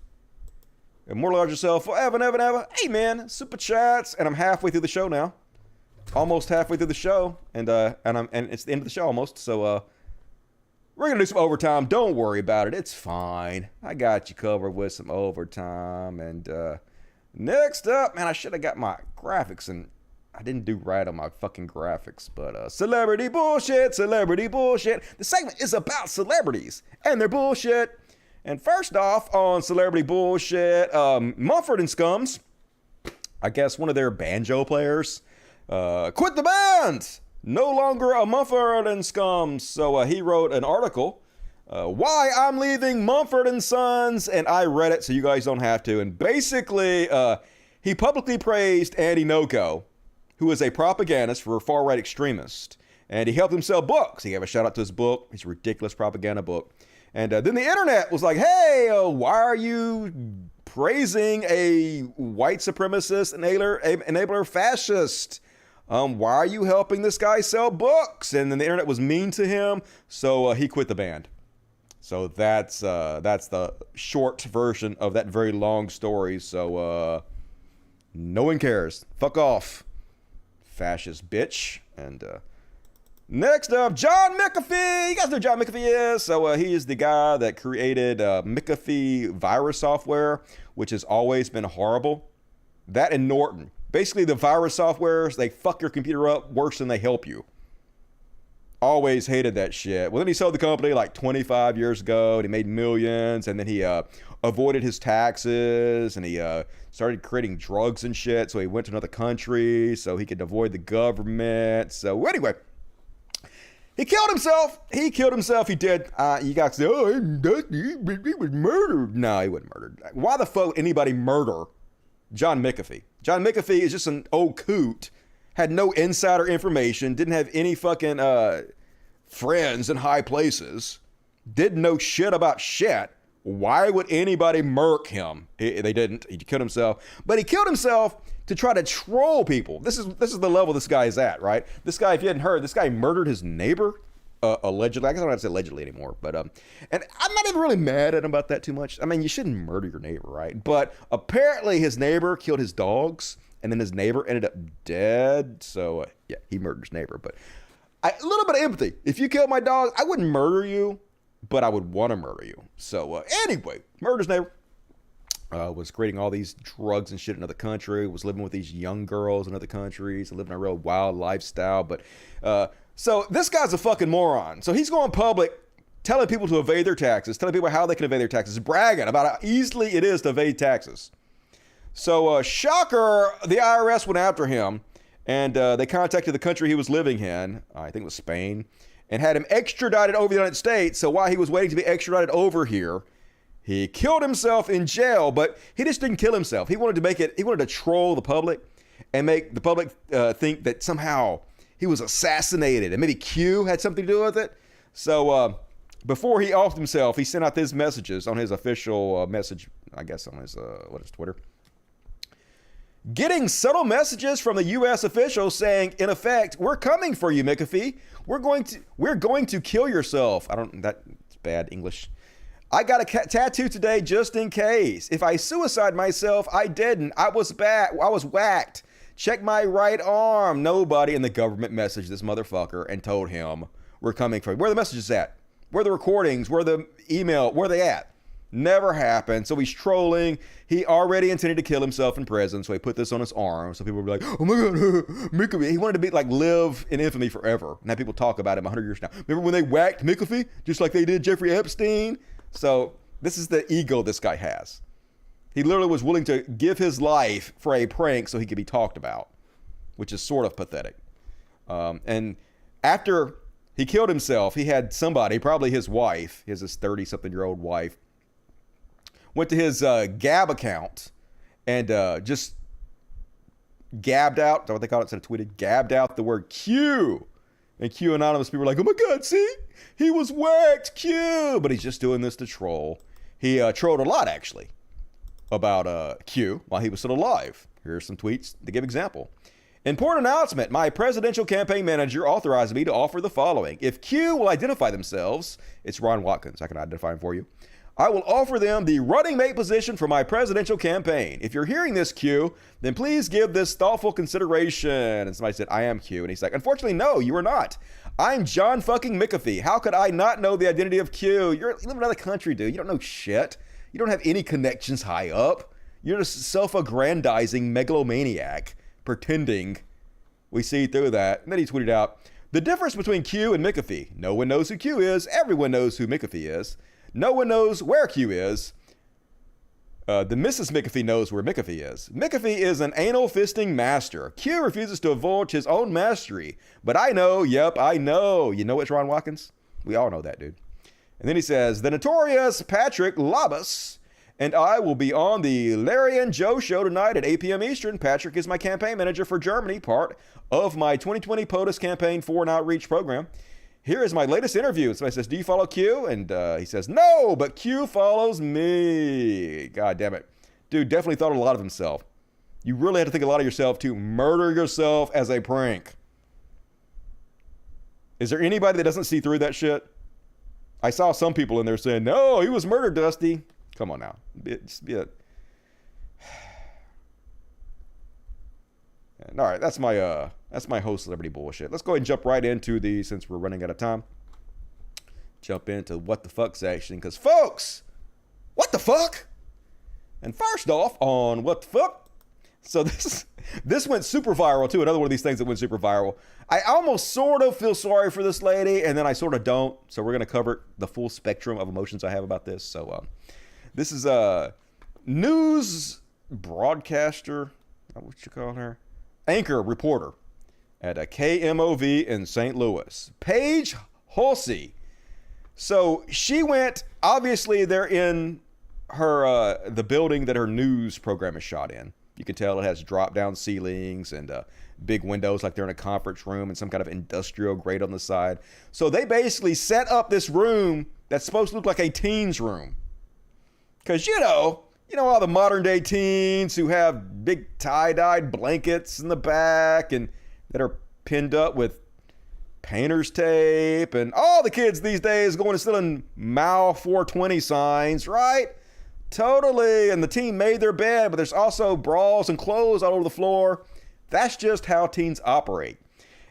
Immortalize yourself forever and ever and ever. Hey, man, super chats, and I'm halfway through the show now. Almost halfway through the show, and it's the end of the show almost. So we're gonna do some overtime. Don't worry about it. It's fine. I got you covered with some overtime. And next up, man, I should have got my graphics, and I didn't do right on my fucking graphics. But celebrity bullshit, celebrity bullshit. The segment is about celebrities and their bullshit. And first off, on celebrity bullshit, Mumford and Sons, I guess one of their banjo players, quit the band. No longer a Mumford and Sons. So he wrote an article, why I'm leaving Mumford and Sons, and I read it so you guys don't have to. And basically, he publicly praised Andy Noko, who is a propagandist for a far-right extremist. And he helped him sell books. He gave a shout-out to his book, his ridiculous propaganda book. And then the internet was like, hey, why are you praising a white supremacist enabler fascist? Why are you helping this guy sell books? And then the internet was mean to him, so he quit the band. So that's the short version of that very long story. So no one cares. Fuck off, fascist bitch. And next up, John McAfee. You guys know who John McAfee is. So he is the guy that created McAfee virus software, which has always been horrible. That and Norton. Basically, the virus softwares, they fuck your computer up worse than they help you. Always hated that shit. Well, then he sold the company like 25 years ago, and he made millions, and then he avoided his taxes, and he started creating drugs and shit, so he went to another country so he could avoid the government. So anyway, he killed himself. He did. You guys say, oh, he was murdered. No, he wasn't murdered. Why the fuck would anybody murder John McAfee? John McAfee is just an old coot, had no insider information, didn't have any fucking friends in high places, didn't know shit about shit. Why would anybody murk him? They didn't. He killed himself. But he killed himself to try to troll people. This is the level this guy is at, right? This guy, if you hadn't heard, this guy murdered his neighbor. Allegedly. I guess I don't have to say allegedly anymore, but and I'm not even really mad at him about that too much. I mean, you shouldn't murder your neighbor, right? But apparently his neighbor killed his dogs, and then his neighbor ended up dead. So yeah, he murdered his neighbor. But a little bit of empathy. If you killed my dog, I wouldn't murder you, but I would want to murder you. So anyway, murdered his neighbor. Was creating all these drugs and shit in another country. Was living with these young girls in other countries. Living a real wild lifestyle. But so this guy's a fucking moron. So he's going public telling people to evade their taxes, telling people how they can evade their taxes, bragging about how easily it is to evade taxes. So shocker, the IRS went after him, and they contacted the country he was living in, I think it was Spain, and had him extradited over the United States. So while he was waiting to be extradited over here, he killed himself in jail. But he just didn't kill himself. He wanted to troll the public and make the public think that somehow he was assassinated, and maybe Q had something to do with it. So before he offed himself, he sent out these messages on his official message, I guess on his, Twitter. Getting subtle messages from the U.S. officials saying, in effect, we're coming for you, McAfee. We're going to kill yourself. That's bad English. I got a tattoo today just in case. If I suicide myself, I didn't. I was whacked. Check my right arm. Nobody in the government messaged this motherfucker and told him, we're coming for you. Where are the messages at? Where are the recordings? Where are the email? Where are they at? Never happened. So he's trolling. He already intended to kill himself in prison, so he put this on his arm. So people would be like, oh my God, McAfee. He wanted to live in infamy forever and have people talk about him 100 years now. Remember when they whacked McAfee? Just like they did Jeffrey Epstein? So this is the ego this guy has. He literally was willing to give his life for a prank so he could be talked about, which is sort of pathetic. And after he killed himself, he had somebody, probably his wife, his 30-something-year-old wife, went to his Gab account and just gabbed out, is that what they call it instead of tweeted? Gabbed out the word Q. And Q anonymous people were like, oh my God, see? He was whacked, Q. But he's just doing this to troll. He trolled a lot, actually, about Q while he was still alive. Here's some tweets to give example. Important announcement. My presidential campaign manager authorized me to offer the following. If Q will identify themselves, it's Ron Watkins. I can identify him for you. I will offer them the running mate position for my presidential campaign. If you're hearing this, Q, then please give this thoughtful consideration. And somebody said, I am Q. And he's like, unfortunately, no, you are not. I'm John fucking McAfee. How could I not know the identity of Q? You live in another country, dude. You don't know shit. You don't have any connections high up. You're just self-aggrandizing megalomaniac pretending we see through that. And then he tweeted out, the difference between Q and McAfee. No one knows who Q is. Everyone knows who McAfee is. No one knows where Q is. The Mrs. McAfee knows where McAfee is. McAfee is an anal fisting master. Q refuses to divulge his own mastery. But I know, yep, I know. You know it's Ron Watkins? We all know that, dude. And then he says, the notorious Patrick Labus and I will be on the Larry and Joe show tonight at 8 p.m. Eastern. Patrick is my campaign manager for Germany, part of my 2020 POTUS campaign foreign outreach program. Here is my latest interview. Somebody says, do you follow Q? And he says, no, but Q follows me. God damn it. Dude definitely thought a lot of himself. You really had to think a lot of yourself to murder yourself as a prank. Is there anybody that doesn't see through that shit? I saw some people in there saying, no, he was murdered, Dusty. Come on now. Just be a... All right, that's my host celebrity bullshit. Let's go ahead and jump right into since we're running out of time. Jump into what the fuck section, because folks, what the fuck? And first off, on what the fuck? So this went super viral too. Another one of these things that went super viral. I almost sort of feel sorry for this lady, and then I sort of don't. So we're gonna cover the full spectrum of emotions I have about this. So this is a news broadcaster. What you call her? Anchor reporter at a KMOV in St. Louis, Paige Hulsey. So she went, obviously they're in her the building that her news program is shot in. You can tell it has drop down ceilings and big windows like they're in a conference room and some kind of industrial grate on the side. So they basically set up this room that's supposed to look like a teen's room. Because you know all the modern day teens who have big tie-dyed blankets in the back and that are pinned up with painter's tape, and all the kids these days going to stealing Mao 420 signs, right? Totally. And the teen made their bed, but there's also bras and clothes all over the floor. That's just how teens operate.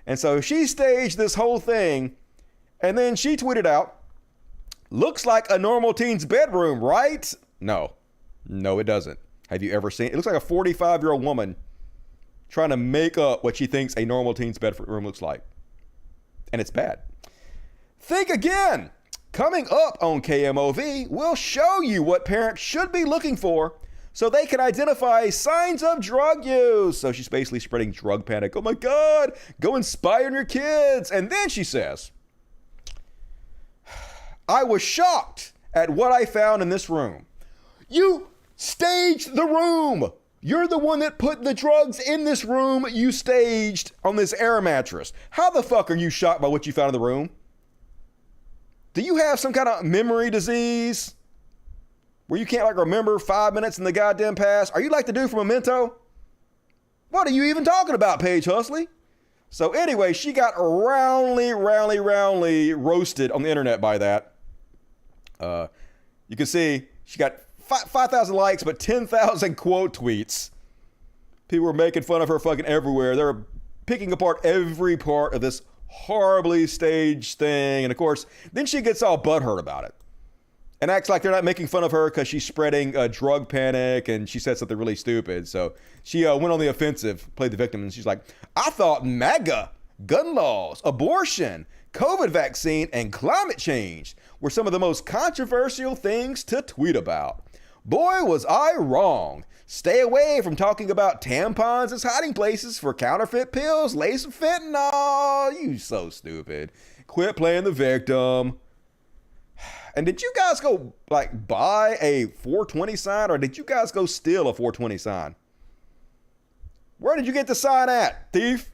And so she staged this whole thing, and then she tweeted out, looks like a normal teen's bedroom, right? No, it doesn't. Have you ever seen it? It looks like a 45-year-old woman trying to make up what she thinks a normal teen's bedroom looks like. And it's bad. Think again. Coming up on KMOV, we'll show you what parents should be looking for so they can identify signs of drug use. So she's basically spreading drug panic. Oh my God, go and spy on your kids. And then she says, I was shocked at what I found in this room. You staged the room. You're the one that put the drugs in this room you staged on this air mattress. How the fuck are you shocked by what you found in the room? Do you have some kind of memory disease where you can't like remember 5 minutes in the goddamn past? Are you like the dude from Memento? What are you even talking about, Paige Husley? So anyway, she got roundly roasted on the internet by that. You can see she got 5,000 likes, but 10,000 quote tweets. People were making fun of her fucking everywhere. They were picking apart every part of this horribly staged thing. And of course, then she gets all butthurt about it and acts like they're not making fun of her because she's spreading drug panic and she said something really stupid. So she went on the offensive, played the victim, and she's like, I thought MAGA, gun laws, abortion, COVID vaccine, and climate change were some of the most controversial things to tweet about. Boy, was I wrong. Stay away from talking about tampons as hiding places for counterfeit pills laced with fentanyl. You so stupid. Quit playing the victim. And did you guys go like buy a 420 sign, or did you guys go steal a 420 sign? Where did you get the sign at, thief?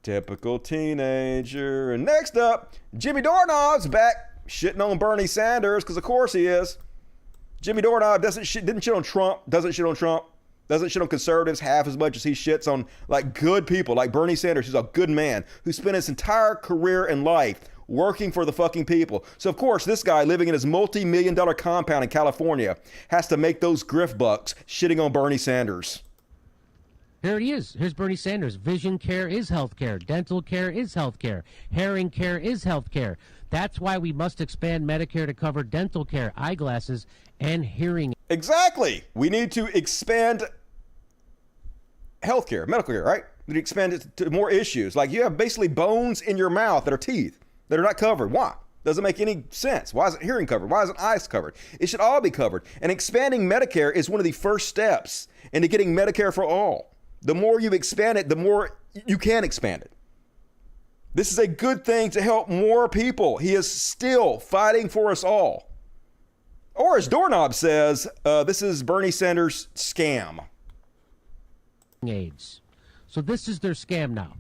Typical teenager. And next up, Jimmy Doorknob's back shitting on Bernie Sanders, because of course he is. Jimmy Doorknob didn't shit on Trump, doesn't shit on conservatives half as much as he shits on like good people like Bernie Sanders, who's a good man who spent his entire career and life working for the fucking people. So of course this guy living in his multi-million-dollar compound in California has to make those grift bucks shitting on Bernie Sanders. Here he is. Here's Bernie Sanders. Vision care is health care. Dental care is health care. Hearing care is health care. That's why we must expand Medicare to cover dental care, eyeglasses, and hearing. Exactly. We need to expand healthcare, medical care, right? We need to expand it to more issues. Like you have basically bones in your mouth that are teeth that are not covered. Why? Doesn't make any sense. Why isn't hearing covered? Why isn't eyes covered? It should all be covered. And expanding Medicare is one of the first steps into getting Medicare for all. The more you expand it, the more you can expand it. This is a good thing to help more people. He is still fighting for us all. Or as Doorknob says, this is Bernie Sanders' scam. AIDS. So this is their scam now.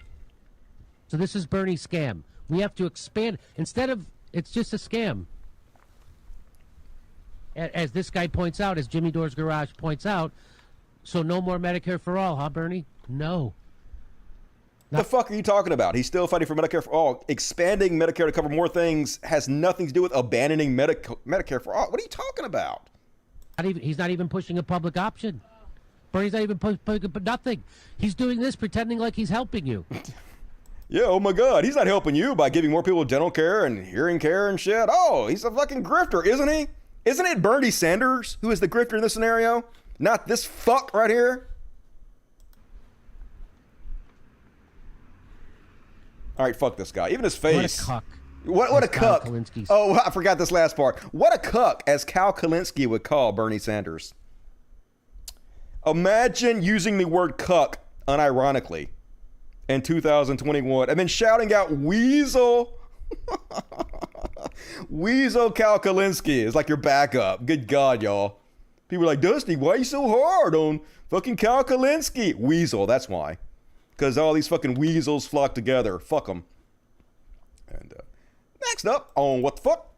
So this is Bernie's scam. We have to expand. Instead of, it's just a scam. As this guy points out, as Jimmy Dore's Garage points out, so no more Medicare for all, huh, Bernie? No. The fuck are you talking about? He's still fighting for Medicare for all. Expanding Medicare to cover more things has nothing to do with abandoning Medicare for all. What are you talking about? He's not even pushing a public option. Bernie's not even pushing nothing. He's doing this pretending like he's helping you. Yeah, oh my God. He's not helping you by giving more people dental care and hearing care and shit. Oh, he's a fucking grifter, isn't he? Isn't it Bernie Sanders who is the grifter in this scenario? Not this fuck right here? All right, fuck this guy. Even his face. What a cuck. What a cuck. Oh, I forgot this last part. What a cuck, as Cal Kalinske would call Bernie Sanders. Imagine using the word cuck unironically in 2021 and then shouting out weasel. Weasel Cal Kalinske is like your backup. Good God, y'all. People are like, Dusty, why are you so hard on fucking Cal Kalinske? Weasel, that's why. Because all these fucking weasels flock together. Fuck them. And next up on What the Fuck?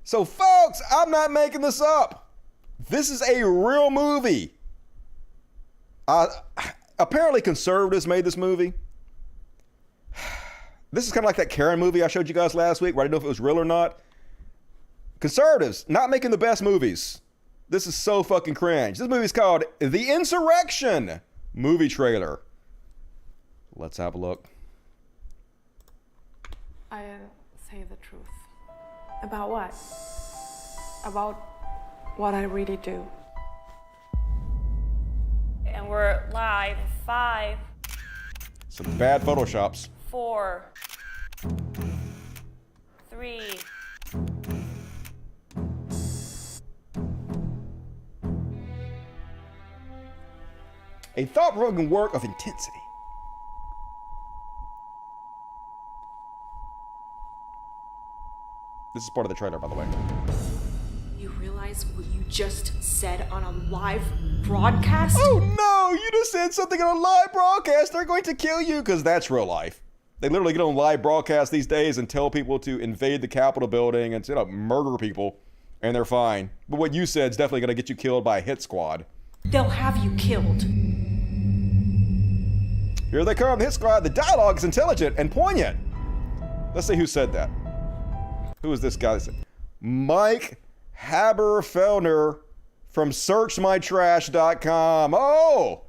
So, folks, I'm not making this up. This is a real movie. Apparently, conservatives made this movie. This is kind of like that Karen movie I showed you guys last week, where I didn't know if it was real or not. Conservatives, not making the best movies. This is so fucking cringe. This movie is called The Insurrection. Movie trailer. Let's have a look. I say the truth. About what? About what I really do. And we're live. 5. Some bad photoshops. 4. 3. A thought-provoking work of intensity. This is part of the trailer, by the way. You realize what you just said on a live broadcast? Oh no, you just said something on a live broadcast. They're going to kill you, because that's real life. They literally get on live broadcast these days and tell people to invade the Capitol building and murder people, and they're fine. But what you said is definitely going to get you killed by a hit squad. They'll have you killed. Here they come, the hit squad. The dialogue is intelligent and poignant. Let's see who said that. Who is this guy that said? Mike Haberfellner from SearchMyTrash.com. Oh,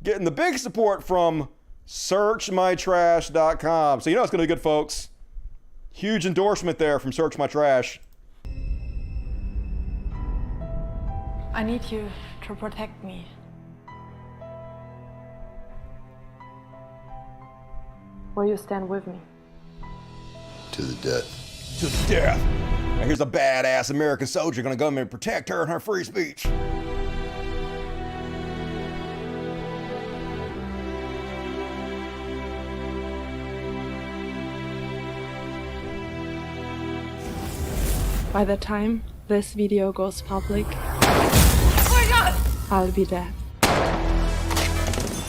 getting the big support from SearchMyTrash.com. So you know it's going to be good, folks. Huge endorsement there from Search My Trash. I need you to protect me. Will you stand with me? To the death. To the death. Now here's a badass American soldier gonna come and protect her and her free speech. By the time this video goes public, Oh my god! I'll be dead.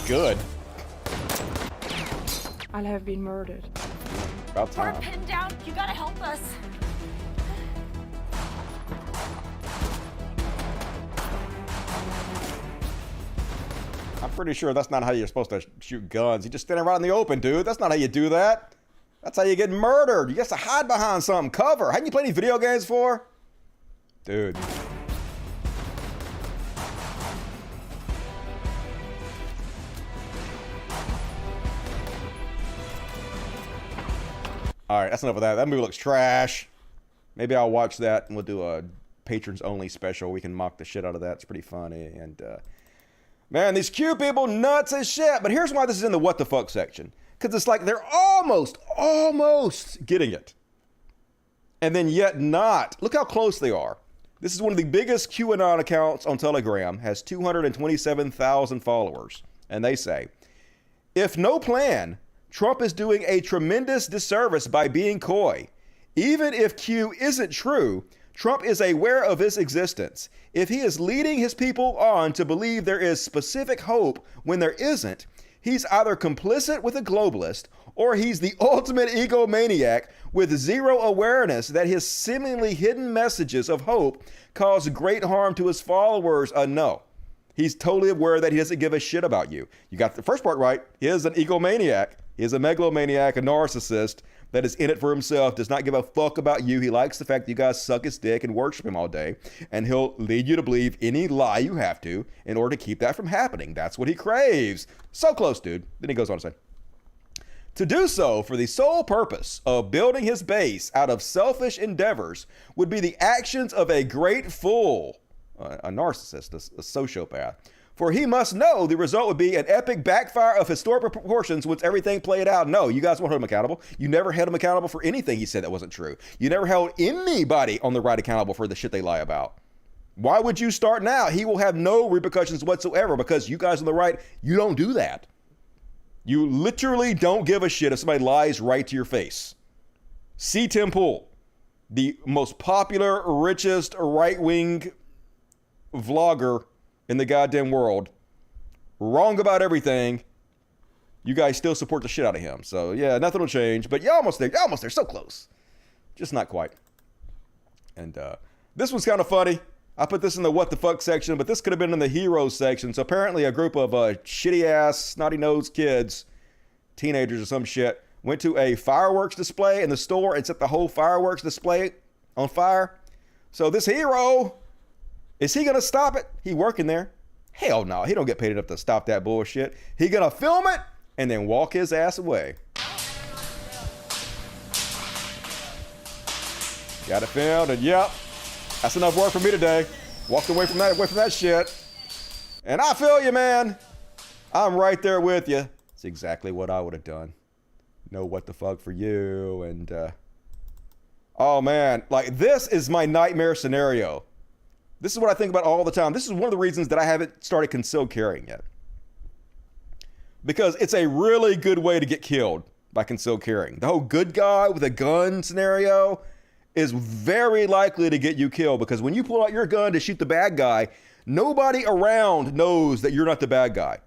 Good. I'll have been murdered. About We're time. pinned down. You gotta help us. I'm pretty sure that's not how you're supposed to shoot guns. You just stand right in the open, dude. That's not how you do that. That's how you get murdered. You have to hide behind something. Cover. Hadn't you played any video games before? Dude. All right, that's enough of that. That movie looks trash. Maybe I'll watch that and we'll do a patrons only special. We can mock the shit out of that. It's pretty funny. And man, these Q people nuts as shit. But here's why this is in the what the fuck section. Because it's like they're almost getting it. And then yet not. Look how close they are. This is one of the biggest QAnon accounts on Telegram. Has 227,000 followers. And they say, if no plan, Trump is doing a tremendous disservice by being coy. Even if Q isn't true, Trump is aware of its existence. If he is leading his people on to believe there is specific hope when there isn't, he's either complicit with a globalist or he's the ultimate egomaniac with zero awareness that his seemingly hidden messages of hope cause great harm to his followers. No. He's totally aware that he doesn't give a shit about you. You got the first part right. He is an egomaniac. He is a megalomaniac, a narcissist that is in it for himself, does not give a fuck about you. He likes the fact that you guys suck his dick and worship him all day, and he'll lead you to believe any lie you have to in order to keep that from happening. That's what he craves. So close, dude. Then he goes on to say, to do so for the sole purpose of building his base out of selfish endeavors would be the actions of a great fool, a narcissist, a sociopath. For he must know the result would be an epic backfire of historic proportions once everything played out. No, you guys won't hold him accountable. You never held him accountable for anything he said that wasn't true. You never held anybody on the right accountable for the shit they lie about. Why would you start now? He will have no repercussions whatsoever because you guys on the right, you don't do that. You literally don't give a shit if somebody lies right to your face. See Tim Pool, the most popular, richest, right-wing vlogger in the goddamn world, wrong about everything. You guys still support the shit out of him. So yeah, nothing will change, but you're almost there. You're almost there. So close. Just not quite. And this one's kind of funny. I put this in the what the fuck section, but this could have been in the heroes section. So apparently a group of shitty ass, snotty-nosed kids, teenagers or some shit, went to a fireworks display in the store and set the whole fireworks display on fire. So this hero, is he gonna stop it? He working there. Hell no, he don't get paid enough to stop that bullshit. He gonna film it and then walk his ass away. Got it filmed, and yep, that's enough work for me today. Walked away from that shit. And I feel you, man. I'm right there with you. It's exactly what I would have done. No what the fuck for you. And oh man, like this is my nightmare scenario. This is what I think about all the time. This is one of the reasons that I haven't started concealed carrying yet. Because it's a really good way to get killed by concealed carrying. The whole good guy with a gun scenario is very likely to get you killed because when you pull out your gun to shoot the bad guy, Nobody around knows that you're not the bad guy.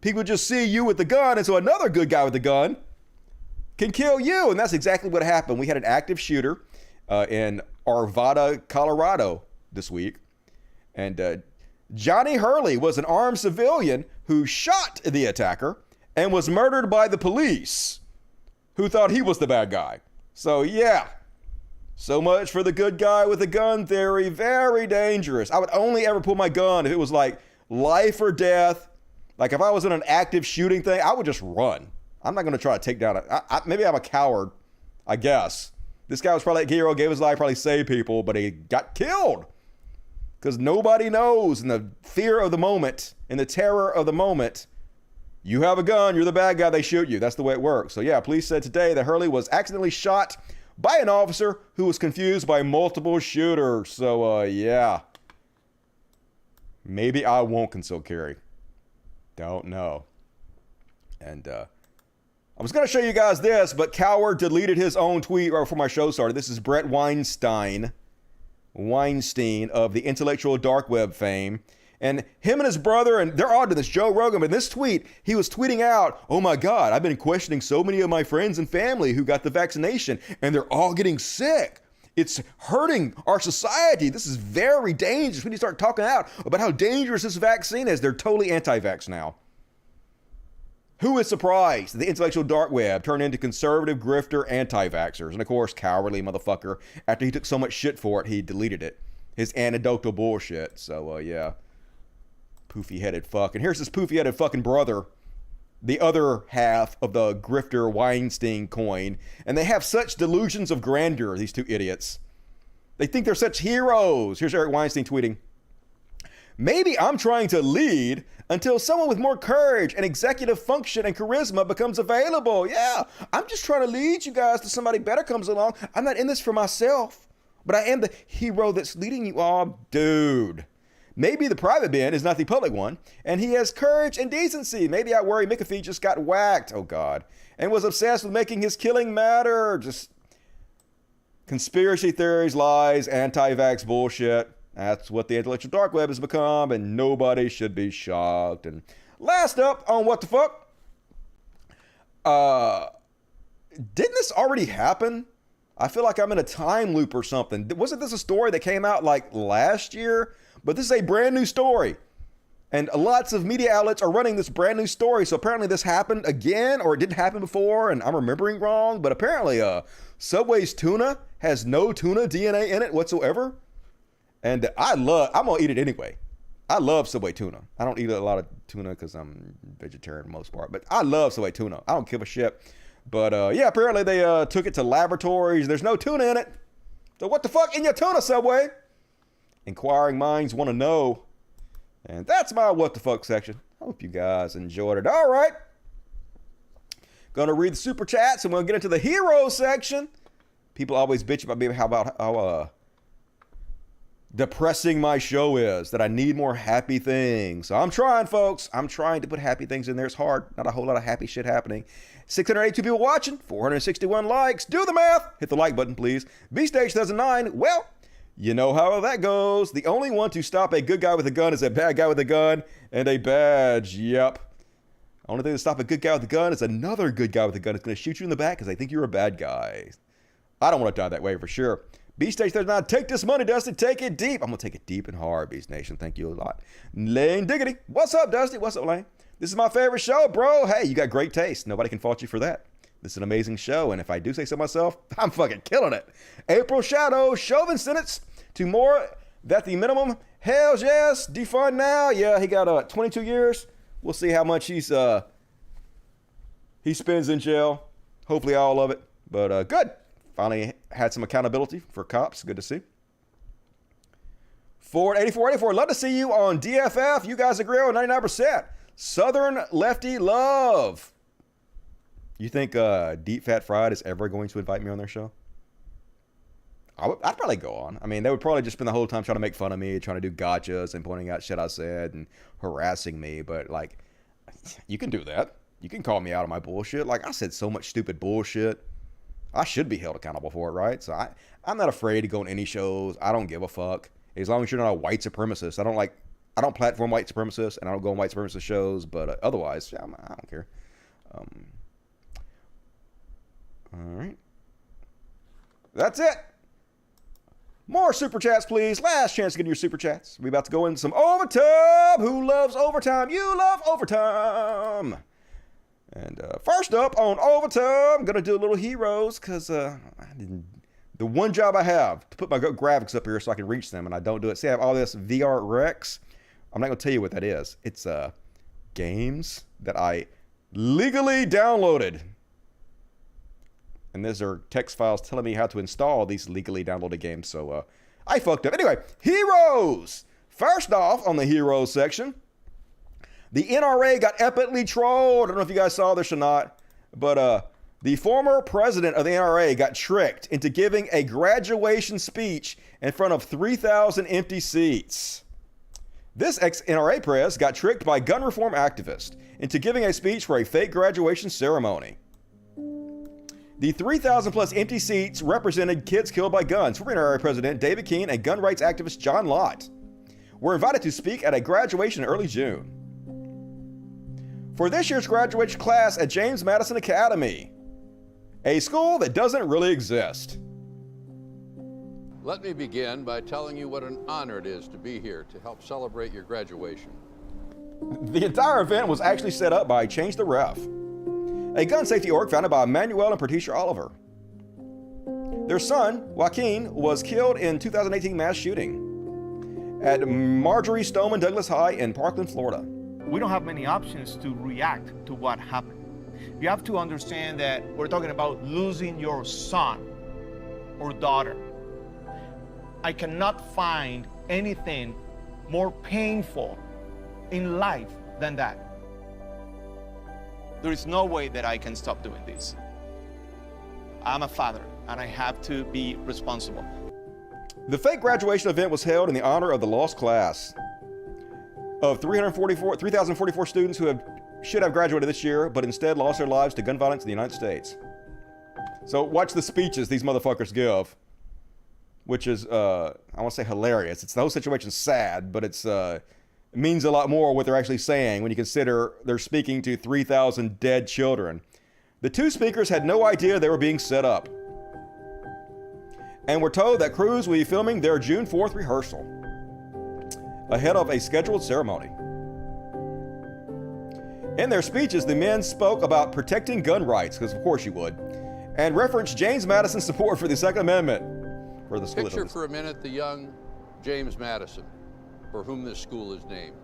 People just see you with the gun, and so another good guy with the gun can kill you. And that's exactly what happened. We had an active shooter in Arvada, Colorado this week. And Johnny Hurley was an armed civilian who shot the attacker and was murdered by the police, who thought he was the bad guy. So yeah, so much for the good guy with a gun theory. Very dangerous. I would only ever pull my gun if it was like life or death. Like if I was in an active shooting thing, I would just run. I'm not going to try to take down maybe I'm a coward, I guess. This guy was probably a hero, gave his life, probably saved people, but he got killed. Because nobody knows, in the fear of the moment, in the terror of the moment, you have a gun, you're the bad guy, they shoot you. That's the way it works. So yeah, police said today that Hurley was accidentally shot by an officer who was confused by multiple shooters. So yeah, maybe I won't conceal carry. Don't know. And I was going to show you guys this, but Coward deleted his own tweet right before my show started. This is Brett Weinstein of the intellectual dark web fame. And him and his brother, and they're on to this, Joe Rogan, but in this tweet, he was tweeting out, oh my God, I've been questioning so many of my friends and family who got the vaccination, and they're all getting sick. It's hurting our society. This is very dangerous. We need to start talking out about how dangerous this vaccine is. They're totally anti-vax now. Who is surprised that the intellectual dark web turned into conservative grifter anti-vaxxers? And of course, cowardly motherfucker, after he took so much shit for it, he deleted it. His anecdotal bullshit. So, yeah. Poofy-headed fuck. And here's this poofy-headed fucking brother, the other half of the grifter Weinstein coin. And they have such delusions of grandeur, these two idiots. They think they're such heroes. Here's Eric Weinstein tweeting. Maybe I'm trying to lead until someone with more courage and executive function and charisma becomes available. Yeah, I'm just trying to lead you guys till somebody better comes along. I'm not in this for myself, but I am the hero that's leading you all. Dude, maybe the private bin is not the public one, and he has courage and decency. Maybe I worry McAfee just got whacked, oh God, and was obsessed with making his killing matter. Just conspiracy theories, lies, anti-vax bullshit. That's what the intellectual dark web has become, and nobody should be shocked. And last up on What the Fuck, didn't this already happen? I feel like I'm in a time loop or something. Wasn't this a story that came out like last year? But this is a brand new story. And lots of media outlets are running this brand new story. So apparently this happened again, or it didn't happen before, and I'm remembering wrong. But apparently Subway's tuna has no tuna DNA in it whatsoever. And I'm going to eat it anyway. I love Subway tuna. I don't eat a lot of tuna because I'm vegetarian for the most part. But I love Subway tuna. I don't give a shit. But yeah, apparently they took it to laboratories. There's no tuna in it. So what the fuck in your tuna, Subway? Inquiring minds want to know. And that's my What the Fuck section. I hope you guys enjoyed it. All right. Going to read the super chats and we'll get into the hero section. People always bitch about me how depressing my show is, that I need more happy things. So I'm trying, folks. I'm trying to put happy things in there. It's hard. Not a whole lot of happy shit happening. 682 people watching, 461 likes. Do the math. Hit the like button, please. B-Stage 2009. Well, you know how that goes. The only one to stop a good guy with a gun is a bad guy with a gun and a badge. Yep. Only thing to stop a good guy with a gun is another good guy with a gun is going to shoot you in the back because they think you're a bad guy. I don't want to die that way for sure. Beast Nation 39, take this money, Dusty. Take it deep. I'm going to take it deep and hard, Beast Nation. Thank you a lot. Lane Diggity. What's up, Dusty? What's up, Lane? This is my favorite show, bro. Hey, you got great taste. Nobody can fault you for that. This is an amazing show, and if I do say so myself, I'm fucking killing it. April Shadow, Chauvin sentenced to more than the minimum. Hells yes. Defund now. Yeah, he got 22 years. We'll see how much he spends in jail. Hopefully all of it. But good. Finally had some accountability for cops. Good to see. Ford 8484. Love to see you on DFF. You guys agree on 99%. Southern Lefty Love. You think Deep Fat Fried is ever going to invite me on their show? I'd probably go on. I mean, they would probably just spend the whole time trying to make fun of me, trying to do gotchas and pointing out shit I said and harassing me. But, like, you can do that. You can call me out on my bullshit. Like, I said so much stupid bullshit. I should be held accountable for it, right? So I'm not afraid to go on any shows. I don't give a fuck. As long as you're not a white supremacist. I don't like I don't platform white supremacists, and I don't go on white supremacist shows, but otherwise, I don't care. All right. That's it. More super chats, please. Last chance to get your super chats. We're about to go into some overtime. Who loves overtime? You love overtime. And first up on overtime, I'm going to do a little heroes because the one job I have to put my graphics up here so I can reach them, and I don't do it. See, I have all this VR Rex. I'm not going to tell you what that is. It's games that I legally downloaded. And these are text files telling me how to install these legally downloaded games. So I fucked up. Anyway, heroes. First off, on the heroes section, the NRA got epically trolled. I don't know if you guys saw this or not, but the former president of the NRA got tricked into giving a graduation speech in front of 3,000 empty seats. This ex-NRA press got tricked by gun reform activists into giving a speech for a fake graduation ceremony. The 3,000 plus empty seats represented kids killed by guns. Former NRA President David Keene and gun rights activist John Lott were invited to speak at a graduation in early June. For this year's graduation class at James Madison Academy, a school that doesn't really exist. Let me begin by telling you what an honor it is to be here to help celebrate your graduation. The entire event was actually set up by Change the Ref, a gun safety org founded by Manuel and Patricia Oliver. Their son, Joaquin, was killed in 2018 mass shooting at Marjorie Stoneman Douglas High in Parkland, Florida. We don't have many options to react to what happened. You have to understand that we're talking about losing your son or daughter. I cannot find anything more painful in life than that. There is no way that I can stop doing this. I'm a father, and I have to be responsible. The fake graduation event was held in the honor of the lost class of 3,044 students who should have graduated this year, but instead lost their lives to gun violence in the United States. So watch the speeches these motherfuckers give, which is, I want to say hilarious. The whole situation's sad, but it means a lot more what they're actually saying when you consider they're speaking to 3,000 dead children. The two speakers had no idea they were being set up, and were told that crews will be filming their June 4th rehearsal ahead of a scheduled ceremony. In their speeches, the men spoke about protecting gun rights, because of course you would, and referenced James Madison's support for the Second Amendment. For the Picture for a minute the young James Madison, for whom this school is named.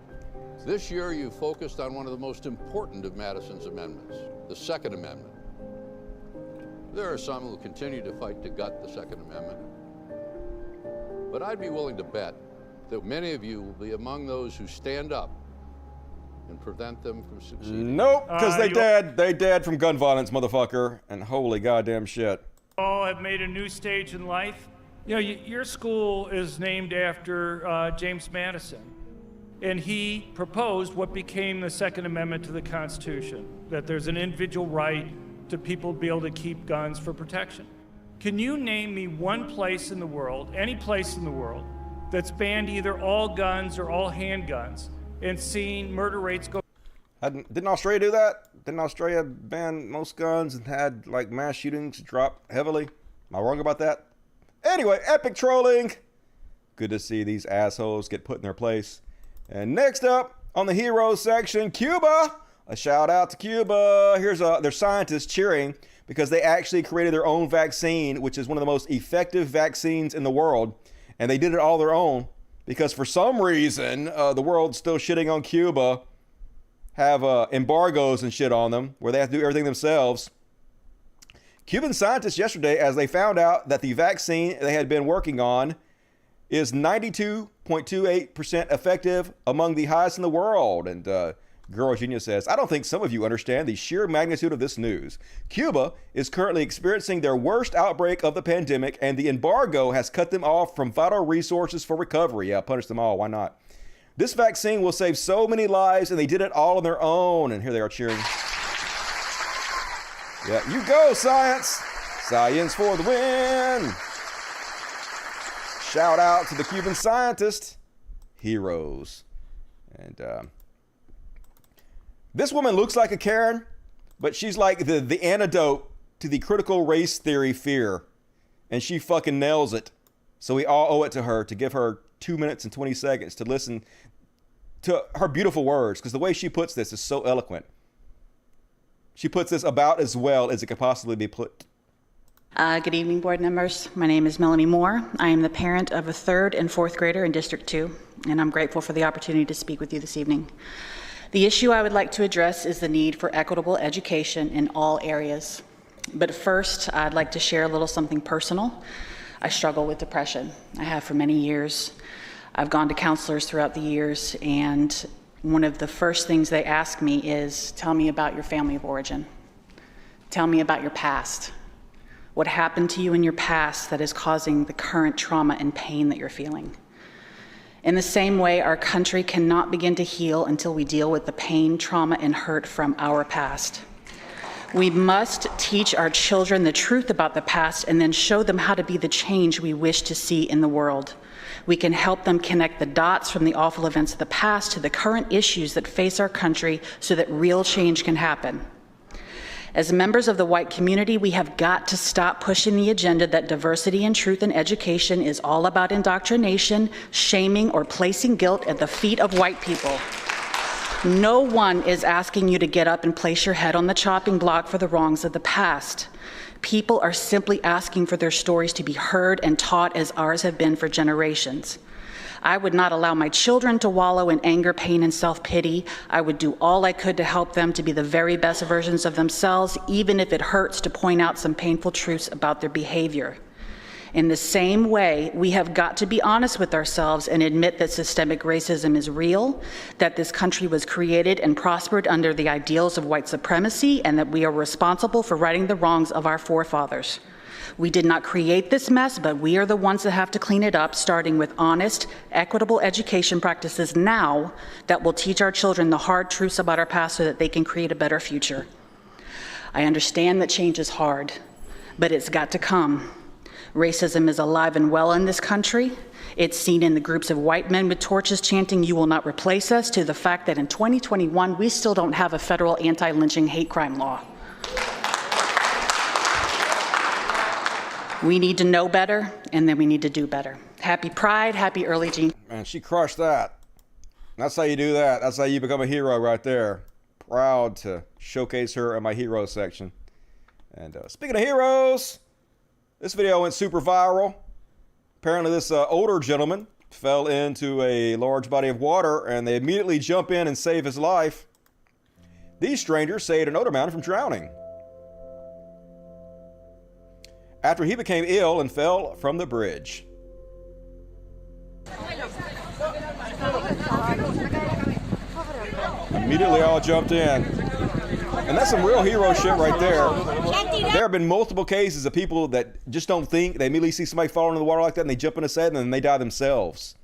This year you focused on one of the most important of Madison's amendments, the Second Amendment. There are some who will continue to fight to gut the Second Amendment, but I'd be willing to bet that many of you will be among those who stand up and prevent them from succeeding. Nope, because they dead from gun violence, motherfucker, and holy goddamn shit. All have made a new stage in life. You know, your school is named after James Madison, and he proposed what became the Second Amendment to the Constitution, that there's an individual right to people to be able to keep guns for protection. Can you name me one place in the world, any place in the world, that's banned either all guns or all handguns and seen murder rates go? Didn't Australia do that? Didn't Australia ban most guns and had like mass shootings drop heavily? Am I wrong about that? Anyway, epic trolling. Good to see these assholes get put in their place. And next up on the heroes section, Cuba. A shout out to Cuba. Here's their scientists cheering because they actually created their own vaccine, which is one of the most effective vaccines in the world. And they did it all their own because for some reason, the world's still shitting on Cuba, have embargoes and shit on them where they have to do everything themselves. Cuban scientists yesterday, as they found out that the vaccine they had been working on is 92.28% effective, among the highest in the world. And Girl Genius says, I don't think some of you understand the sheer magnitude of this news. Cuba is currently experiencing their worst outbreak of the pandemic, and the embargo has cut them off from vital resources for recovery. Yeah, punish them all. Why not? This vaccine will save so many lives, and they did it all on their own. And here they are cheering. Yeah, you go, science. Science for the win. Shout out to the Cuban scientists. Heroes. And this woman looks like a Karen, but she's like the antidote to the critical race theory fear. And she fucking nails it. So we all owe it to her to give her 2 minutes and 20 seconds to listen to her beautiful words, because the way she puts this is so eloquent. She puts this about as well as it could possibly be put. Good evening, board members. My name is Melanie Moore. I am the parent of a 3rd and 4th grader in District 2, and I'm grateful for the opportunity to speak with you this evening. The issue I would like to address is the need for equitable education in all areas. But first, I'd like to share a little something personal. I struggle with depression. I have for many years. I've gone to counselors throughout the years, and one of the first things they ask me is, tell me about your family of origin. Tell me about your past. What happened to you in your past that is causing the current trauma and pain that you're feeling? In the same way, our country cannot begin to heal until we deal with the pain, trauma, and hurt from our past. We must teach our children the truth about the past and then show them how to be the change we wish to see in the world. We can help them connect the dots from the awful events of the past to the current issues that face our country so that real change can happen. As members of the white community, we have got to stop pushing the agenda that diversity and truth in education is all about indoctrination, shaming, or placing guilt at the feet of white people. No one is asking you to get up and place your head on the chopping block for the wrongs of the past. People are simply asking for their stories to be heard and taught as ours have been for generations. I would not allow my children to wallow in anger, pain, and self-pity. I would do all I could to help them to be the very best versions of themselves, even if it hurts to point out some painful truths about their behavior. In the same way, we have got to be honest with ourselves and admit that systemic racism is real, that this country was created and prospered under the ideals of white supremacy, and that we are responsible for righting the wrongs of our forefathers. We did not create this mess, but we are the ones that have to clean it up, starting with honest, equitable education practices now that will teach our children the hard truths about our past so that they can create a better future. I understand that change is hard, but it's got to come. Racism is alive and well in this country. It's seen in the groups of white men with torches chanting, "You will not replace us," to the fact that in 2021, we still don't have a federal anti-lynching hate crime law. We need to know better, and then we need to do better. Happy Pride, happy early June. Man, she crushed that. That's how you do that. That's how you become a hero right there. Proud to showcase her in my hero section. And speaking of heroes, this video went super viral. Apparently this older gentleman fell into a large body of water and they immediately jump in and save his life. These strangers saved an older man from drowning after he became ill and fell from the bridge. Immediately all jumped in. And that's some real hero shit right there. There have been multiple cases of people that just don't think. They immediately see somebody falling in the water like that and they jump in a set and then they die themselves.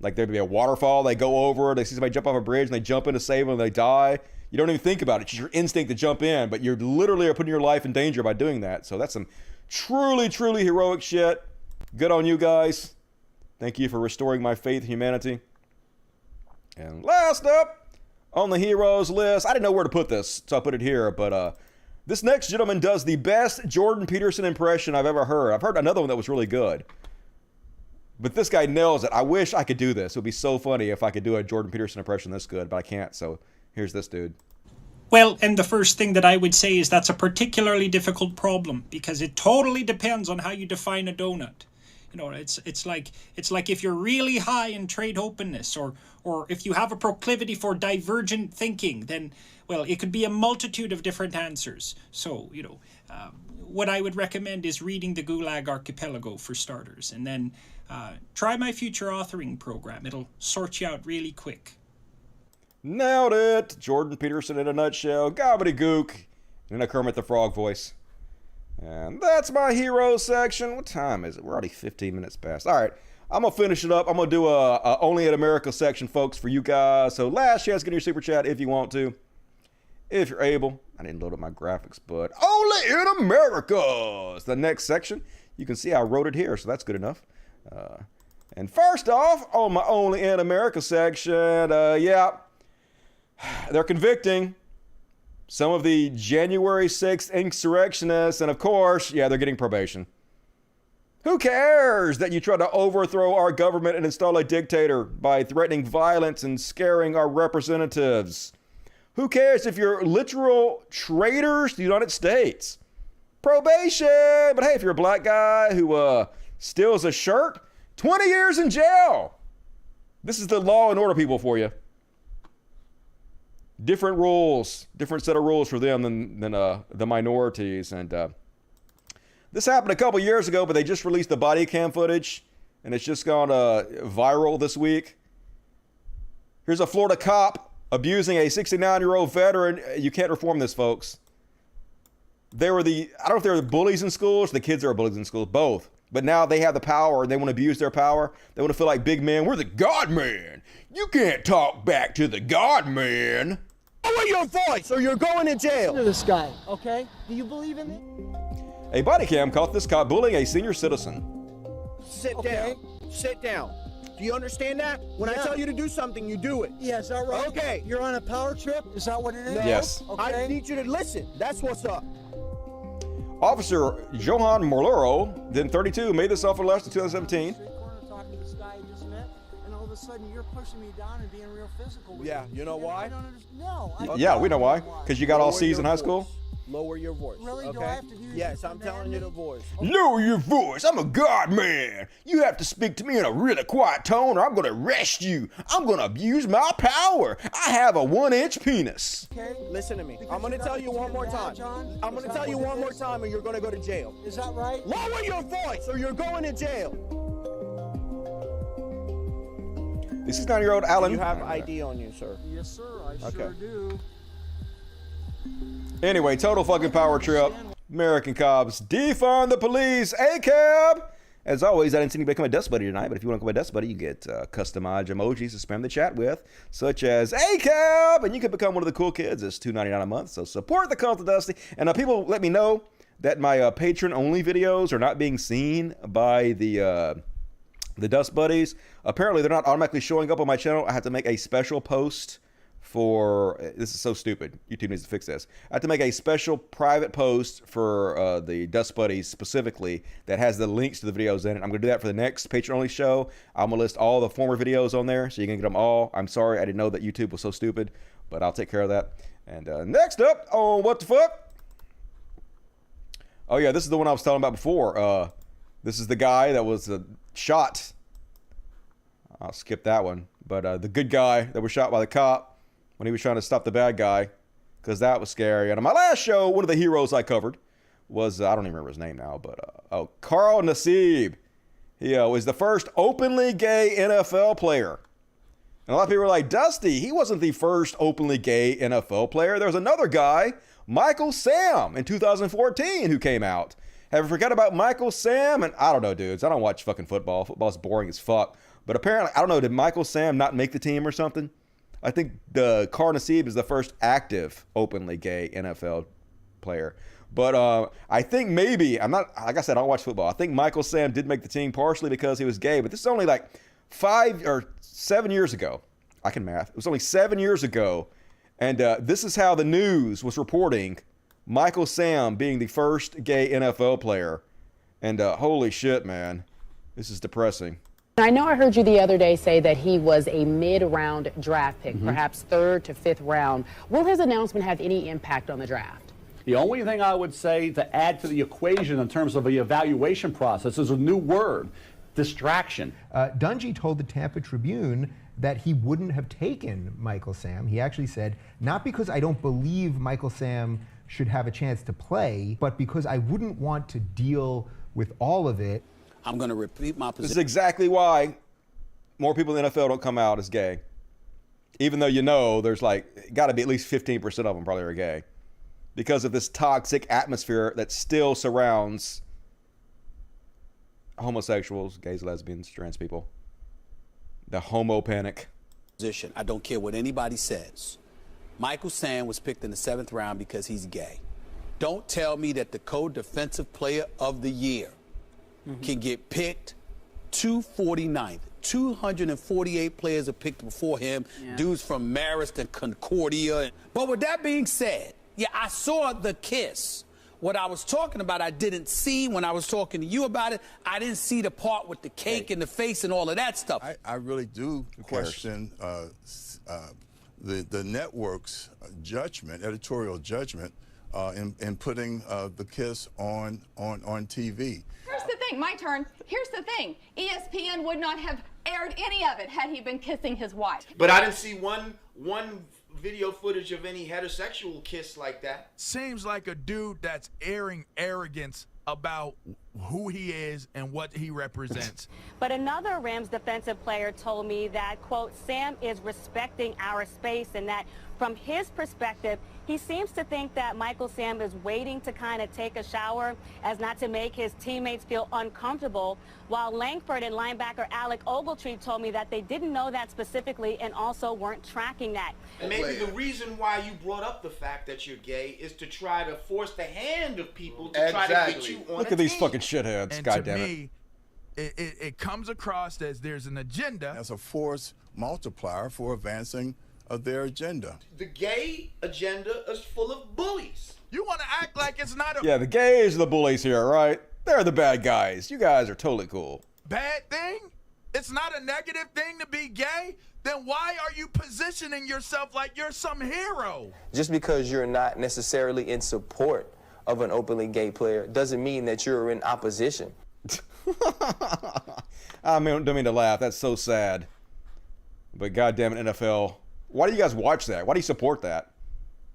Like there'd be a waterfall, they go over, they see somebody jump off a bridge and they jump in to save them and they die. You don't even think about it. It's your instinct to jump in, but you're literally putting your life in danger by doing that. So that's some truly, truly heroic shit. Good on you guys. Thank you for restoring my faith in humanity. And last up on the heroes list, I didn't know where to put this, so I put it here, but this next gentleman does the best Jordan Peterson impression I've ever heard. I've heard another one that was really good, but this guy nails it. I wish I could do this. It would be so funny if I could do a Jordan Peterson impression this good, but I can't, so here's this dude. Well, and the first thing that I would say is that's a particularly difficult problem because it totally depends on how you define a donut. You know, it's like if you're really high in trade openness or if you have a proclivity for divergent thinking, then, well, it could be a multitude of different answers. So, you know, what I would recommend is reading the Gulag Archipelago for starters, and then try my future authoring program. It'll sort you out really quick. Nailed it! Jordan Peterson in a nutshell. Gobbledygook. In a Kermit the Frog voice. And that's my hero section. What time is it? We're already 15 minutes past. All right, I'm going to finish it up. I'm going to do a Only in America section, folks, for you guys. So last chance to get your super chat if you want to. If you're able. I didn't load up my graphics, but Only in America is the next section. You can see I wrote it here, so that's good enough. And first off, on my Only in America section, yeah, they're convicting some of the January 6th insurrectionists, and of course, yeah, they're getting probation. Who cares that you try to overthrow our government and install a dictator by threatening violence and scaring our representatives? Who cares if you're literal traitors to the United States? Probation! But hey, if you're a black guy who steals a shirt, 20 years in jail! This is the law and order people for you. Different rules, different set of rules for them than the minorities. And this happened a couple years ago, but they just released the body cam footage, and it's just gone viral this week. Here's a Florida cop abusing a 69-year-old veteran. You can't reform this, folks. They were I don't know if they were the bullies in schools, the kids are bullies in schools, both. But now they have the power, and they want to abuse their power. They want to feel like big men. We're the God man. You can't talk back to the God man. Lower your voice or you're going to jail. Listen to this guy, okay? Do you believe in me? A body cam caught this cop bullying a senior citizen. Sit down. Sit down. Do you understand that? When I tell you to do something, you do it. Yeah, is that right? Okay. You're on a power trip? Is that what it is? No. Yes. Okay. I need you to listen. That's what's up. Officer Johan Morluro, then 32, made this offer last in 2017. Talking to this guy I just met, and all of a sudden you're pushing me down and being real physical with Yeah, me. you know why? I don't understand. No. Yeah, we know why. Because you got all C's in high school? Lower your voice. Really? Okay? Do I have to do Yes, I'm telling you the voice. Lower your voice. I'm a God man. You have to speak to me in a really quiet tone or I'm going to arrest you. I'm going to abuse my power. I have a 1-inch penis. Okay, listen to me. I'm going to tell you one more time. I'm going to tell you one more time or you're going to go to jail. Is that right? Lower your voice or you're going to jail. This is 9-year-old Alan. You have ID on you, sir. Yes, sir. I sure do. Anyway, total fucking power trip. American cops defund the police. ACAB. As always, I didn't see anybody become a Dust Buddy tonight, but if you want to become a Dust Buddy, you get customized emojis to spam the chat with, such as ACAB, and you can become one of the cool kids. It's $2.99 a month, so support the Cult of Dusty. And people let me know that my patron-only videos are not being seen by the Dust Buddies. Apparently, they're not automatically showing up on my channel. I have to make a special post for, this is so stupid, YouTube needs to fix this. I have to make a special private post for the Dust Buddies specifically that has the links to the videos in it. I'm going to do that for the next Patreon-only show. I'm going to list all the former videos on there so you can get them all. I'm sorry, I didn't know that YouTube was so stupid, but I'll take care of that. And next up on What the Fuck? Oh yeah, this is the one I was talking about before. This is the guy that was shot. I'll skip that one. But the good guy that was shot by the cop when he was trying to stop the bad guy, because that was scary. And on my last show, one of the heroes I covered was, I don't even remember his name now, but Carl Nassib. He was the first openly gay NFL player. And a lot of people were like, Dusty, he wasn't the first openly gay NFL player. There was another guy, Michael Sam, in 2014 who came out. Have you forgot about Michael Sam? And I don't know, dudes. I don't watch fucking football. Football's boring as fuck. But apparently, I don't know, did Michael Sam not make the team or something? I think the Carl Nassib is the first active openly gay NFL player. But I think maybe, I'm not, like I said, I don't watch football. I think Michael Sam did make the team partially because he was gay. But this is only like 5 or 7 years ago. I can math. It was only 7 years ago. And this is how the news was reporting Michael Sam being the first gay NFL player. And holy shit, man. This is depressing. I know I heard you the other day say that he was a mid-round draft pick, perhaps 3rd to 5th round. Will his announcement have any impact on the draft? The only thing I would say to add to the equation in terms of the evaluation process is a new word, distraction. Dungy told the Tampa Tribune that he wouldn't have taken Michael Sam. He actually said, not because I don't believe Michael Sam should have a chance to play, but because I wouldn't want to deal with all of it. I'm going to repeat my position. This is exactly why more people in the NFL don't come out as gay. Even though you know there's like, got to be at least 15% of them probably are gay. Because of this toxic atmosphere that still surrounds homosexuals, gays, lesbians, trans people. The homo panic. I don't care what anybody says. Michael Sam was picked in the 7th round because he's gay. Don't tell me that the co-defensive player of the year can get picked 249th 248 players are picked before him. Yeah. Dudes from Marist and Concordia. But with that being said, yeah, I saw the kiss. What I was talking about, I didn't see when I was talking to you about it. I didn't see the part with the cake and the face and all of that stuff. I really do question the network's judgment, editorial judgment, in putting the kiss on TV. Here's the thing, my turn. Here's the thing. ESPN would not have aired any of it had he been kissing his wife. But I didn't see one video footage of any heterosexual kiss like that. Seems like a dude that's airing arrogance about who he is and what he represents. But another Rams defensive player told me that, quote, Sam is respecting our space and that from his perspective, he seems to think that Michael Sam is waiting to kind of take a shower as not to make his teammates feel uncomfortable, while Langford and linebacker Alec Ogletree told me that they didn't know that specifically and also weren't tracking that. And maybe the reason why you brought up the fact that you're gay is to try to force the hand of people to try to get you on Look a at these team. fucking shitheads, And God to damn it. me, it comes across as there's an agenda. As a force multiplier for advancing their agenda. The gay agenda is full of bullies. You want to act like it's not a Yeah, the gays are the bullies here, right? They're the bad guys. You guys are totally cool. bad thing? It's not a negative thing to be gay? Then why are you positioning yourself like you're some hero? Just because you're not necessarily in support of an openly gay player doesn't mean that you're in opposition. I mean, don't mean to laugh. That's so sad. But goddamn it, NFL. Why do you guys watch that? Why do you support that?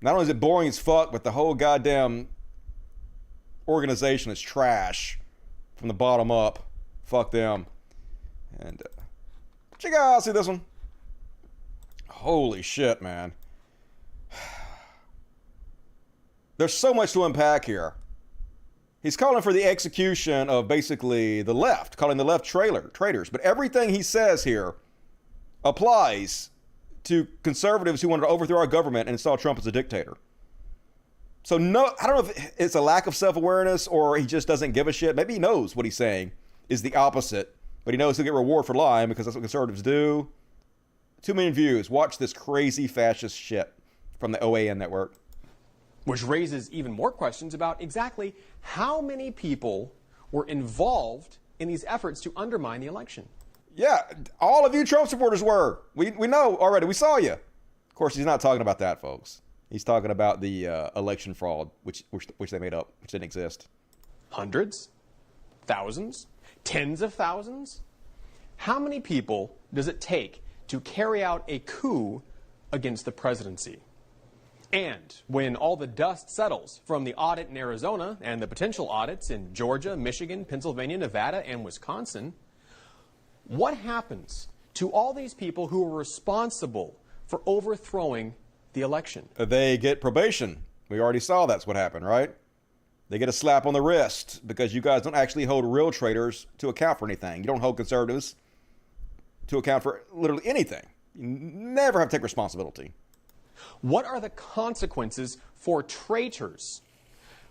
Not only is it boring as fuck, but the whole goddamn organization is trash from the bottom up. Fuck them. And check out, see this one? Holy shit, man. There's so much to unpack here. He's calling for the execution of basically the left, calling the left traitors. But everything he says here applies to conservatives who wanted to overthrow our government and install Trump as a dictator. So no, I don't know if it's a lack of self-awareness or he just doesn't give a shit. Maybe he knows what he's saying is the opposite, but he knows he'll get reward for lying because that's what conservatives do. 2 million views. Watch this crazy fascist shit from the OAN network. Which raises even more questions about exactly how many people were involved in these efforts to undermine the election. Yeah, all of you Trump supporters were. We know already. We saw you. Of course, he's not talking about that, folks. He's talking about the election fraud, which they made up, which didn't exist. Hundreds? Thousands? Tens of thousands? How many people does it take to carry out a coup against the presidency? And when all the dust settles from the audit in Arizona and the potential audits in Georgia, Michigan, Pennsylvania, Nevada, and Wisconsin, what happens to all these people who are responsible for overthrowing the election? They get probation. We already saw that's what happened, right? They get a slap on the wrist because you guys don't actually hold real traitors to account for anything. You don't hold conservatives to account for literally anything. You never have to take responsibility. What are the consequences for traitors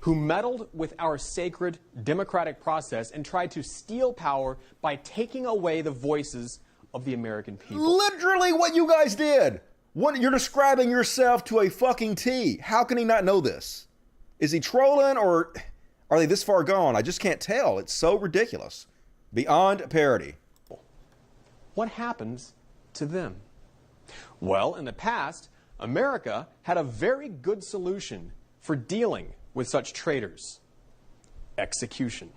who meddled with our sacred democratic process and tried to steal power by taking away the voices of the American people? Literally what you guys did. You're describing yourself to a fucking T. How can he not know this? Is he trolling or are they this far gone? I just can't tell. It's so ridiculous. Beyond parody. What happens to them? Well, in the past, America had a very good solution for dealing with such traitors: execution.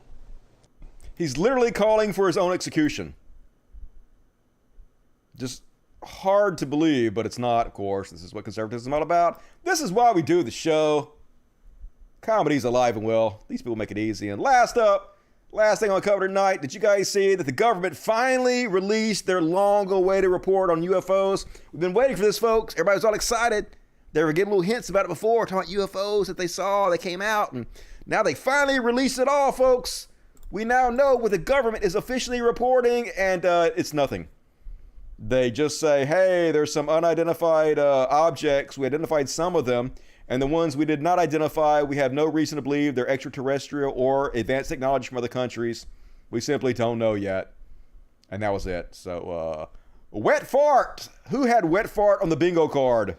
He's literally calling for his own execution. Just hard to believe, but it's not, of course. This is what conservatism is all about. This is why we do the show. Comedy's alive and well. These people make it easy. And last thing I'll cover tonight, did you guys see that the government finally released their long-awaited report on UFOs? We've been waiting for this, folks. Everybody was all excited. They were getting little hints about it before, talking about UFOs that they saw, they came out, and now they finally released it all, folks. We now know what the government is officially reporting, and it's nothing. They just say, hey, there's some unidentified objects. We identified some of them. And the ones we did not identify, we have no reason to believe they're extraterrestrial or advanced technology from other countries. We simply don't know yet. And that was it. So, wet fart. Who had wet fart on the bingo card?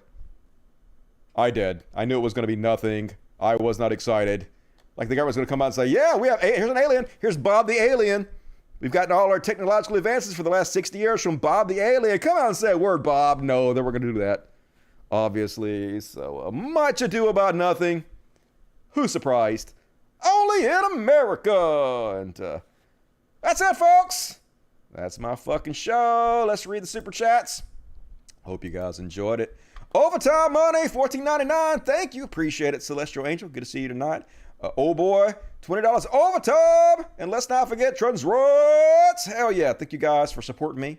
I did. I knew it was going to be nothing. I was not excited. Like the government's going to come out and say, yeah, here's an alien. Here's Bob the alien. We've gotten all our technological advances for the last 60 years from Bob the alien. Come out and say a word, Bob. No, they weren't going to do that. Obviously. So much ado about nothing. Who's surprised? Only in America. And that's it, folks. That's my fucking show. Let's read the super chats. Hope you guys enjoyed it. Overtime money, $14.99. Thank you. Appreciate it, Celestial Angel. Good to see you tonight. Oh boy, $20 overtime. And let's not forget Trun's Rots. Hell yeah. Thank you guys for supporting me,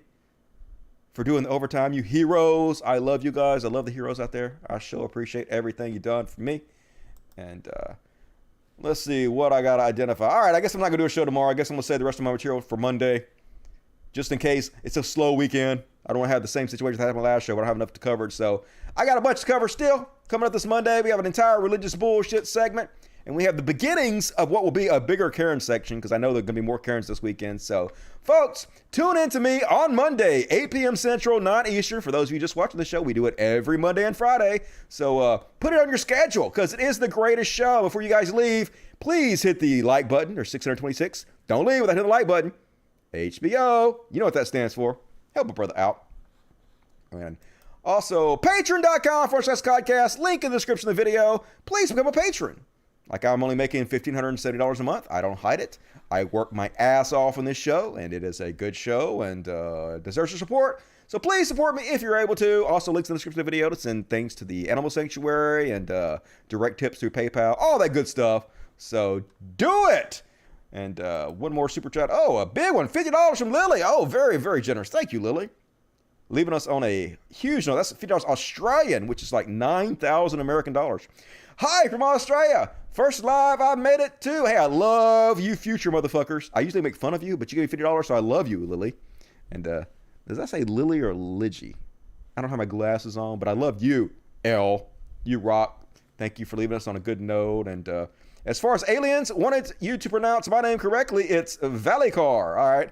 for doing the overtime. You heroes. I love you guys. I love the heroes out there. I sure appreciate everything you've done for me. And let's see what I got to identify. All right, I guess I'm not going to do a show tomorrow. I guess I'm going to save the rest of my material for Monday, just in case it's a slow weekend. I don't want to have the same situation that happened last show. I don't have enough to cover. So I got a bunch to cover still. Coming up this Monday, we have an entire religious bullshit segment. And we have the beginnings of what will be a bigger Karen section, because I know there are going to be more Karens this weekend. So, folks, tune in to me on Monday, 8 p.m. Central, 9 Eastern. For those of you just watching the show, we do it every Monday and Friday. So put it on your schedule, because it is the greatest show. Before you guys leave, please hit the like button, or 626. Don't leave without hitting the like button. HBO, you know what that stands for. Help a brother out. And also, patreon.com/podcast. Link in the description of the video. Please become a patron. Like, I'm only making $1,570 a month. I don't hide it. I work my ass off on this show, and it is a good show and deserves your support. So please support me if you're able to. Also, links in the description of the video to send things to the Animal Sanctuary and direct tips through PayPal, all that good stuff. So do it. And one more super chat. Oh, a big one, $50 from Lily. Oh, very, very generous. Thank you, Lily. Leaving us on a huge note. That's $50 Australian, which is like 9,000 American dollars. Hi from Australia. First live I made it too. Hey, I love you future motherfuckers. I usually make fun of you, but you gave me $50, so I love you, Lily. And does that say Lily or Lidgy? I don't have my glasses on, but I love you, L. You rock. Thank you for leaving us on a good note. And as far as aliens, wanted you to pronounce my name correctly. It's Valikar. All right.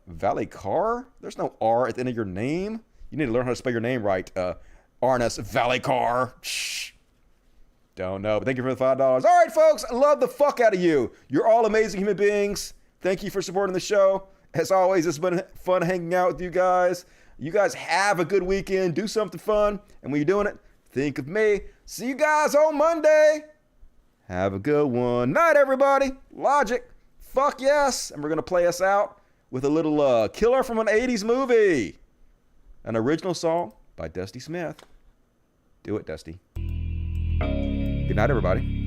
Valikar? There's no R at the end of your name. You need to learn how to spell your name right. Arnus Valikar. Shh. Don't know, but thank you for the $5. All right, folks, I love the fuck out of you. You're all amazing human beings. Thank you for supporting the show. As always, it's been fun hanging out with you guys. You guys have a good weekend. Do something fun. And when you're doing it, think of me. See you guys on Monday. Have a good one. Night, everybody. Logic. Fuck yes. And we're going to play us out with a little killer from an 80s movie. An original song by Dusty Smith. Do it, Dusty. Good night, everybody.